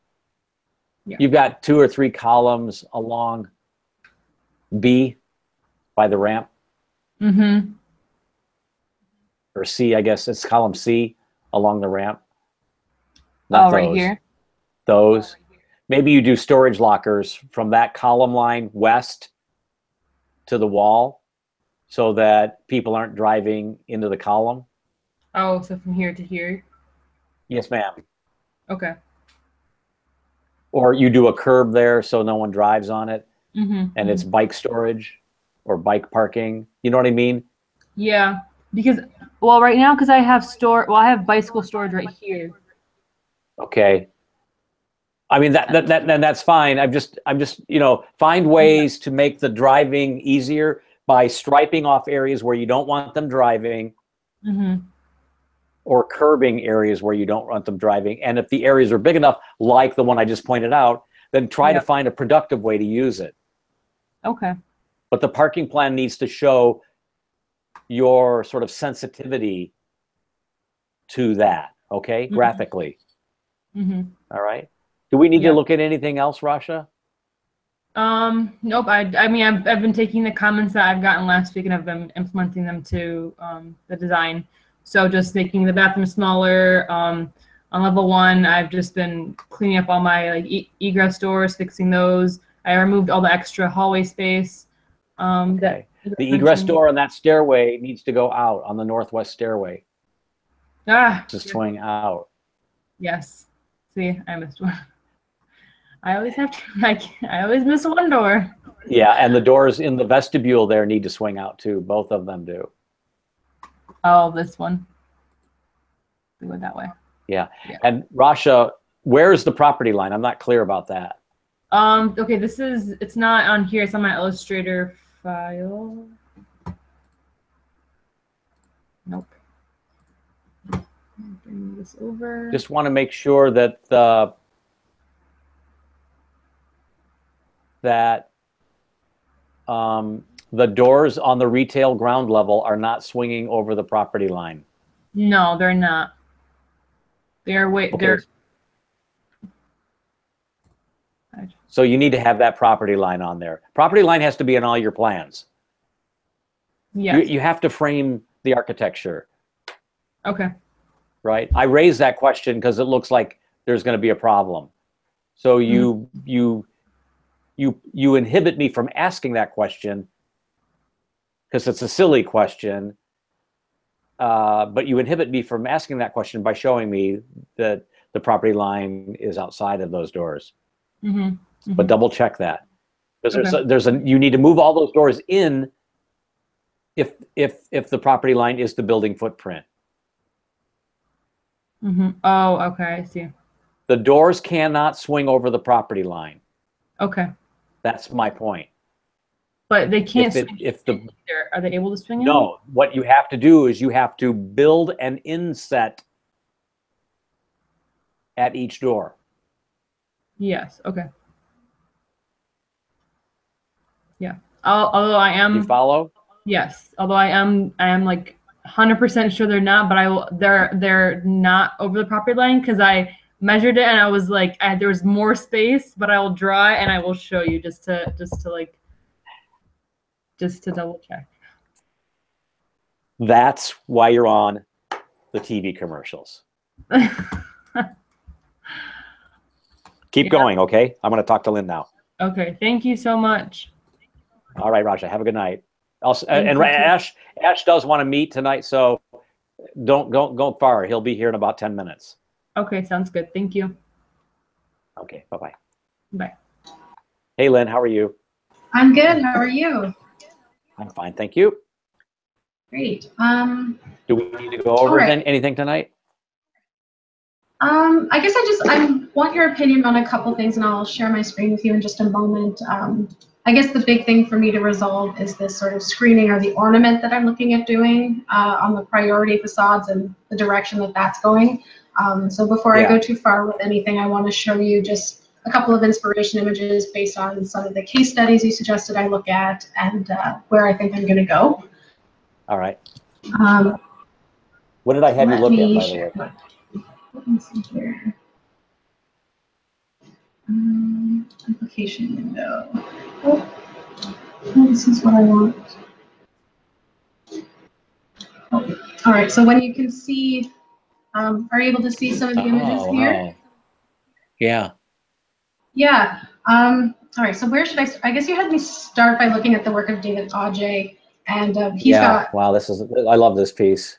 Speaker 8: Yeah.
Speaker 1: You've got 2 or 3 columns along B by the ramp.
Speaker 8: Mm-hmm.
Speaker 1: Or C, I guess it's column C along the ramp.
Speaker 8: Oh, right here.
Speaker 1: Those. Maybe you do storage lockers from that column line west to the wall so that people aren't driving into the column.
Speaker 8: Oh, so from here to here?
Speaker 1: Yes, ma'am.
Speaker 8: Okay.
Speaker 1: Or you do a curb there so no one drives on it,
Speaker 8: Mm-hmm.
Speaker 1: and it's bike storage or bike parking. You know what I mean?
Speaker 8: Yeah, because, well, right now, because I have bicycle storage right here.
Speaker 1: Okay. I mean, that's fine. I'm just, you know, find ways to make the driving easier by striping off areas where you don't want them driving.
Speaker 8: Mm-hmm.
Speaker 1: Or curbing areas where you don't want them driving. And if the areas are big enough, like the one I just pointed out, then try to find a productive way to use it.
Speaker 8: Okay.
Speaker 1: But the parking plan needs to show your sort of sensitivity to that, okay, graphically.
Speaker 8: Mm-hmm.
Speaker 1: All right. Do we need to look at anything else, Rasha?
Speaker 8: Nope. I mean, I've been taking the comments that I've gotten last week and I've been implementing them to the design. So just making the bathroom smaller. On level 1, I've just been cleaning up all my like egress doors, fixing those. I removed all the extra hallway space.
Speaker 1: Okay. The egress door on that stairway needs to go out on the northwest stairway. To swing out.
Speaker 8: Yes. See, I missed one. I always have to, I always miss one door.
Speaker 1: Yeah, and the doors in the vestibule there need to swing out too. Both of them do.
Speaker 8: Oh, this one. We went that way.
Speaker 1: Yeah. And Rasha, where's the property line? I'm not clear about that.
Speaker 8: Okay, it's not on here. It's on my Illustrator file. Nope. Bring this over.
Speaker 1: Just want to make sure that the doors on the retail ground level are not swinging over the property line.
Speaker 8: No, they're not. They're
Speaker 1: So you need to have that property line on there. Property line has to be in all your plans.
Speaker 8: Yeah.
Speaker 1: You have to frame the architecture.
Speaker 8: Okay.
Speaker 1: Right. I raised that question because it looks like there's going to be a problem. So you inhibit me from asking that question because it's a silly question. But you inhibit me from asking that question by showing me that the property line is outside of those doors.
Speaker 8: Mm-hmm. Mm-hmm.
Speaker 1: But double check that. Because
Speaker 8: Okay.
Speaker 1: you need to move all those doors in if the property line is the building footprint.
Speaker 8: Mm-hmm. Oh, okay, I see.
Speaker 1: The doors cannot swing over the property line.
Speaker 8: Okay.
Speaker 1: That's my point.
Speaker 8: But they can't
Speaker 1: If
Speaker 8: swing
Speaker 1: the
Speaker 8: Are they able to swing in?
Speaker 1: no, what you have to do is you have to build an inset at each door.
Speaker 8: Yes. Okay. Yeah. Although I am.
Speaker 1: You follow?
Speaker 8: Yes. Although I am like 100% sure they're not, but I will. They're not over the property line because I measured it and I was like, there was more space, but I will draw it and I will show you just to double check.
Speaker 1: That's why you're on the TV commercials. Keep going, okay? I'm going to talk to Lynn now.
Speaker 8: Okay. Thank you so much.
Speaker 1: All right, Raja. Have a good night. Also, and Ash does want to meet tonight, so don't go far. He'll be here in about 10 minutes.
Speaker 8: Okay, sounds good. Thank you.
Speaker 1: Okay, bye-bye.
Speaker 8: Bye.
Speaker 1: Hey, Lynn, how are you?
Speaker 9: I'm good. How are you?
Speaker 1: I'm fine, thank you.
Speaker 9: Great.
Speaker 1: Do we need to go over anything tonight?
Speaker 9: I guess I want your opinion on a couple things, and I'll share my screen with you in just a moment. I guess the big thing for me to resolve is this sort of screening or the ornament that I'm looking at doing on the priority facades and the direction that that's going. So before I go too far with anything, I want to show you just a couple of inspiration images based on some of the case studies you suggested I look at and where I think I'm going to go.
Speaker 1: All right. What did I have you look at, by the way?
Speaker 9: Let me see here. Application window. Oh, this is what I want. Oh, all right, so when you can see, are you able to see some of the images here?
Speaker 1: Wow. Yeah.
Speaker 9: Yeah. All right, so where should I guess you had me start by looking at the work of David Adjaye, and he's got.
Speaker 1: Wow, I love this piece.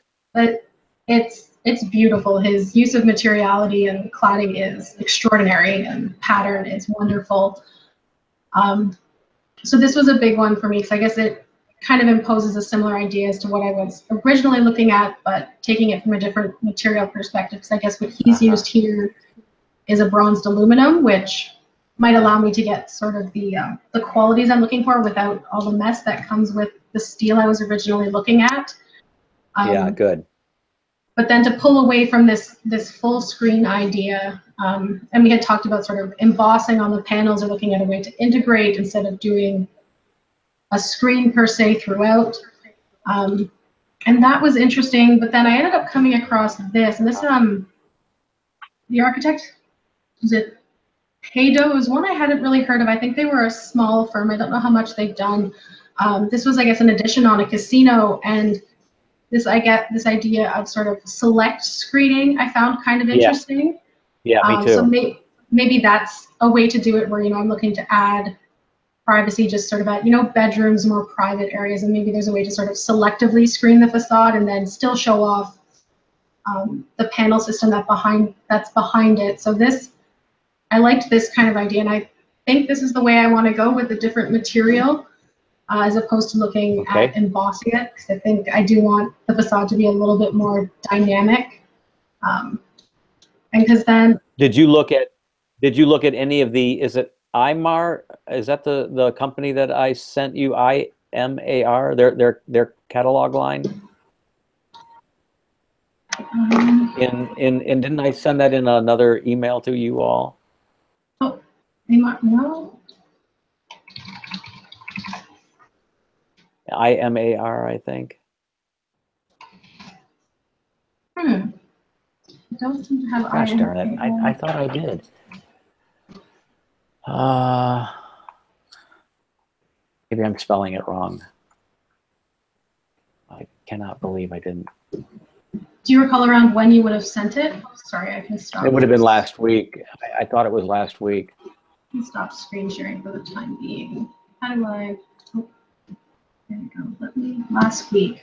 Speaker 9: It's beautiful. His use of materiality and cladding is extraordinary, and pattern is wonderful. So this was a big one for me because I guess it kind of imposes a similar idea as to what I was originally looking at, but taking it from a different material perspective. Because I guess what he's used here is a bronzed aluminum, which might allow me to get sort of the qualities I'm looking for without all the mess that comes with the steel I was originally looking at.
Speaker 1: Yeah, good.
Speaker 9: But then to pull away from this full screen idea, and we had talked about sort of embossing on the panels or looking at a way to integrate instead of doing a screen per se throughout. And that was interesting, but then I ended up coming across this, and this, the architect, is it Paydo? It was one I hadn't really heard of. I think they were a small firm. I don't know how much they've done. This was, I guess, an addition on a casino, and I get this idea of sort of select screening I found kind of interesting.
Speaker 1: Yeah, me too.
Speaker 9: So maybe that's a way to do it where, I'm looking to add privacy just sort of at, bedrooms, more private areas, and maybe there's a way to sort of selectively screen the facade and then still show off the panel system that's behind it. So I liked this kind of idea, and I think this is the way I want to go with the different material. As opposed to looking at embossing it, because I think I do want the facade to be a little bit more dynamic. And because then,
Speaker 1: did you look at any of the? Is it IMAR? Is that the company that I sent you? IMAR, their catalog line. And didn't I send that in another email to you all?
Speaker 9: Oh, no.
Speaker 1: IMAR, I think.
Speaker 9: I don't seem to have.
Speaker 1: Gosh darn it! I thought I did. Maybe I'm spelling it wrong. I cannot believe I didn't.
Speaker 9: Do you recall around when you would have sent it? Sorry, I can stop.
Speaker 1: It would have been last week. I thought it was last week.
Speaker 9: I can stop screen sharing for the time being. How do I? Oh, there we go. Last week.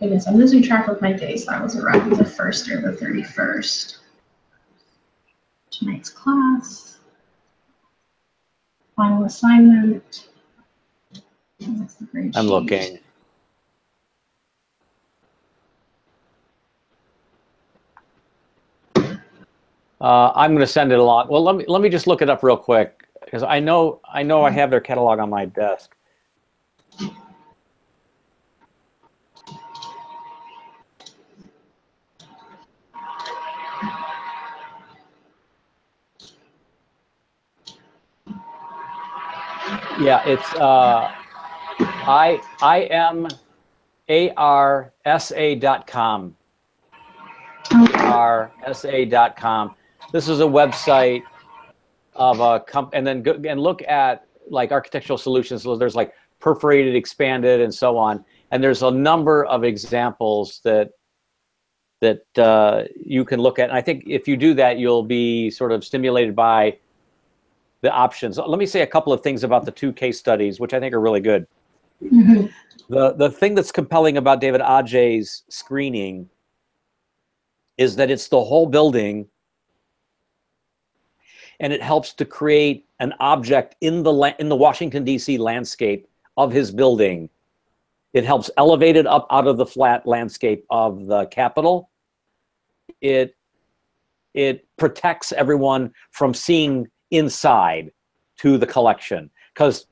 Speaker 9: Goodness, I'm losing track of my days. That was around the 1st or the 31st. Tonight's class. Final assignment. That's the grade sheet.
Speaker 1: I'm looking. I'm going to send it along. Well, let me just look it up real quick because I know I have their catalog on my desk. Yeah, it's IMARSA.com. RSA.com. This is a website of a company, and then go and look at like architectural solutions. So there's like perforated, expanded, and so on. And there's a number of examples that you can look at. And I think if you do that, you'll be sort of stimulated by the options. Let me say a couple of things about the 2 case studies, which I think are really good.
Speaker 9: Mm-hmm.
Speaker 1: The thing that's compelling about David Adjaye's screening is that it's the whole building, and it helps to create an object in the Washington, D.C. landscape of his building. It helps elevate it up out of the flat landscape of the Capitol. It protects everyone from seeing inside to the collection, because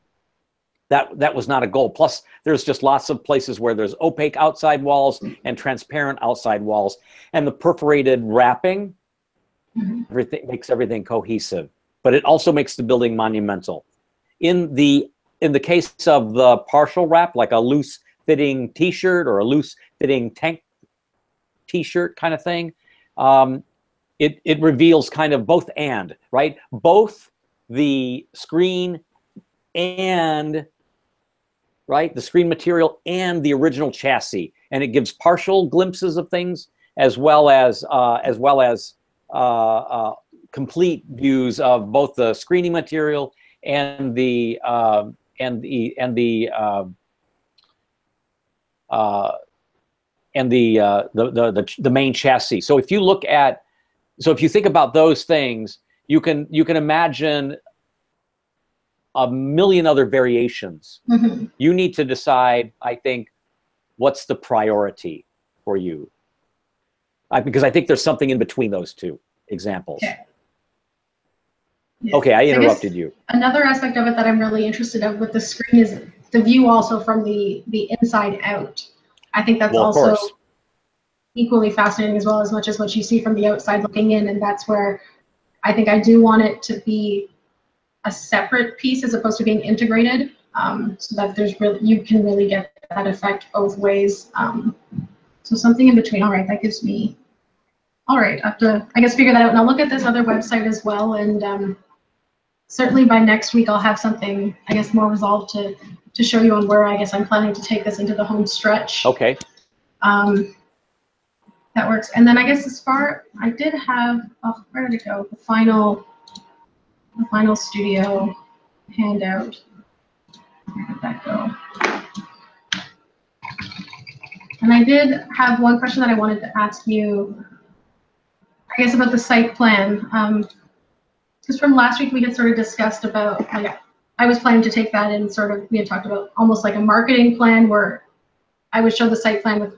Speaker 1: that was not a goal. Plus, there's just lots of places where there's opaque outside walls and transparent outside walls, and the perforated wrapping everything makes everything cohesive. But it also makes the building monumental. In the case of the partial wrap, like a loose fitting T-shirt or a loose fitting tank T-shirt kind of thing, it reveals kind of both and, right? Both the screen and, right, the screen material and the original chassis, and it gives partial glimpses of things as well as complete views of both the screening material and the main chassis. So if you look at, if you think about those things, you can imagine a million other variations.
Speaker 9: Mm-hmm.
Speaker 1: You need to decide, I think, what's the priority for you. Because I think there's something in between those 2 examples.
Speaker 9: Okay.
Speaker 1: Okay, I interrupted you.
Speaker 9: Another aspect of it that I'm really interested in with the screen is the view also from the inside out. I think that's also equally fascinating as well, as much as what you see from the outside looking in, and that's where I think I do want it to be a separate piece as opposed to being integrated, so that you can really get that effect both ways. So something in between. All right, that gives me. All right, I have to, I guess, figure that out. And I'll look at this other website as well, and certainly by next week I'll have something, I guess, more resolved to show you on where I guess I'm planning to take this into the home stretch.
Speaker 1: Okay.
Speaker 9: That works. And then I guess I did have, where did it go? The final studio handout. Where did that go? And I did have one question that I wanted to ask you, I guess, about the site plan. Because from last week we had sort of discussed about, like, I was planning to take that and sort of, we had talked about almost like a marketing plan where I would show the site plan with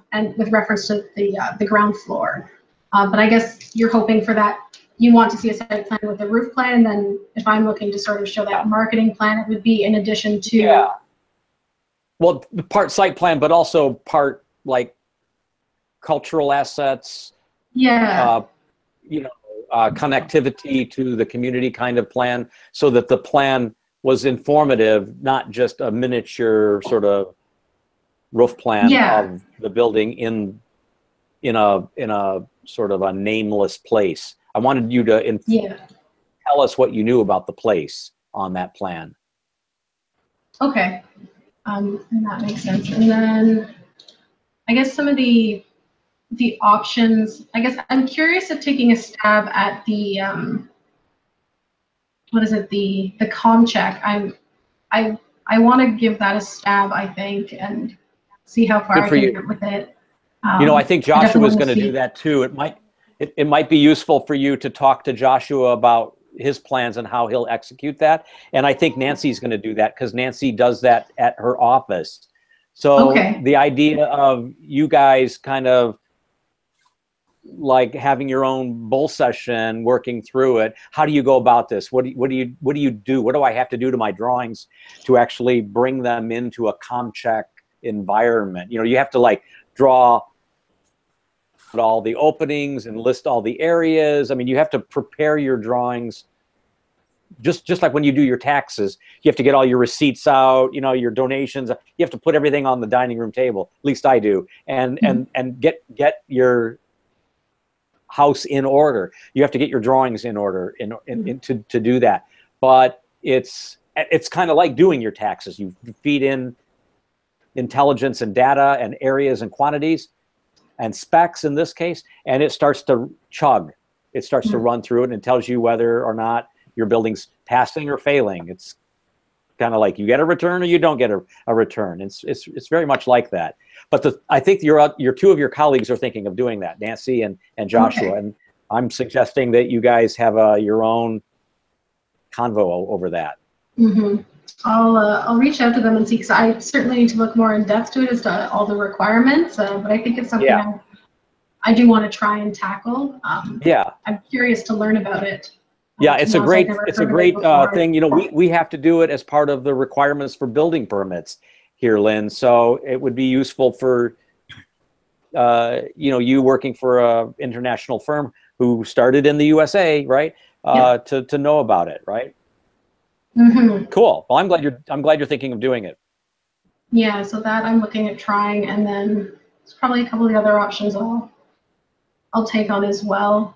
Speaker 9: reference to the ground floor. But I guess you're hoping for that. You want to see a site plan with a roof plan, and then if I'm looking to sort of show that marketing plan, it would be in addition to.
Speaker 1: Yeah. Well, part site plan, but also part like cultural assets.
Speaker 9: Yeah.
Speaker 1: Connectivity to the community kind of plan, so that the plan was informative, not just a miniature sort of roof plan of the building in a sort of a nameless place. I wanted you to tell us what you knew about the place on that plan.
Speaker 9: Okay, and that makes sense. And then I guess some of the options, I guess I'm curious of taking a stab at the what is it, the comm check. I want to give that a stab, I think, and see how far I can get with it.
Speaker 1: I think Joshua was going to do that too. It might be useful for you to talk to Joshua about his plans and how he'll execute that. And I think Nancy's going to do that, because Nancy does that at her office. So the idea of you guys kind of like having your own bull session, working through it. How do you go about this? What do you do? What do I have to do to my drawings to actually bring them into a CommCheck environment? You have to like draw all the openings and list all the areas. I mean, you have to prepare your drawings just like when you do your taxes, you have to get all your receipts out, you know, your donations. You have to put everything on the dining room table. At least I do, and get your house in order. You have to get your drawings in order to do that. But it's kind of like doing your taxes. You feed in intelligence and data and areas and quantities and specs in this case, and it starts to chug. It starts to run through it, and it tells you whether or not your building's passing or failing. It's kind of like you get a return or you don't get a return. It's very much like that. But I think your two of your colleagues are thinking of doing that, Nancy and Joshua. Okay. And I'm suggesting that you guys have your own convo over that.
Speaker 9: Mm-hmm. I'll reach out to them and see, because I certainly need to look more in depth to it as to all the requirements. But I think it's something I do want to try and tackle. I'm curious to learn about it.
Speaker 1: Yeah, it's a great thing. You know, we have to do it as part of the requirements for building permits here, Lynn. So it would be useful for you know, you working for a international firm who started in the USA, right? To know about it, right?
Speaker 9: Mm-hmm.
Speaker 1: Cool. Well, I'm glad you're thinking of doing it.
Speaker 9: Yeah, so that I'm looking at trying, and then there's probably a couple of the other options I'll take on as well.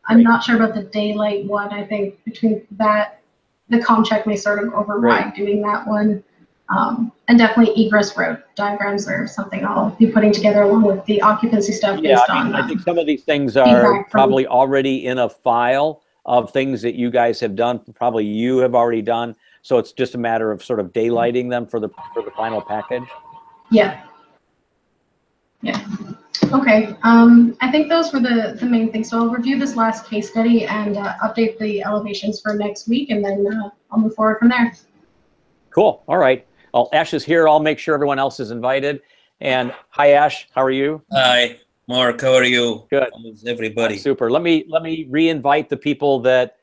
Speaker 9: I'm not sure about the daylight one. I think between that, the ComCheck may sort of override doing that one. And definitely egress route diagrams are something I'll be putting together along with the occupancy stuff based on.
Speaker 1: I think some of these things are probably already in a file of things that you guys have done. Probably you have already done. So it's just a matter of sort of daylighting them for the final package.
Speaker 9: Yeah. Yeah. Okay. I think those were the main things. So I'll review this last case study and update the elevations for next week, and then I'll move forward from there.
Speaker 1: Cool. All right. Well, Ash is here. I'll make sure everyone else is invited. And hi, Ash. How are you?
Speaker 10: Hi, Mark. How are you?
Speaker 1: Good.
Speaker 10: How's everybody?
Speaker 1: Super. Let me re-invite the people that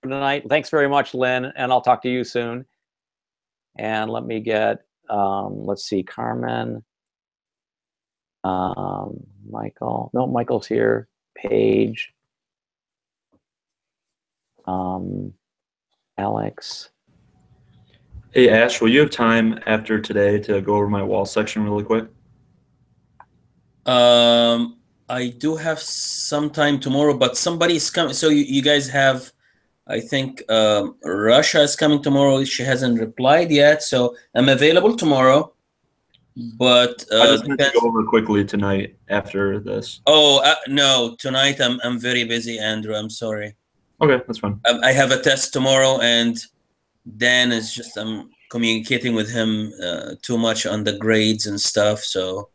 Speaker 1: tonight. Thanks very much, Lynn, and I'll talk to you soon. And let me get let's see, Carmen, Michael. No, Michael's here. Paige, Alex.
Speaker 11: Hey, Ash, will you have time after today to go over my wall section really quick?
Speaker 10: I do have some time tomorrow, but somebody's coming. So you guys have, I think, Russia is coming tomorrow. She hasn't replied yet, so I'm available tomorrow. But
Speaker 11: I just want to go over quickly tonight after this.
Speaker 10: Oh no, tonight I'm very busy, Andrew. I'm sorry.
Speaker 11: Okay, that's fine.
Speaker 10: I have a test tomorrow, and Dan is just I'm communicating with him too much on the grades and stuff. So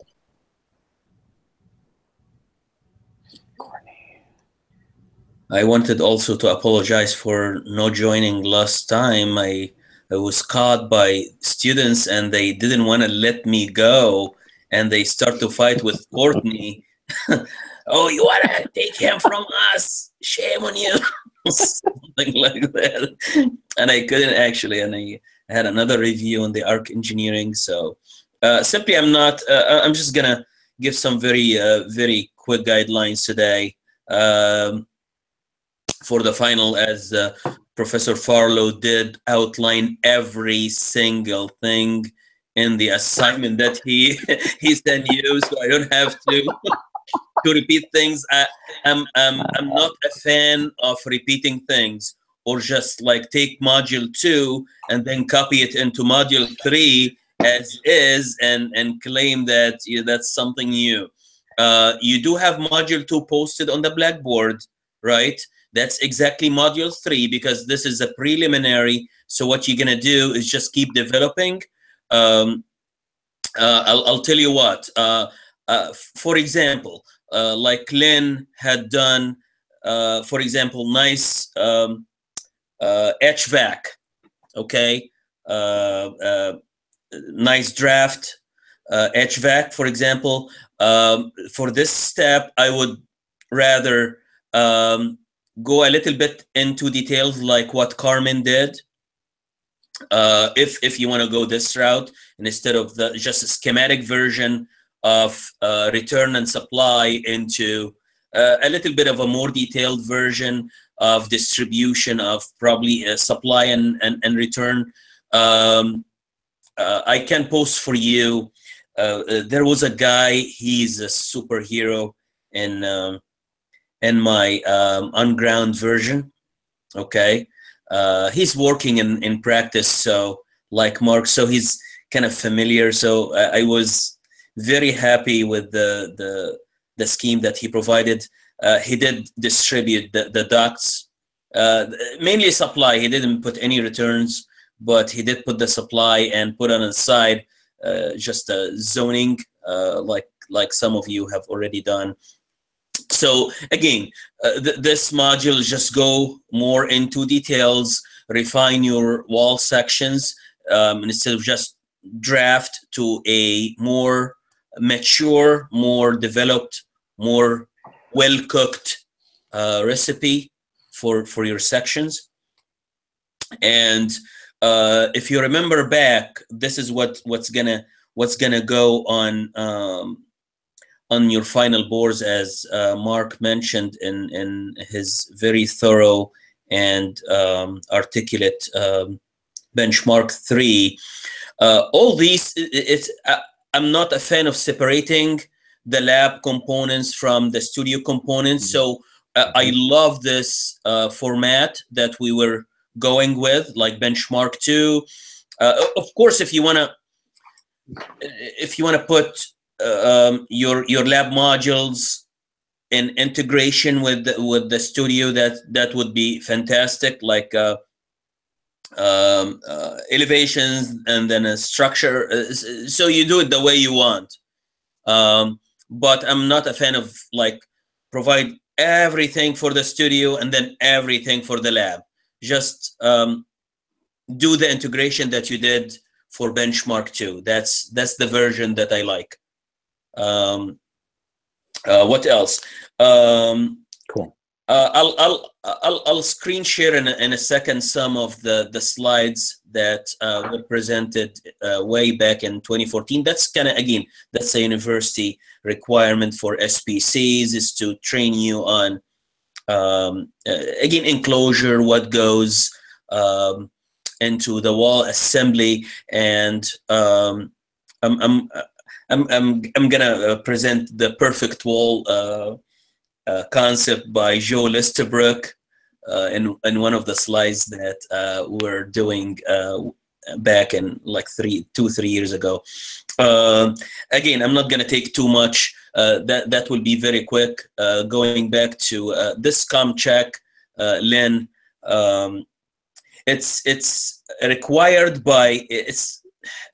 Speaker 10: I wanted also to apologize for not joining last time. I was caught by students and they didn't want to let me go, and they start to fight with Courtney. Oh, you want to take him from us? Shame on you. Something like that. And I couldn't actually, and I had another review on the ARC engineering. So simply I'm just going to give some very quick guidelines today for the final, as Professor Farlow did outline every single thing in the assignment that he sent you, so I don't have to repeat things. I'm not a fan of repeating things, or just like take module 2 and then copy it into module 3 as is and claim that that's something new. You do have module 2 posted on the Blackboard, right? That's exactly module 3, because this is a preliminary. So what you're gonna do is just keep developing. I'll tell you what. For example, like Lynn had done, for example, nice HVAC. Okay, nice draft HVAC. For example, for this step, I would rather go a little bit into details like what Carmen did. If you want to go this route, and instead of just a schematic version of return and supply into a little bit of a more detailed version of distribution of probably supply and return. I can post for you. There was a guy, he's a superhero in my on-ground version. Okay, he's working in practice, so like Mark, so he's kind of familiar. So I was very happy with the scheme that he provided. He did distribute the ducts, mainly supply. He didn't put any returns, but he did put the supply and put on the side just zoning, like some of you have already done. So again, this module just go more into details, refine your wall sections instead of just draft to a more mature, more developed, more well-cooked recipe for your sections. And if you remember back, this is what's gonna go on your final boards, as Mark mentioned in his very thorough and articulate benchmark 3. All these, I'm not a fan of separating the lab components from the studio components. So I love this format that we were going with, like benchmark 2. Of course, if you wanna put your lab modules in integration with the studio, that would be fantastic, like elevations and then a structure, so you do it the way you want. But I'm not a fan of like provide everything for the studio and then everything for the lab. Just do the integration that you did for benchmark 2. That's the version that I like. What else?
Speaker 1: Cool.
Speaker 10: I'll screen share in a second some of the slides that were presented way back in 2014. That's kind of, again, that's a university requirement for SPCs, is to train you on again, enclosure, what goes into the wall assembly, and I'm gonna present the perfect wall concept by Joe Listerbrook in one of the slides that we're doing back in like 3 years ago. Again, I'm not gonna take too much. That will be very quick. Going back to this ComCheck, Lynn, it's required by, it's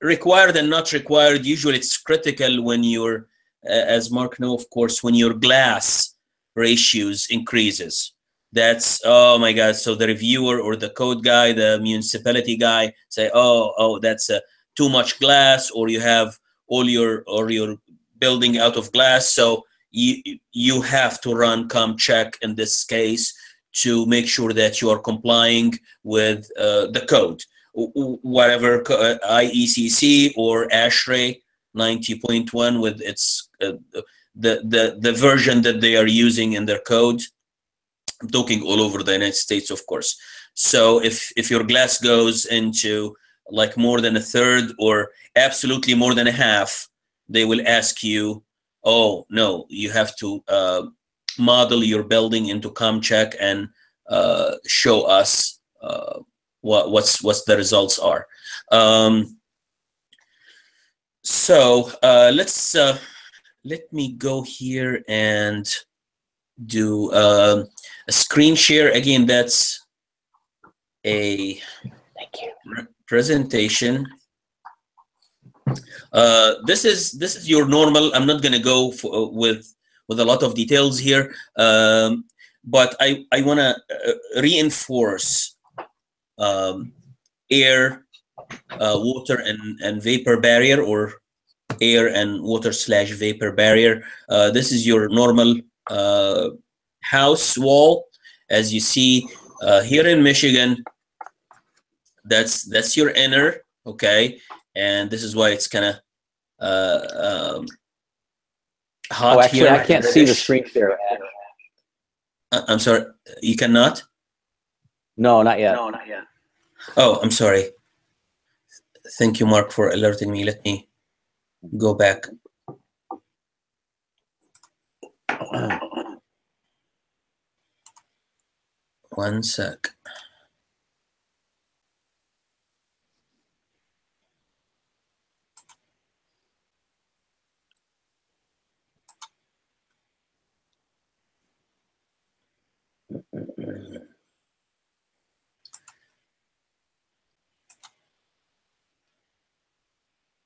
Speaker 10: required and not required. Usually it's critical when you're, as Mark knows, of course, when your glass ratios increases. That's, oh my God. So the reviewer or the code guy, the municipality guy say, oh, that's too much glass, or you have all your building out of glass. So you have to run ComCheck in this case to make sure that you are complying with the code, whatever IECC or ASHRAE 90.1 with its the version that they are using in their code. I'm talking all over the United States, of course. So if your glass goes into like more than a third or absolutely more than a half, they will ask you, oh no, you have to model your building into ComCheck and show us what's the results are. So let's let me go here and do a screen share. Again, that's a presentation. This is your normal. I'm not gonna go with a lot of details here, but I want to reinforce air, water, and vapor barrier, or air and water / vapor barrier. This is your normal house wall, as you see here in Michigan. That's your inner, okay, and this is why it's kind of hot.
Speaker 1: Oh, actually,
Speaker 10: here.
Speaker 1: I can't see the screen share.
Speaker 10: I'm sorry, you cannot?
Speaker 1: No, not yet.
Speaker 10: No, not yet. Oh, I'm sorry. Thank you, Mark, for alerting me. Let me go back. One sec.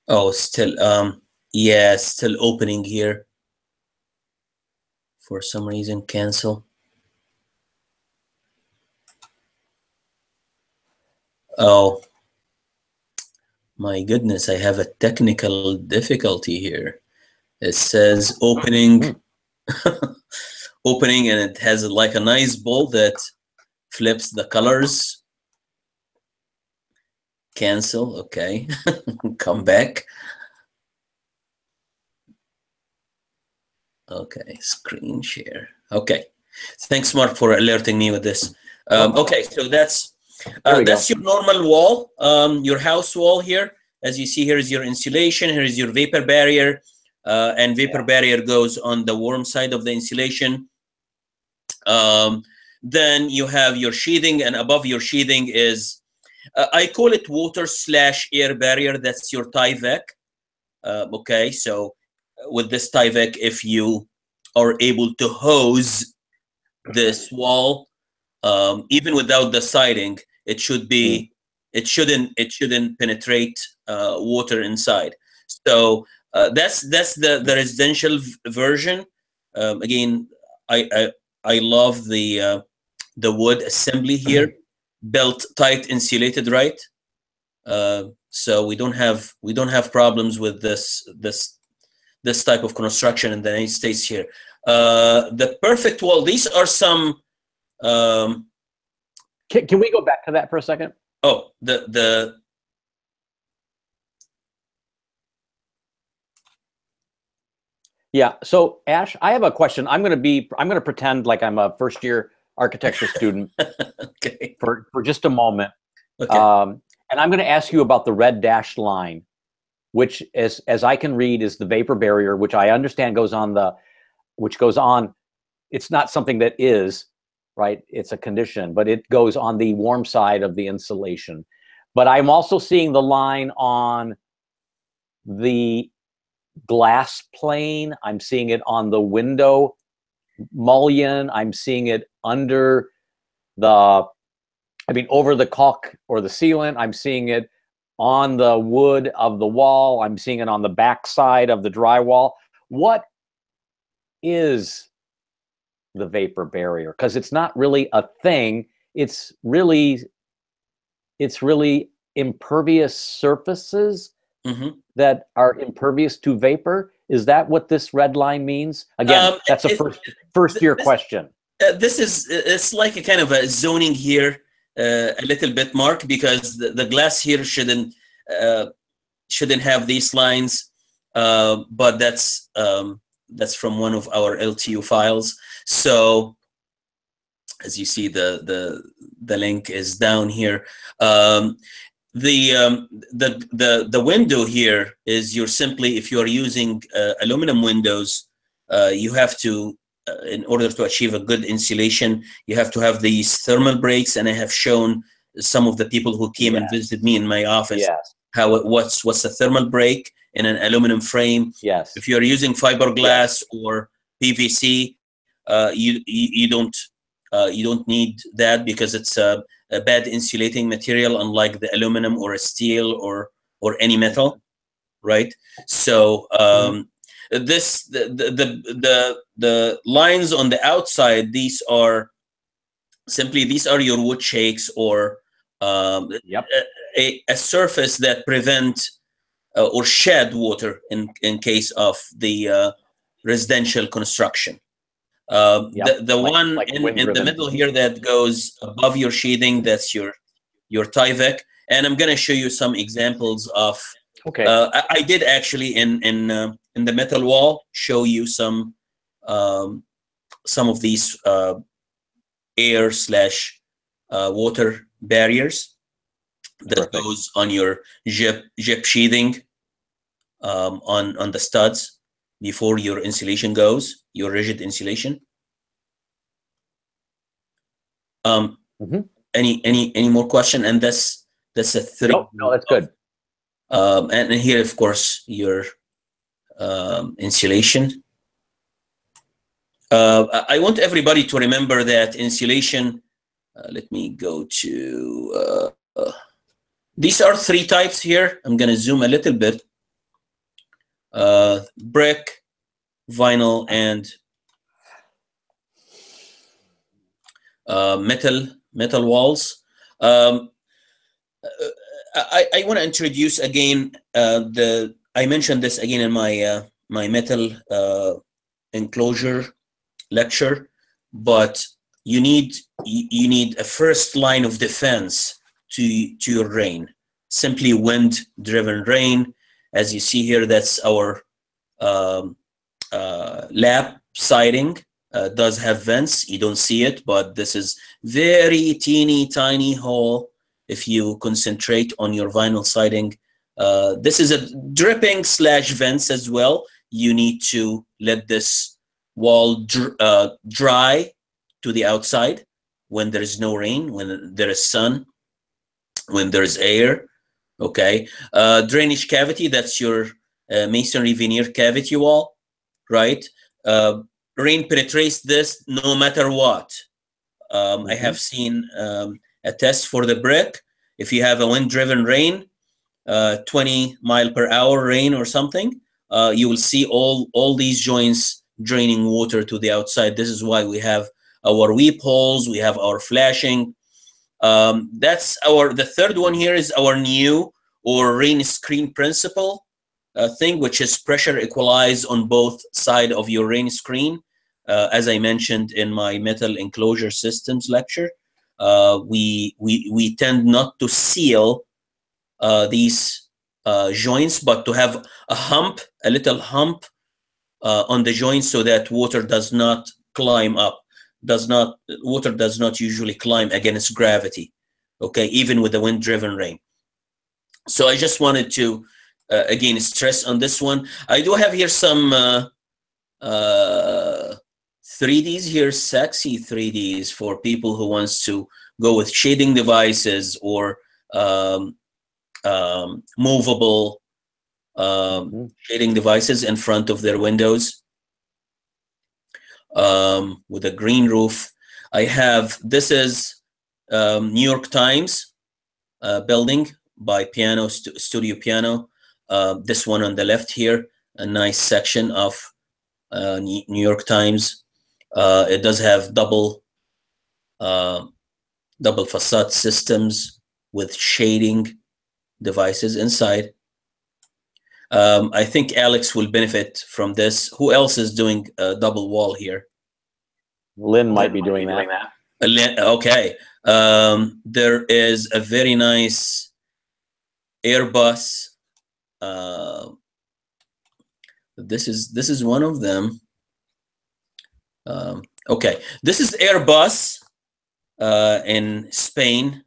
Speaker 10: Oh, still, yeah, still opening here. For some reason, cancel. Oh, my goodness, I have a technical difficulty here. It says opening, opening, and it has like a nice bolt that flips the colors. Cancel, okay. Come back. Okay, screen share. Okay, thanks, Mark, for alerting me with this. Okay, so that's your normal wall, your house wall here. As you see, here is your insulation. Here is your vapor barrier, and vapor barrier goes on the warm side of the insulation. Then you have your sheathing, and above your sheathing is, I call it water/air barrier. That's your Tyvek. Okay, so with this Tyvek, if you are able to hose this wall, even without the siding, it should be, it shouldn't penetrate water inside. So that's the residential version. Again, I love the wood assembly here, built tight, insulated, right? So we don't have problems with this type of construction in the United States here. The perfect wall. These are some.
Speaker 1: Can we go back to that for a second?
Speaker 10: Oh,
Speaker 1: Yeah. So Ash, I have a question. I'm going to pretend like I'm a first-year architecture student
Speaker 10: okay.
Speaker 1: for just a moment.
Speaker 10: Okay.
Speaker 1: And I'm going to ask you about the red dashed line, which, as I can read, is the vapor barrier, which I understand goes on it's not something that is, right? It's a condition, but it goes on the warm side of the insulation. But I'm also seeing the line on the glass plane. I'm seeing it on the window mullion. I'm seeing it under over the caulk or the sealant. I'm seeing it on the wood of the wall. I'm seeing it on the back side of the drywall. What is the vapor barrier? Because it's not really a thing. It's really impervious surfaces that are impervious to vapor. Is that what this red line means? Again, that's a first year question.
Speaker 10: It's like a kind of a zoning here, a little bit, Mark, because the glass here shouldn't have these lines, but that's from one of our LTU files. So as you see, the link is down here. The window here is if you are using aluminum windows, you have to, in order to achieve a good insulation, you have to have these thermal breaks. And I have shown some of the people who came and visited me in my office what's a thermal break in an aluminum frame.
Speaker 1: Yes.
Speaker 10: If you're using fiberglass or PVC, you don't need that, because it's a bad insulating material, unlike the aluminum or a steel or any metal, right? So the lines on the outside, these are your wood shakes, or a surface that prevent or shed water in case of the residential construction. The one in the middle here that goes above your sheathing, that's your Tyvek. And I'm going to show you some examples of.
Speaker 1: Okay.
Speaker 10: I did actually in the metal wall show you some of these air slash water barriers that goes on your jib sheathing on the studs before your insulation goes, your rigid insulation. Any more question? And that's a 3.
Speaker 1: No, that's good.
Speaker 10: And here, of course, your insulation. I want everybody to remember that insulation. Let me go to. These are 3 types here. I'm going to zoom a little bit. Brick, vinyl, and metal walls. I want to introduce again I mentioned this again in my my metal enclosure lecture, but you need a first line of defense to your rain. Simply wind-driven rain. As you see here, that's our lap siding. Does have vents. You don't see it, but this is very teeny tiny hole. If you concentrate on your vinyl siding, this is a dripping slash vents as well. You need to let this wall dry to the outside when there is no rain, when there is sun, when there is air. Okay, drainage cavity, that's your masonry veneer cavity wall, right? Rain penetrates this no matter what. I have seen a test for the brick. If you have a wind-driven rain, 20-mile-per-hour rain or something, you will see all these joints draining water to the outside. This is why we have our weep holes, we have our flashing. That's the third one here is our new or rain screen principle thing, which is pressure equalize on both sides of your rain screen. As I mentioned in my metal enclosure systems lecture, we tend not to seal these joints, but to have a little hump on the joints so that water does not climb up. Water does not usually climb against gravity, okay, even with the wind-driven rain. So I just wanted to again stress on this one. I do have here some 3Ds here, sexy 3Ds for people who wants to go with shading devices or movable shading devices in front of their windows. With a green roof. I have, this is New York Times building by Studio Piano. This one on the left here, a nice section of New York Times. It does have double facade systems with shading devices inside. I think Alex will benefit from this. Who else is doing a double wall here?
Speaker 1: Lynn might be doing that.
Speaker 10: Okay. There is a very nice Airbus. This is one of them. Okay, this is Airbus in Spain.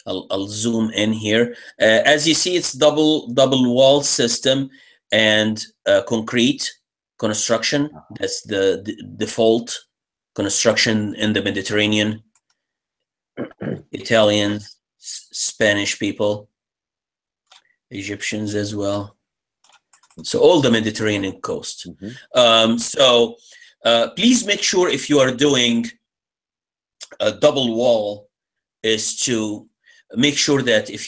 Speaker 10: I'll zoom in here. As you see, it's double wall system and concrete construction. That's the default construction in the Mediterranean. Italians, Spanish people, Egyptians as well. So all the Mediterranean coast. So please make sure if you are doing a double wall is to make sure that if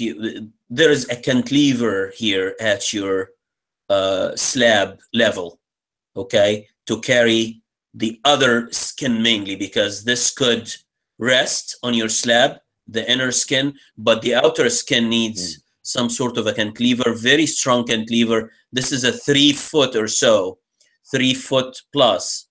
Speaker 10: there is a cantilever here at your slab level, okay, to carry the other skin mainly, because this could rest on your slab, the inner skin, but the outer skin needs some sort of a cantilever, very strong cantilever. This is a 3 foot or so, 3 foot plus.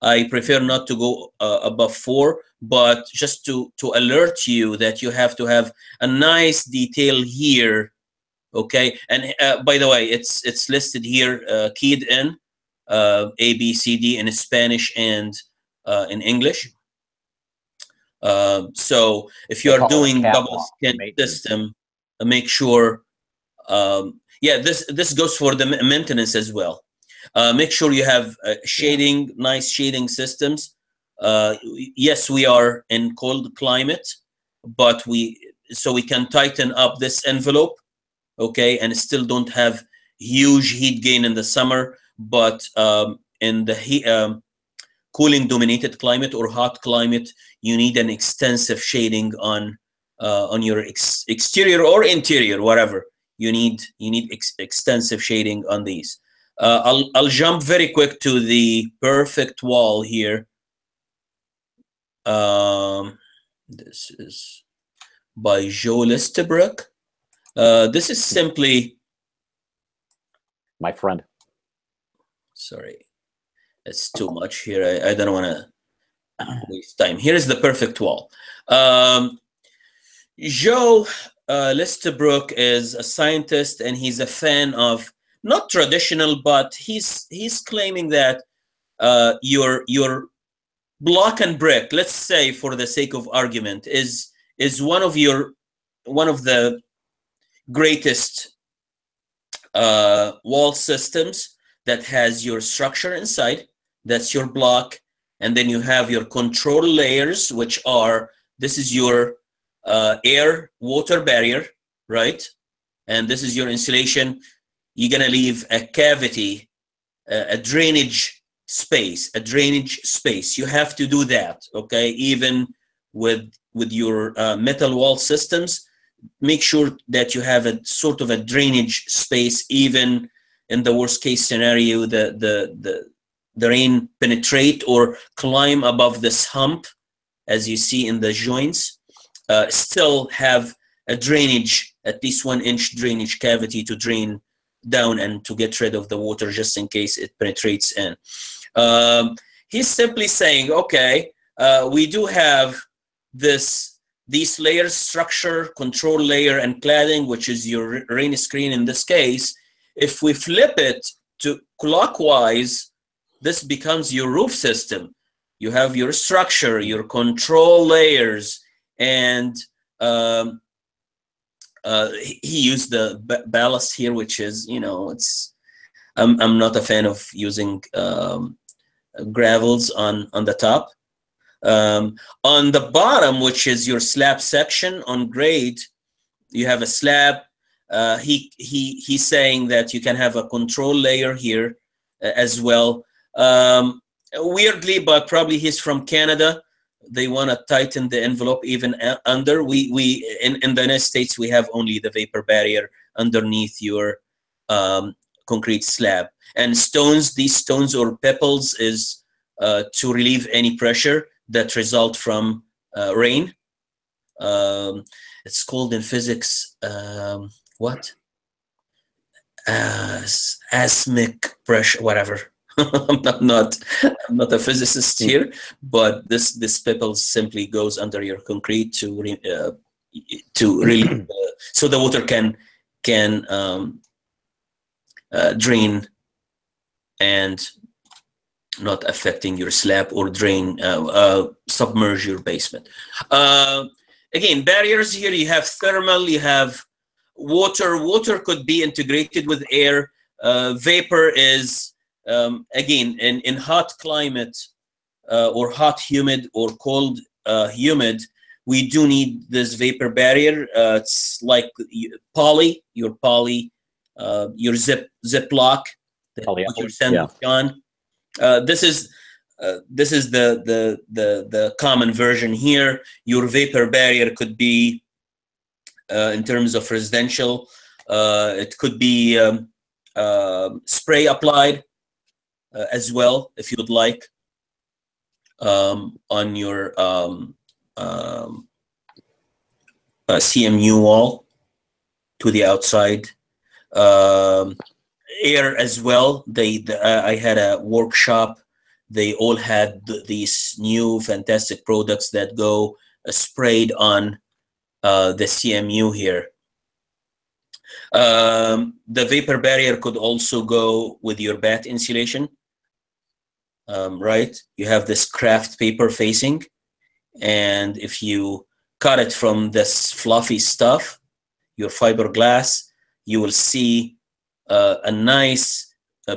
Speaker 10: I prefer not to go above 4, but just to alert you that you have to have a nice detail here, okay? And by the way, it's listed here, keyed in A, B, C, D in Spanish and in English. So if you are doing double skin system, make sure, yeah, this goes for the maintenance as well. Make sure you have shading, nice shading systems. Yes, we are in cold climate, but so we can tighten up this envelope, okay, and still don't have huge heat gain in the summer, but in the cooling dominated climate or hot climate, you need an extensive shading on your exterior or interior, whatever. You need extensive shading on these. I'll jump very quick to the perfect wall here. This is by Joe Listebrook. This is simply
Speaker 1: my friend.
Speaker 10: Sorry, it's too much here. I don't want to waste time. Here is the perfect wall. Joe Listebrook is a scientist, and he's a fan of not traditional, but he's claiming that your block and brick, let's say for the sake of argument, is one of the greatest wall systems that has your structure inside. That's your block, and then you have your control layers, which are, this is your air water barrier, right? And this is your insulation. You're gonna leave a cavity, a drainage space. You have to do that, okay? Even with your metal wall systems, make sure that you have a sort of a drainage space. Even in the worst case scenario, the rain penetrate or climb above this hump, as you see in the joints, still have a drainage, at least 1 inch drainage cavity to drain down and to get rid of the water just in case it penetrates in. He's simply saying, okay, we do have these layers, structure, control layer, and cladding, which is your rain screen in this case. If we flip it to clockwise, this becomes your roof system. You have your structure, your control layers, and he used the ballast here, which is, you know, it's, I'm not a fan of using gravels on the top. On the bottom, which is your slab section on grade, you have a slab. He's saying that you can have a control layer here as well. Weirdly, but probably he's from Canada, they want to tighten the envelope even under. In the United States, we have only the vapor barrier underneath your concrete slab. And stones, these stones or pebbles is to relieve any pressure that result from rain. It's called in physics, what? Asmic pressure, whatever. I'm not a physicist here, but this pebble simply goes under your concrete to relieve, so the water can drain and not affecting your slab or drain, submerge your basement. Again, barriers here, you have thermal, you have water. Water could be integrated with air. Vapor is, again, in hot climate or hot humid or cold humid, we do need this vapor barrier. It's like poly, your Ziploc that you put your sandwich on. This is the common version here. Your vapor barrier could be, in terms of residential, it could be spray applied as well, if you would like, on your CMU wall to the outside. Air as well. I had a workshop. They all had these new fantastic products that go sprayed on the CMU here. The vapor barrier could also go with your batt insulation. right? You have this craft paper facing, and if you cut it from this fluffy stuff, your fiberglass, you will see a nice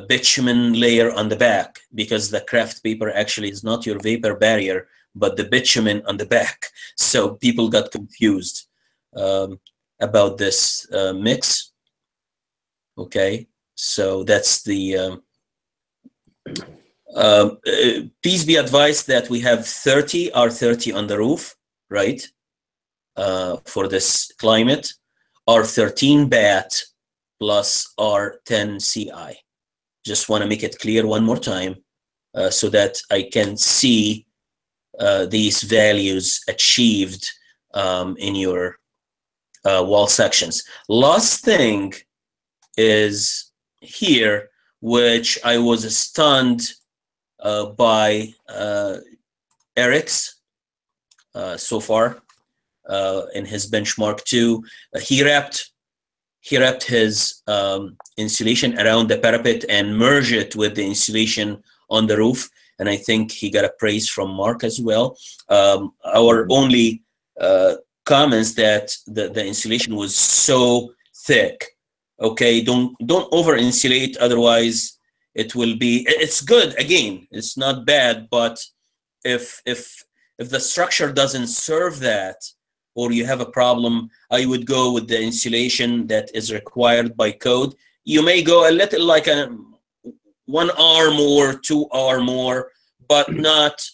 Speaker 10: bitumen layer on the back, because the craft paper actually is not your vapor barrier, but the bitumen on the back. So people got confused about this mix. Okay, so that's the please be advised that we have 30 R30 on the roof, right? For this climate, R13 BAT plus R10 CI. Just want to make it clear one more time so that I can see these values achieved in your wall sections. Last thing is here, which I was stunned by Eric's so far in his benchmark 2. He wrapped his insulation around the parapet and merged it with the insulation on the roof, and I think he got a praise from Mark as well. Our only comments that the insulation was so thick. Okay, don't over insulate, otherwise it will be, it's good, again, it's not bad, but if the structure doesn't serve that, or you have a problem, I would go with the insulation that is required by code. You may go a little like a 1 R more, 2 R more, but not.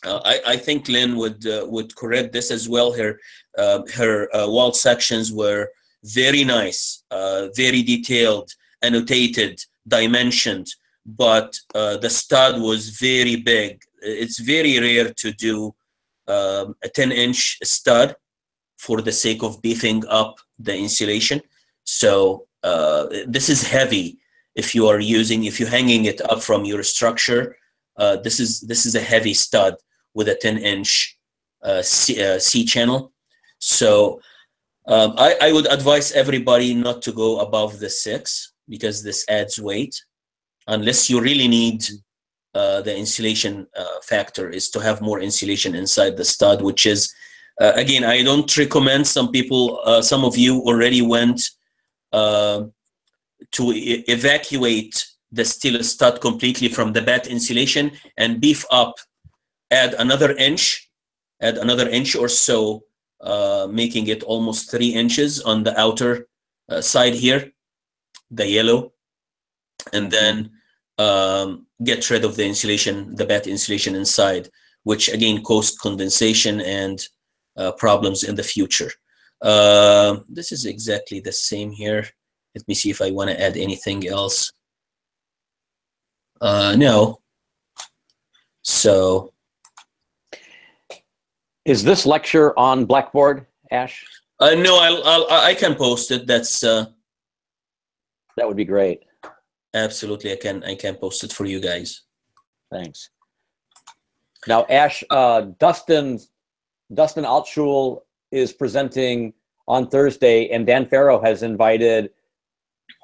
Speaker 10: I think Lynn would correct this as well. Her wall sections were very nice, very detailed, annotated, dimensioned, but the stud was very big. It's very rare to do a 10-inch stud for the sake of beefing up the insulation. So this is heavy. If you're hanging it up from your structure, this is a heavy stud with a 10-inch C channel. So I would advise everybody not to go above the 6, because this adds weight, unless you really need the insulation factor is to have more insulation inside the stud, which is, again, I don't recommend. Some people, some of you already went to evacuate the steel stud completely from the BAT insulation and beef up, add another inch or so, making it almost 3 inches on the outer side here, the yellow, and then get rid of the insulation, the BAT insulation inside, which again caused condensation and problems in the future. This is exactly the same here. Let me see if I want to add anything else. No. So,
Speaker 1: is this lecture on Blackboard, Ash?
Speaker 10: No, I can post it. That's
Speaker 1: that would be great.
Speaker 10: Absolutely, I can post it for you guys.
Speaker 1: Thanks. Now, Ash, Dustin Altschul is presenting on Thursday, and Dan Farrow has invited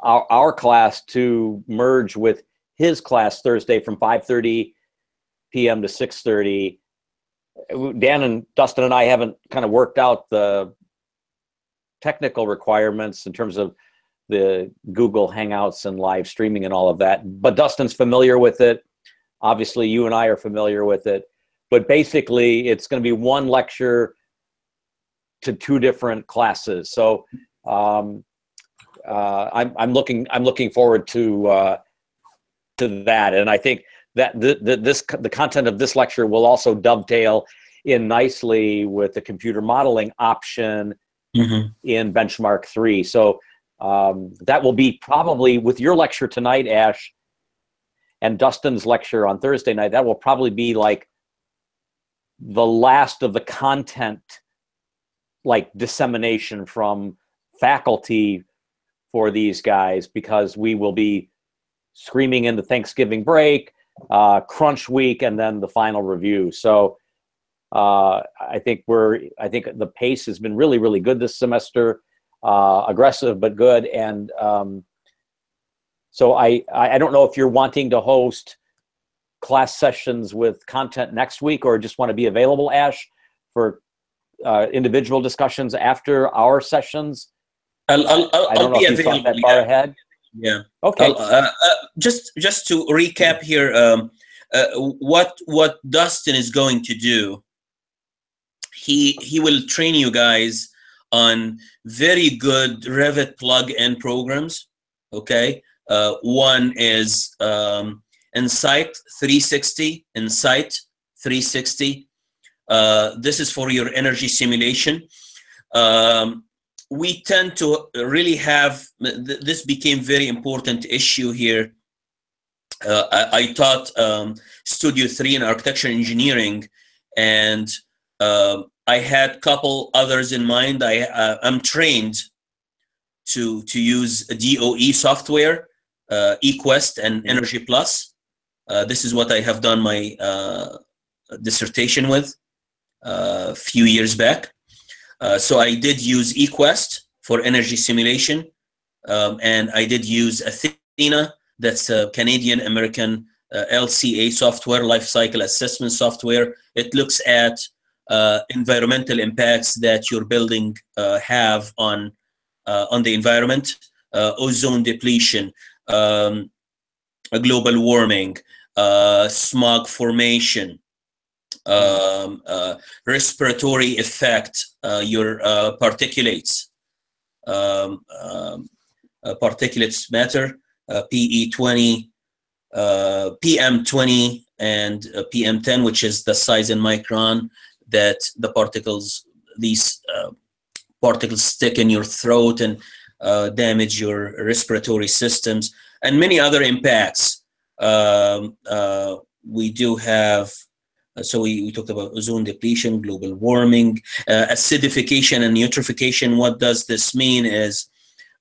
Speaker 1: our class to merge with his class Thursday from 5:30 p.m. to 6:30. Dan and Dustin and I haven't kind of worked out the technical requirements in terms of the Google Hangouts and live streaming and all of that, but Dustin's familiar with it. Obviously, you and I are familiar with it, but basically it's going to be one lecture to 2 different classes. So I'm looking forward to that, and I think that the content of this lecture will also dovetail in nicely with the computer modeling option in Benchmark 3. So that will be probably, with your lecture tonight, Ash, and Dustin's lecture on Thursday night, that will probably be like the last of the content, like dissemination from faculty for these guys, because we will be screaming into Thanksgiving break, crunch week, and then the final review. So I think the pace has been really, really good this semester. Aggressive but good, and so I don't know if you're wanting to host class sessions with content next week, or just want to be available, Ash, for individual discussions after our sessions? I don't know if you thought that far ahead.
Speaker 10: Yeah.
Speaker 1: Okay.
Speaker 10: Just to recap here, what Dustin is going to do, he will train you guys on very good Revit plug-in programs. Okay. One is Insight 360. Insight 360. This is for your energy simulation. We tend to really have, this became very important issue here. I taught Studio 3 in architecture engineering, and I had couple others in mind. I'm trained to use DOE software, eQuest and Energy Plus. This is what I have done my dissertation with a few years back. So I did use eQuest for energy simulation, and I did use Athena. That's a Canadian-American LCA software, life cycle assessment software. It looks at environmental impacts that your building have on the environment, ozone depletion, global warming, smog formation, respiratory effect, your particulates, particulates matter, PE20, PM20, and PM10, which is the size in micron that the particles, these particles stick in your throat and damage your respiratory systems, and many other impacts. We do have, so we talked about ozone depletion, global warming, acidification and eutrophication. What does this mean is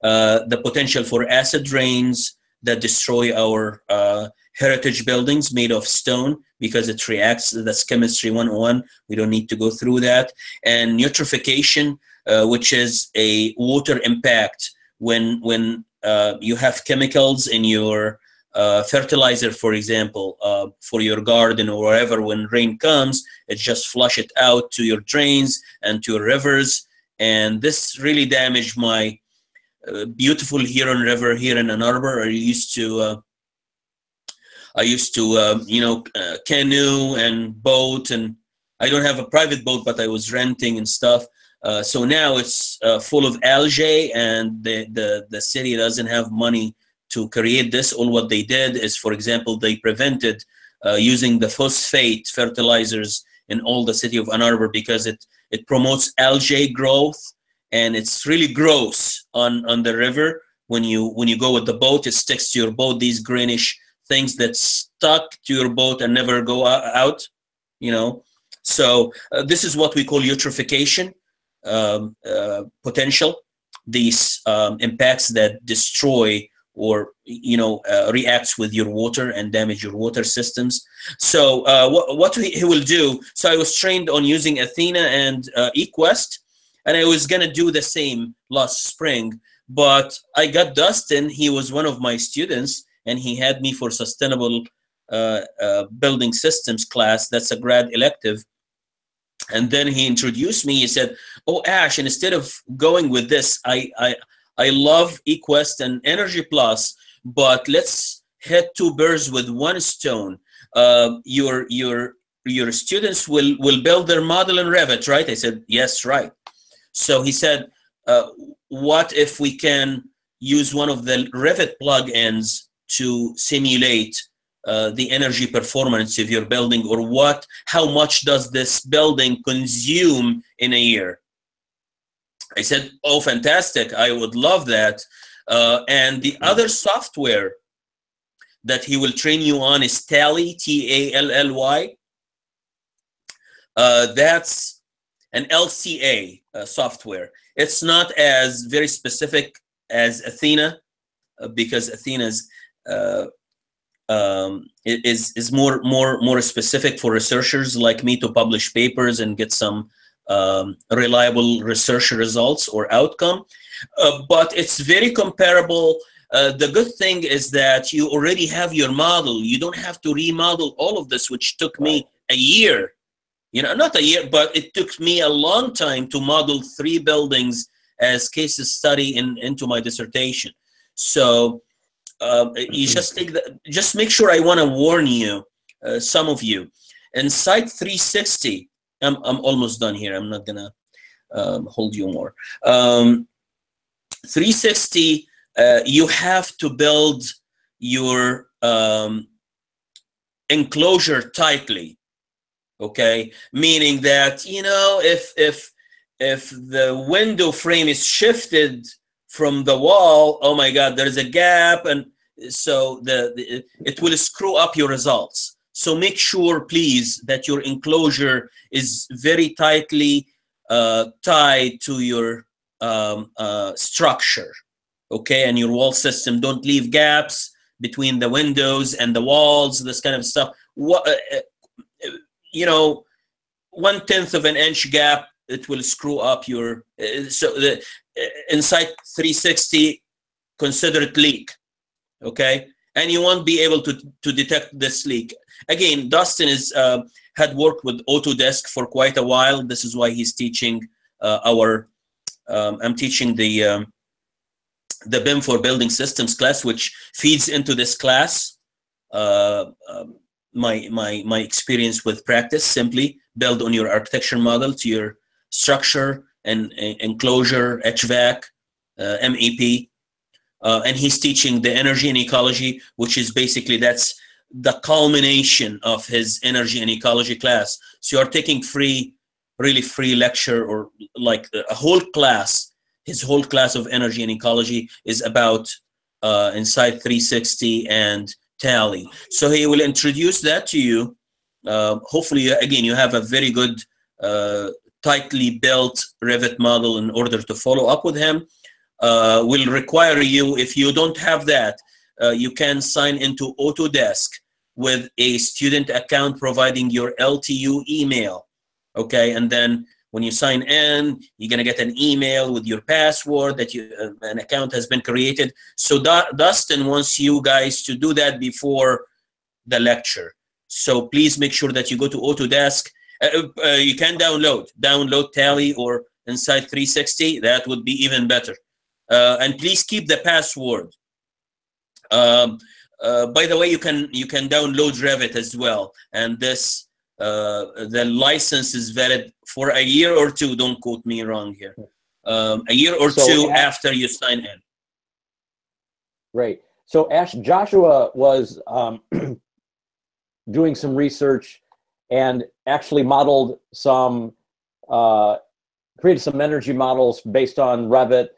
Speaker 10: the potential for acid rains that destroy our heritage buildings made of stone because it reacts. That's chemistry 101. We don't need to go through that. And eutrophication, which is a water impact when you have chemicals in your fertilizer, for example, for your garden or wherever. When rain comes, it just flush it out to your drains and to your rivers. And this really damaged my beautiful Huron River here in Ann Arbor. I used to canoe and boat, and I don't have a private boat, but I was renting and stuff. So now it's full of algae, and the city doesn't have money to create this. All what they did is, for example, they prevented using the phosphate fertilizers in all the city of Ann Arbor because it promotes algae growth, and it's really gross on the river. When you go with the boat, it sticks to your boat, these greenish things that stuck to your boat and never go out, you know. So this is what we call eutrophication potential, these impacts that destroy or reacts with your water and damage your water systems. So what he will do, so I was trained on using Athena and eQuest, and I was gonna do the same last spring, but I got Dustin. He was one of my students, and he had me for sustainable building systems class. That's a grad elective. And then he introduced me. He said, "Oh, Ash, and instead of going with this, I love eQuest and Energy Plus, but let's hit two birds with one stone. Your students will build their model in Revit, right?" I said, "Yes, right." So he said, "What if we can use one of the Revit plugins to simulate the energy performance of your building, or how much does this building consume in a year?" I said, "Oh, fantastic. I would love that." And the other software that he will train you on is Tally, T-A-L-L-Y. That's an LCA software. It's not as very specific as Athena, because Athena's is more specific for researchers like me to publish papers and get some reliable research results or outcome. But it's very comparable The good thing is that you already have your model. You don't have to remodel all of this, which took me a year. You know, not a year, but it took me a long time to model 3 buildings as case study into my dissertation. So you just take just make sure, I want to warn you, some of you, in Site 360, I'm almost done here. I'm not gonna hold you more. 360, you have to build your enclosure tightly. Okay, meaning that, you know, if the window frame is shifted from the wall, oh my God, there's a gap, and so it will screw up your results. So make sure, please, that your enclosure is very tightly tied to your structure, okay, and your wall system. Don't leave gaps between the windows and the walls, this kind of stuff. You know, 1/10 of an inch gap, it will screw up your, so the inside 360, consider it leak, okay? And you won't be able to detect this leak. Again, Dustin is had worked with Autodesk for quite a while. This is why he's teaching I'm teaching the BIM for Building Systems class, which feeds into this class. My experience with practice, simply build on your architecture model to your structure and enclosure, HVAC, MEP, and he's teaching the energy and ecology, which is basically, that's the culmination of his energy and ecology class. So you're taking really free lecture, or like a whole class. His whole class of energy and ecology is about Inside 360 and Tally. So he will introduce that to you. Hopefully, again, you have a very good, tightly built Revit model in order to follow up with him. Will require you, if you don't have that, you can sign into Autodesk with a student account providing your LTU email, okay? And then when you sign in, you're gonna get an email with your password that an account has been created. So Dustin wants you guys to do that before the lecture. So please make sure that you go to Autodesk. You can download Tally or Inside 360. That would be even better. And please keep the password. By the way, you can download Revit as well, and this the license is valid for a year or 2. Don't quote me wrong here. A year or 2 after you sign in.
Speaker 1: Great. So Ash, Joshua was doing some research and actually modeled some, created some energy models based on Revit.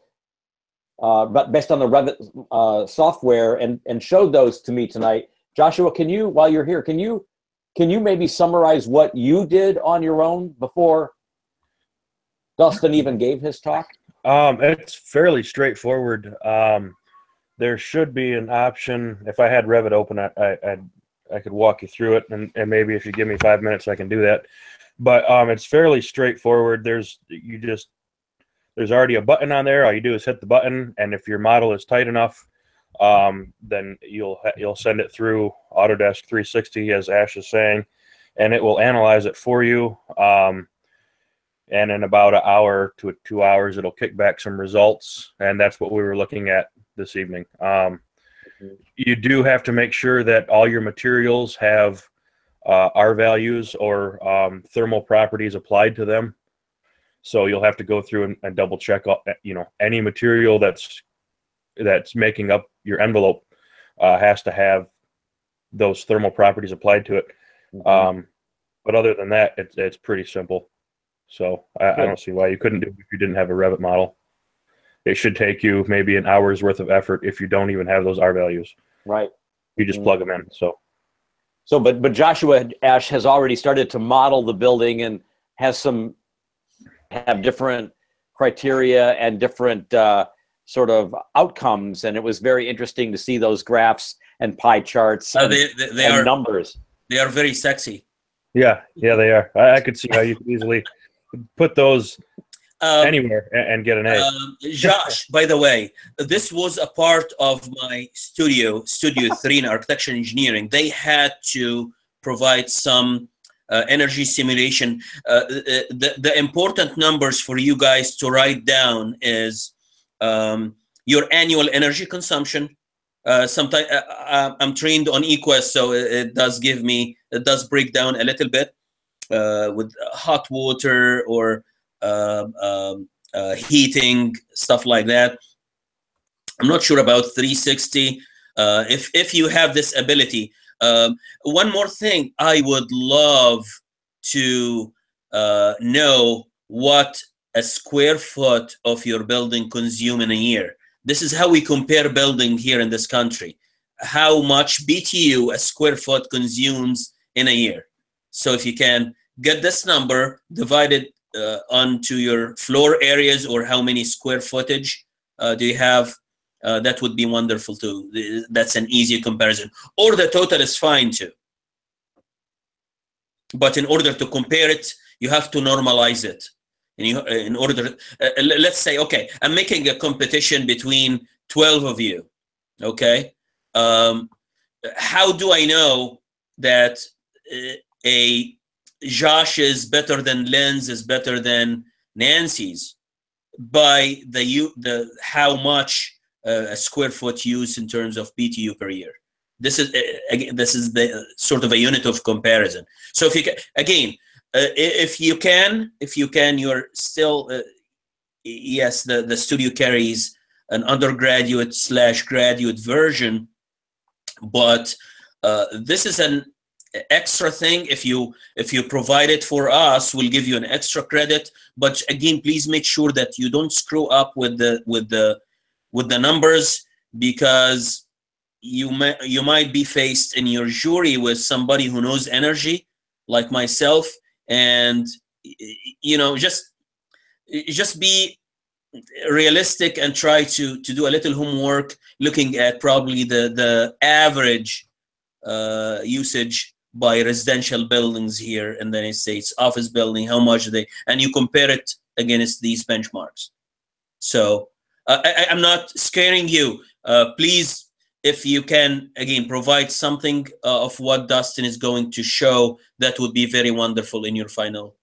Speaker 1: But based on the Revit software, and showed those to me tonight. Joshua, can you, while you're here, can you maybe summarize what you did on your own before Dustin even gave his talk?
Speaker 2: It's fairly straightforward. There should be an option. If I had Revit open, I could walk you through it, and maybe if you give me 5 minutes, I can do that. But it's fairly straightforward. There's already a button on there. All you do is hit the button, and if your model is tight enough, then you'll send it through Autodesk 360, as Ash is saying, and it will analyze it for you. And in about an hour to 2 hours, it'll kick back some results, and that's what we were looking at this evening. You do have to make sure that all your materials have R values or thermal properties applied to them. So you'll have to go through and double check, any material that's making up your envelope has to have those thermal properties applied to it. But other than that, it's pretty simple. So I don't see why you couldn't do it if you didn't have a Revit model. It should take you maybe an hour's worth of effort if you don't even have those R values.
Speaker 1: Right.
Speaker 2: You just plug them in.
Speaker 1: But Joshua Ash has already started to model the building and have different criteria and different sort of outcomes, and it was very interesting to see those graphs and pie charts and numbers.
Speaker 10: They are very sexy.
Speaker 2: Yeah, they are. I could see how you could easily put those anywhere and get an A.
Speaker 10: Josh, by the way, this was a part of my Studio 3 in architecture engineering. They had to provide some energy simulation. The important numbers for you guys to write down is your annual energy consumption. Sometimes I'm trained on eQuest, so it does break down a little bit with hot water or heating, stuff like that. I'm not sure about 360. If you have this ability, one more thing, I would love to know what a square foot of your building consume in a year. This is how we compare building here in this country. How much BTU a square foot consumes in a year. So if you can get this number, divide it onto your floor areas or how many square footage do you have, that would be wonderful too. That's an easy comparison. Or the total is fine too. But in order to compare it, you have to normalize it. And in order, let's say, okay, I'm making a competition between 12 of you, okay? How do I know that a Josh is better than Lynn's is better than Nancy's? By the how much a square foot used in terms of BTU per year. This is again, this is the sort of a unit of comparison. So if you can, again, if you can, you're still yes, the studio carries an undergraduate / graduate version, but this is an extra thing. If you provide it for us, we'll give you an extra credit. But again, please make sure that you don't screw up with the numbers, because you might be faced in your jury with somebody who knows energy, like myself, and just be realistic and try to do a little homework, looking at probably the average usage by residential buildings here in the United States, office building, how much and you compare it against these benchmarks. So I'm not scaring you. Please, if you can, again, provide something of what Dustin is going to show, that would be very wonderful in your final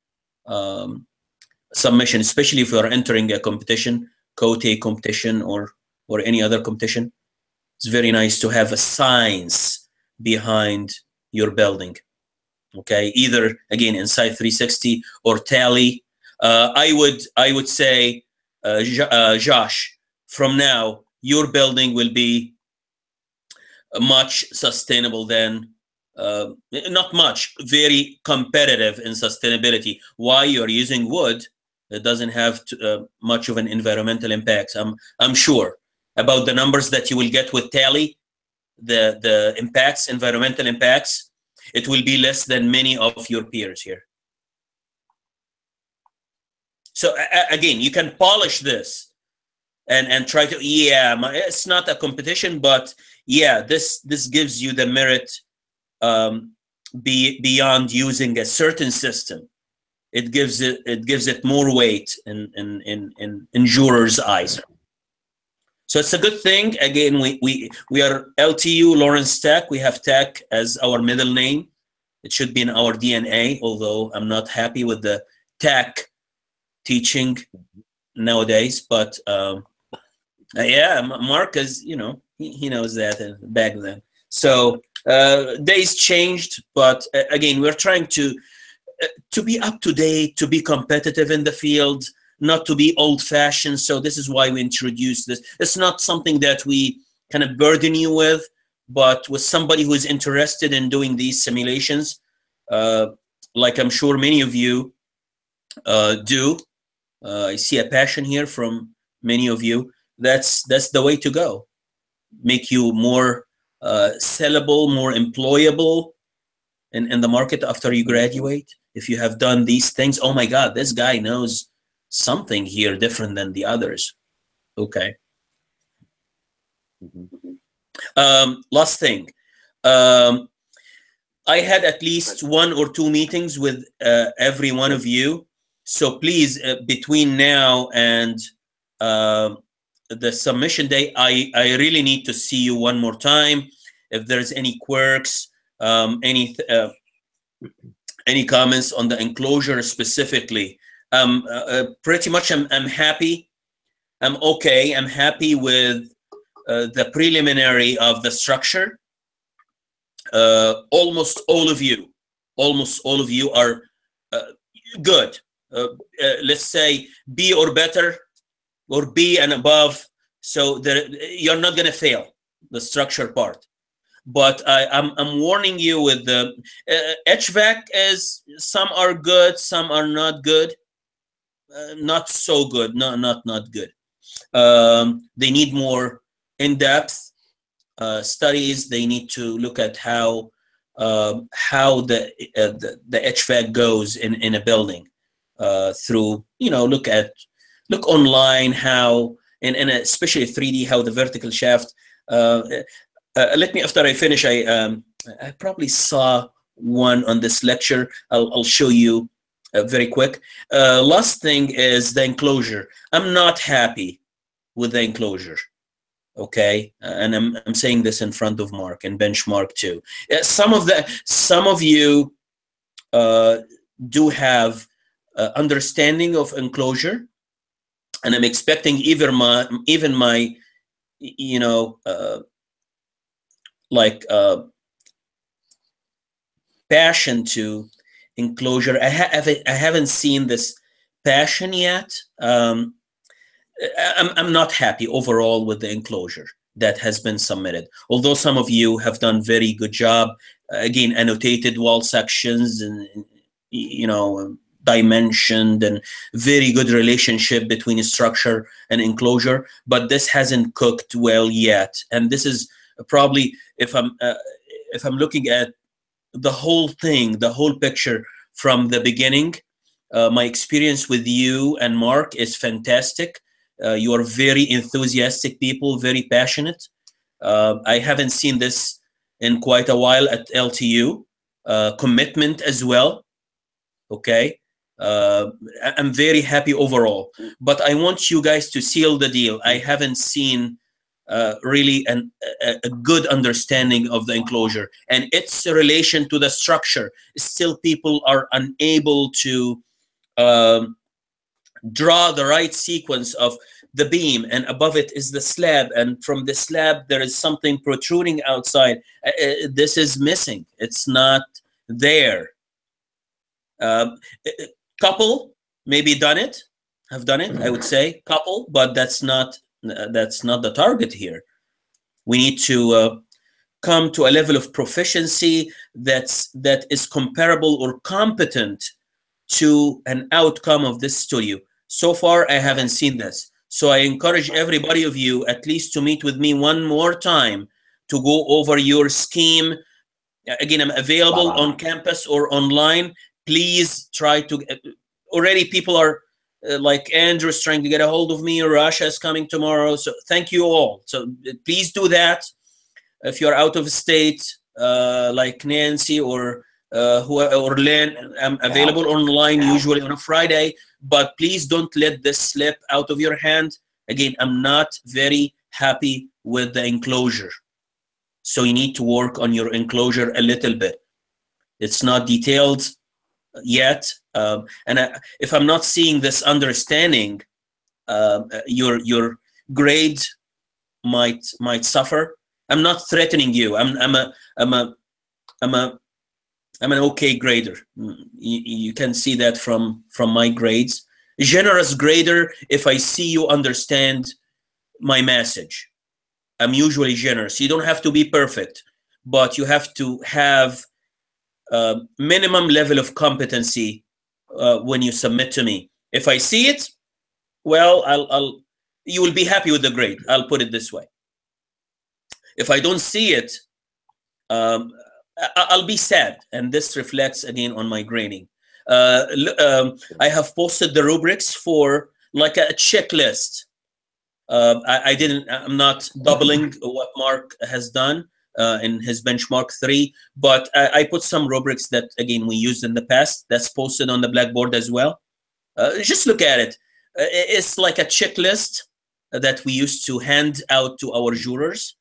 Speaker 10: submission, especially if you are entering a competition, COTE competition or any other competition. It's very nice to have a science behind your building. Okay, either again Insight 360 or Tally. I would say, Josh, from now your building will be much sustainable than not much, very competitive in sustainability. Why? You're using wood. It doesn't have much of an environmental impact. I'm sure about the numbers that you will get with Tally. The impacts, environmental impacts, it will be less than many of your peers here. So again, you can polish this and try to, it's not a competition, but yeah, this gives you the merit beyond using a certain system. It gives it more weight in jurors' eyes. So it's a good thing. Again, we are LTU Lawrence Tech. We have Tech as our middle name. It should be in our DNA, although I'm not happy with the Tech teaching nowadays. But yeah, Mark is, he knows that back then. So days changed, but again, we're trying to be up to date, to be competitive in the field, not to be old-fashioned. So this is why we introduced this. It's not something that we kind of burden you with, but with somebody who is interested in doing these simulations, like I'm sure many of you do. I see a passion here from many of you. That's the way to go. Make you more sellable, more employable in the market after you graduate. If you have done these things, oh my God, this guy knows something here different than the others. Okay. Last thing. I had at least 1 or 2 meetings with every one of you So please, between now and the submission day, I really need to see you one more time. If there's any quirks, any comments on the enclosure specifically, pretty much I'm happy. I'm okay. I'm happy with the preliminary of the structure. Almost all of you are good. Let's say B or better, or B and above. So you're not going to fail the structure part. But I'm warning you with the HVAC, is some are good, some are not good, not so good, not good. They need more in-depth studies. They need to look at how the HVAC goes in a building through, look online how, and especially 3D, how the vertical shaft. Let me, after I finish, I probably saw one on this lecture. I'll show you very quick. Last thing is the enclosure. I'm not happy with the enclosure. Okay, and I'm saying this in front of Mark and Benchmark too. Some of you do have understanding of enclosure, and I'm expecting even my passion to enclosure. I haven't seen this passion yet. I'm not happy overall with the enclosure that has been submitted. Although some of you have done very good job, again, annotated wall sections and dimensioned, and very good relationship between structure and enclosure, but this hasn't cooked well yet. And this is probably, if I'm looking at the whole thing, the whole picture from the beginning, my experience with you and Mark is fantastic. You are very enthusiastic people, very passionate. I haven't seen this in quite a while at LTU. Commitment as well. Okay. I'm very happy overall, but I want you guys to seal the deal. I haven't seen really a good understanding of the enclosure and its relation to the structure. Still, people are unable to draw the right sequence of the beam, and above it is the slab, and from the slab there is something protruding outside. This is missing. It's not there. Couple maybe have done it, I would say couple, but that's not the target here. We need to come to a level of proficiency that is comparable or competent to an outcome of this studio. So far, I haven't seen this. So I encourage everybody of you at least to meet with me one more time to go over your scheme. Again, I'm available on campus or online. Please try to, already people are like Andrew's trying to get a hold of me, or Rasha is coming tomorrow. So thank you all. So please do that. If you're out of state, like Nancy or Lynn, I'm available online usually on a Friday, but please don't let this slip out of your hand. Again, I'm not very happy with the enclosure. So you need to work on your enclosure a little bit. It's not detailed yet. If I'm not seeing this understanding, your grade might suffer. I'm not threatening you. I'm an okay grader. You can see that from my grades. Generous grader if I see you understand my message. I'm usually generous. You don't have to be perfect, but you have to have minimum level of competency when you submit to me. If I see it, well, you will be happy with the grade. I'll put it this way. If I don't see it, I'll be sad, and this reflects again on my grading. I have posted the rubrics for like a checklist. I'm not doubling what Mark has done in his benchmark 3, but I put some rubrics that again we used in the past. That's posted on the Blackboard as well. Just look at it. It's like a checklist that we used to hand out to our jurors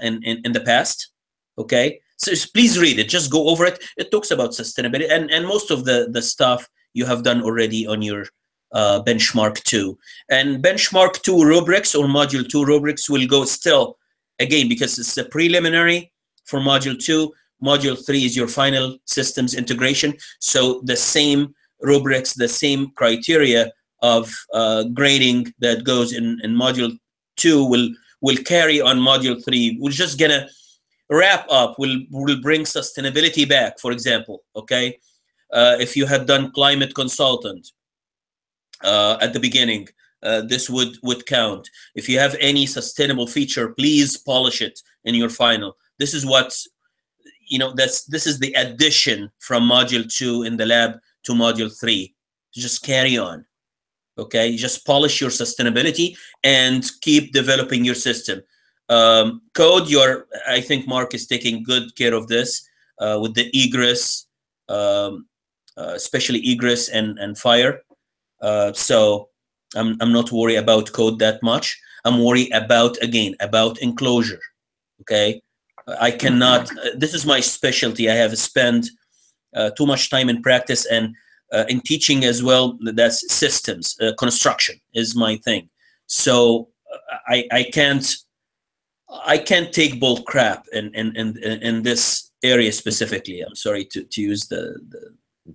Speaker 10: in the past. Okay, so please read it. Just go over it. It talks about sustainability, and most of the stuff you have done already on your benchmark 2. And benchmark 2 rubrics or module 2 rubrics will go still, again, because it's a preliminary for module 2. Module 3 is your final systems integration. So the same rubrics, the same criteria of grading that goes in module 2 will carry on module 3. We're just gonna wrap up. We'll bring sustainability back, for example. Okay, if you had done climate consultant at the beginning, this would count. If you have any sustainable feature, please polish it in your final. This is what, you know, this is the addition from module 2 in the lab to module 3. Just carry on. Okay, just polish your sustainability and keep developing your system. Code, I think Mark is taking good care of this with the egress, especially egress and fire. So I'm not worried about code that much. I'm worried about, again, about enclosure. Okay, I cannot. This is my specialty. I have spent too much time in practice and in teaching as well. That's systems construction is my thing. So I can't take bull crap in this area specifically. I'm sorry to use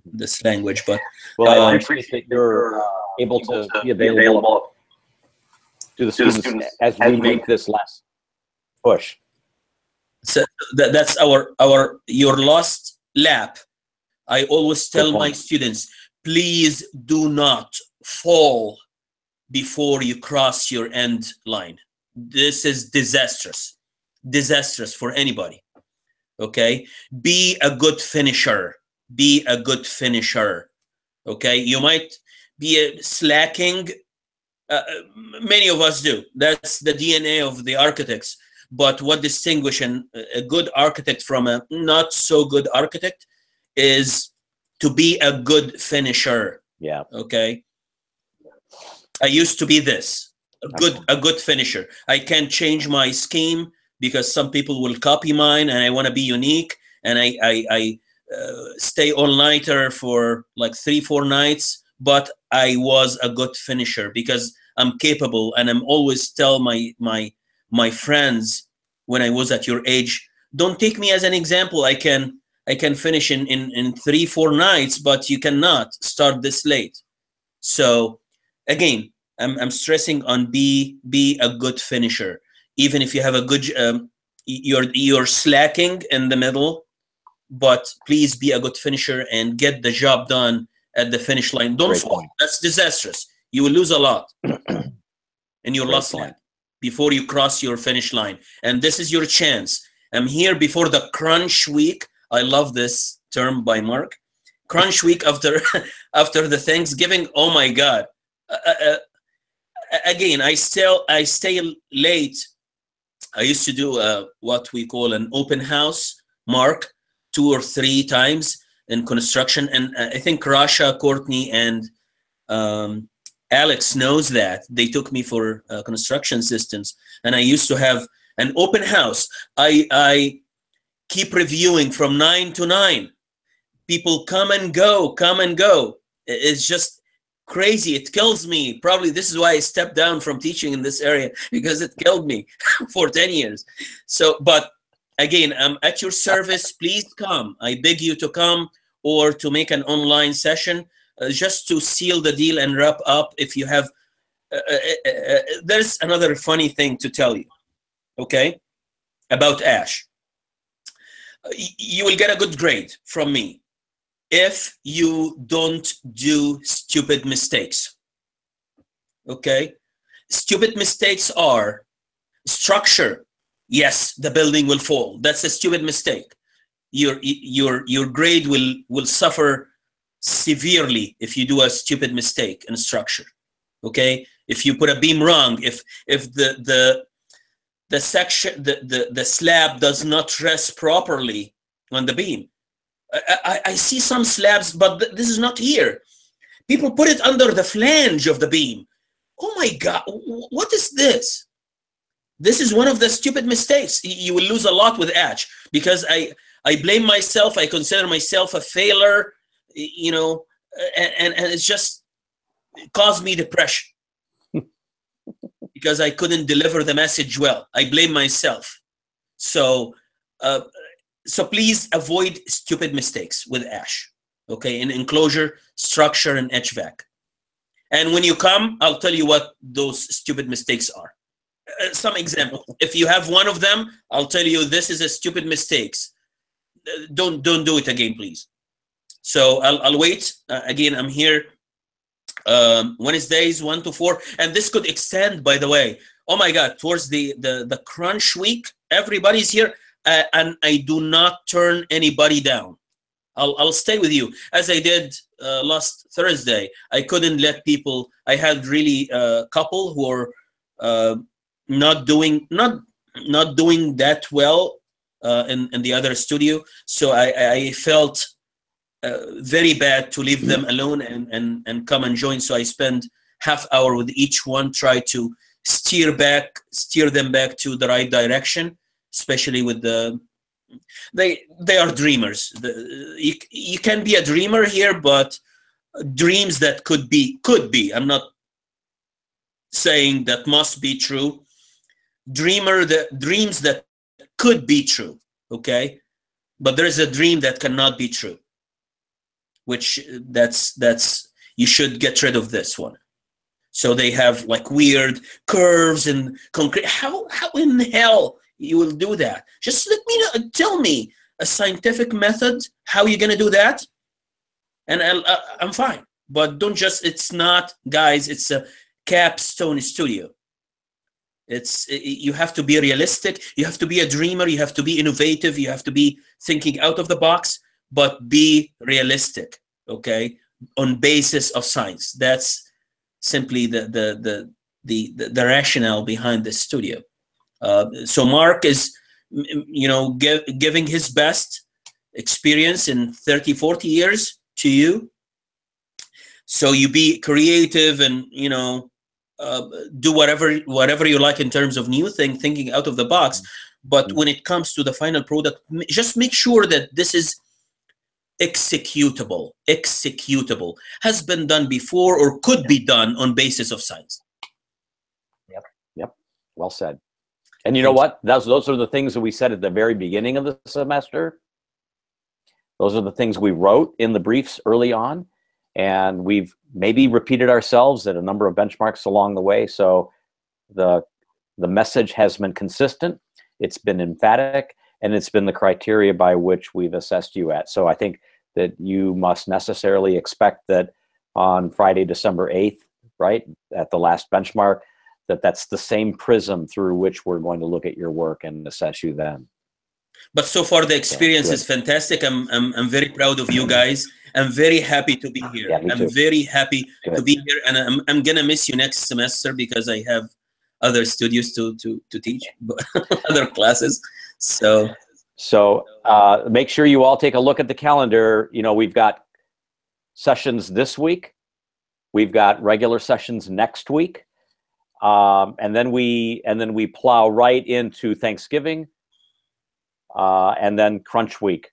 Speaker 10: this language, but
Speaker 1: well, I appreciate that you're able to be available to the students as we make this last push.
Speaker 10: So that's your last lap. I always tell my students, please do not fall before you cross your end line. This is disastrous for anybody. Okay, be a good finisher. Be a good finisher. Okay, you might be slacking. Many of us do. That's the DNA of the architects. But what distinguishes a good architect from a not so good architect is to be a good finisher.
Speaker 1: Yeah.
Speaker 10: Okay. I used to be this, a good finisher. I can't change my scheme because some people will copy mine, and I want to be unique. And I stay all-nighter for like 3-4 nights, but I was a good finisher because I'm capable, and I'm always tell my friends when I was at your age, don't take me as an example. I can finish in 3-4 nights, but you cannot start this late. So again, I'm stressing on be a good finisher. Even if you have a good, you're slacking in the middle, but please be a good finisher and get the job done at the finish line. Don't fall. That's disastrous. You will lose a lot in your last lap before you cross your finish line. And this is your chance. I'm here before the crunch week. I love this term by Mark. Crunch week after the Thanksgiving. Oh my God. Again, I stay late. I used to do what we call an open house, Mark, 2 or 3 times in construction. And I think Rasha, Courtney, and Alex knows that. They took me for construction systems. And I used to have an open house. I keep reviewing from 9 to 9. People come and go. It's just crazy. It kills me. Probably this is why I stepped down from teaching in this area, because it killed me for 10 years. So, but again, I'm at your service. Please come. I beg you to come or to make an online session just to seal the deal and wrap up. If you have, there's another funny thing to tell you, okay, about Ash. You will get a good grade from me if you don't do stupid mistakes. Okay, stupid mistakes are structure. Yes, the building will fall. That's a stupid mistake. Your grade will suffer severely if you do a stupid mistake in structure. Okay, if you put a beam wrong, if the section, the slab does not rest properly on the beam. I see some slabs, but this is not here. People put it under the flange of the beam. Oh my God, what is this? This is one of the stupid mistakes. You will lose a lot with Ash, because I blame myself. I consider myself a failure, you know, and it's just caused me depression because I couldn't deliver the message well. I blame myself. So, so please avoid stupid mistakes with Ash, okay, in enclosure, structure, and HVAC. And when you come, I'll tell you what those stupid mistakes are. Some example. If you have one of them, I'll tell you this is a stupid mistakes. Don't do it again, please. So I'll wait. Again, I'm here Wednesdays 1 to 4, and this could extend, by the way. Oh my God, towards the crunch week, everybody's here, and I do not turn anybody down. I'll stay with you as I did last Thursday. I couldn't let people. I had really a couple who are not doing that well in the other studio. So I felt very bad to leave them alone and come and join. So I spend half hour with each one, try to steer them back to the right direction, especially with the. They are dreamers. You can be a dreamer here, but dreams that could be. I'm not saying that must be true. Dreams that could be true, okay? But there is a dream that cannot be true, which that's you should get rid of this one. So they have like weird curves and concrete. How in hell you will do that? Just let me know, tell me a scientific method how you're gonna do that, and I'm fine. But don't just. It's not, guys. It's a capstone studio. You have to be realistic. You have to be a dreamer. You have to be innovative. You have to be thinking out of the box, but be realistic. Okay, on basis of science. That's simply the rationale behind this studio. So Mark is, you know, giving his best experience in 30-40 years to you. So you be creative and, you know, do whatever you like in terms of new thinking out of the box. But when it comes to the final product, just make sure that this is executable, has been done before or could be done on basis of science.
Speaker 1: Yep. Well said. And you know what? Those are the things that we said at the very beginning of the semester. Those are the things we wrote in the briefs early on. And we've maybe repeated ourselves at a number of benchmarks along the way. So the message has been consistent, it's been emphatic, and it's been the criteria by which we've assessed you at. So I think that you must necessarily expect that on Friday, December 8th, right, at the last benchmark, that's the same prism through which we're going to look at your work and assess you then.
Speaker 10: But so far the experience is fantastic. I'm very proud of you guys. I'm very happy to be here.
Speaker 1: Yeah,
Speaker 10: I'm very happy to be here, and I'm gonna miss you next semester because I have other studios to teach, other classes. So
Speaker 1: make sure you all take a look at the calendar. You know, we've got sessions this week. We've got regular sessions next week. And then we plow right into Thanksgiving, and then crunch week.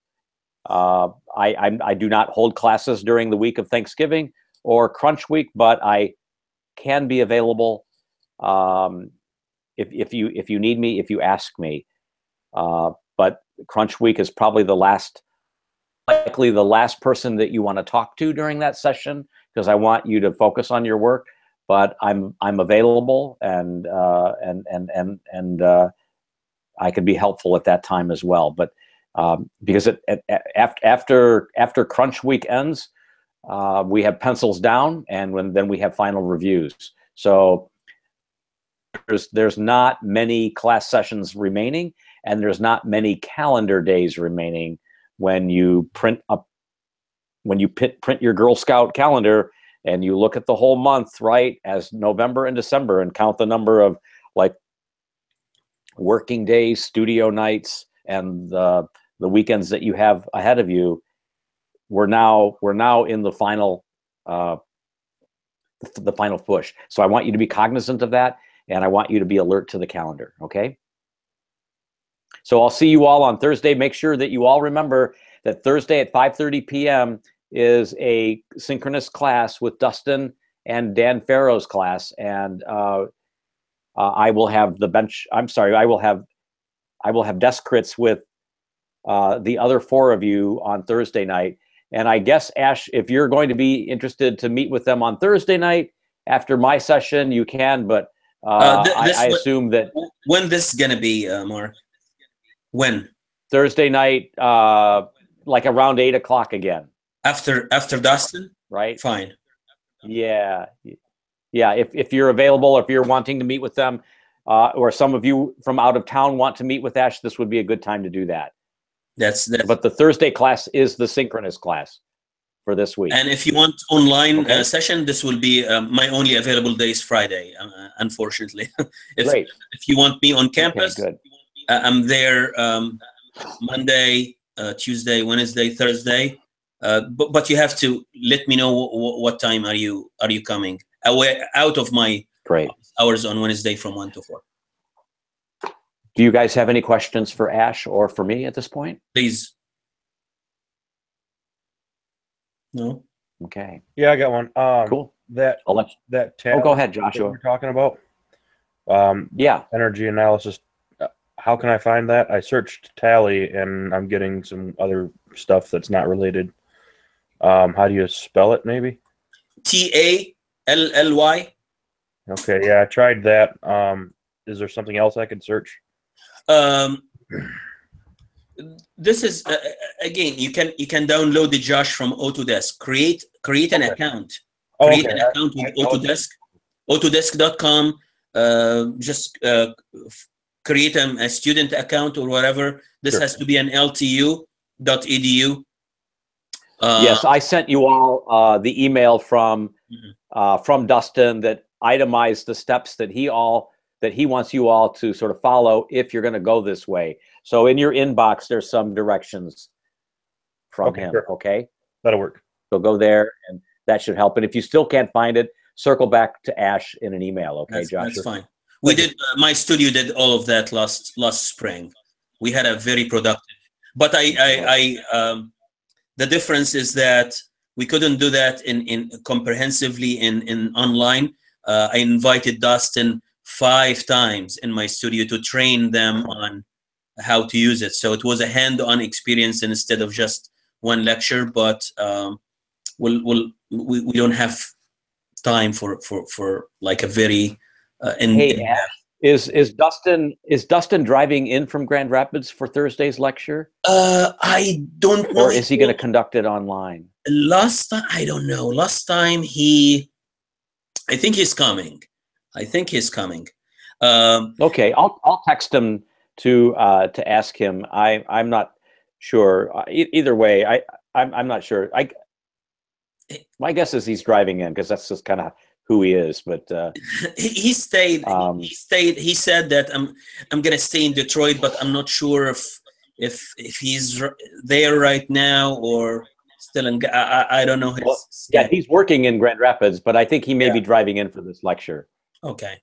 Speaker 1: I do not hold classes during the week of Thanksgiving or crunch week, but I can be available if you need me, if you ask me. But crunch week is probably likely the last person that you want to talk to during that session, because I want you to focus on your work. But I'm available, and I could be helpful at that time as well. But because after crunch week ends, we have pencils down, and then we have final reviews. So there's not many class sessions remaining, and there's not many calendar days remaining when you print your Girl Scout calendar. And you look at the whole month, right, as November and December, and count the number of like working days, studio nights, and the weekends that you have ahead of you. We're now in the final the final push. So I want you to be cognizant of that, and I want you to be alert to the calendar, okay? So I'll see you all on Thursday. Make sure that you all remember that Thursday at 5:30 p.m. is a synchronous class with Dustin and Dan Farrow's class, and I will have the bench. I'm sorry, I will have desk crits with the other 4 of you on Thursday night. And I guess, Ash, if you're going to be interested to meet with them on Thursday night after my session, you can. But I assume that
Speaker 10: when this is gonna be, Mark. When?
Speaker 1: Thursday night, like around 8 o'clock again.
Speaker 10: After Dustin?
Speaker 1: Right.
Speaker 10: Fine.
Speaker 1: Yeah. Yeah. If you're available, if you're wanting to meet with them, or some of you from out of town want to meet with Ash, this would be a good time to do that. But the Thursday class is the synchronous class for this week.
Speaker 10: And if you want online session, this will be my only available day is Friday, unfortunately. If you want me on campus, I'm there Monday, Tuesday, Wednesday, Thursday. But you have to let me know what time are you coming out of my hours on Wednesday from 1 to 4.
Speaker 1: Do you guys have any questions for Ash or for me at this point?
Speaker 10: Please. No.
Speaker 1: Okay.
Speaker 2: Yeah, I got one.
Speaker 1: Cool.
Speaker 2: That tab
Speaker 1: go ahead, Joshua.
Speaker 2: We're talking about.
Speaker 1: Yeah.
Speaker 2: Energy analysis. How can I find that? I searched Tally and I'm getting some other stuff that's not related. How do you spell it? Maybe.
Speaker 10: TALLY.
Speaker 2: Okay. Yeah, I tried that. Is there something else I could search?
Speaker 10: This is again, you can download the Josh from Autodesk. Create an account. Create an account with Autodesk. Autodesk.com. Just create a student account or whatever. This has to be an LTU.edu.
Speaker 1: Yes, I sent you all the email from Dustin that itemized the steps that he wants you all to sort of follow if you're going to go this way. So in your inbox, there's some directions from him.
Speaker 2: Sure.
Speaker 1: Okay,
Speaker 2: that'll work.
Speaker 1: So go there, and that should help. And if you still can't find it, circle back to Ash in an email. Okay, Josh.
Speaker 10: That's fine. We did. My studio did all of that last spring. We had a very productive. But the difference is that we couldn't do that in comprehensively in online. I invited Dustin 5 times in my studio to train them on how to use it. So it was a hand-on experience instead of just one lecture. But we don't have time for like a very
Speaker 1: Hey, Ash, is Dustin driving in from Grand Rapids for Thursday's lecture?
Speaker 10: I don't know.
Speaker 1: Or is he going to conduct it online?
Speaker 10: Last time, I don't know. Last time I think he's coming.
Speaker 1: Okay, I'll text him to ask him. I'm not sure. Either way, I'm not sure. My guess is he's driving in because that's just kind of who he is. But
Speaker 10: he stayed. He said that I'm gonna stay in Detroit, but I'm not sure if he's there right now or still in. I don't know.
Speaker 1: Yeah, he's working in Grand Rapids, but I think he may be driving in for this lecture.
Speaker 10: Okay.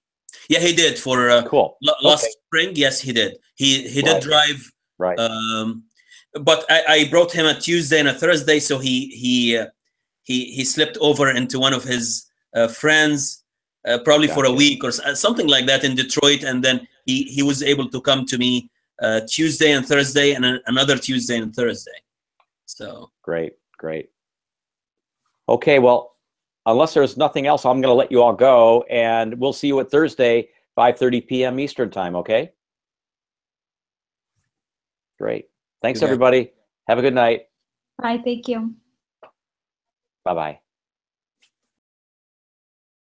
Speaker 10: Yeah, he did for
Speaker 1: cool.
Speaker 10: Last spring. Yes, he did. He did drive.
Speaker 1: Right.
Speaker 10: But I brought him a Tuesday and a Thursday, so he slipped over into one of his friends, probably for a week or something like that in Detroit, and then he was able to come to me Tuesday and Thursday, and another Tuesday and Thursday. So
Speaker 1: great. Okay, well, unless there's nothing else, I'm going to let you all go, and we'll see you at Thursday, 5:30 p.m. Eastern time. Okay. Great. Thanks, everybody. Have a good night.
Speaker 12: Bye. Thank you.
Speaker 1: Bye-bye.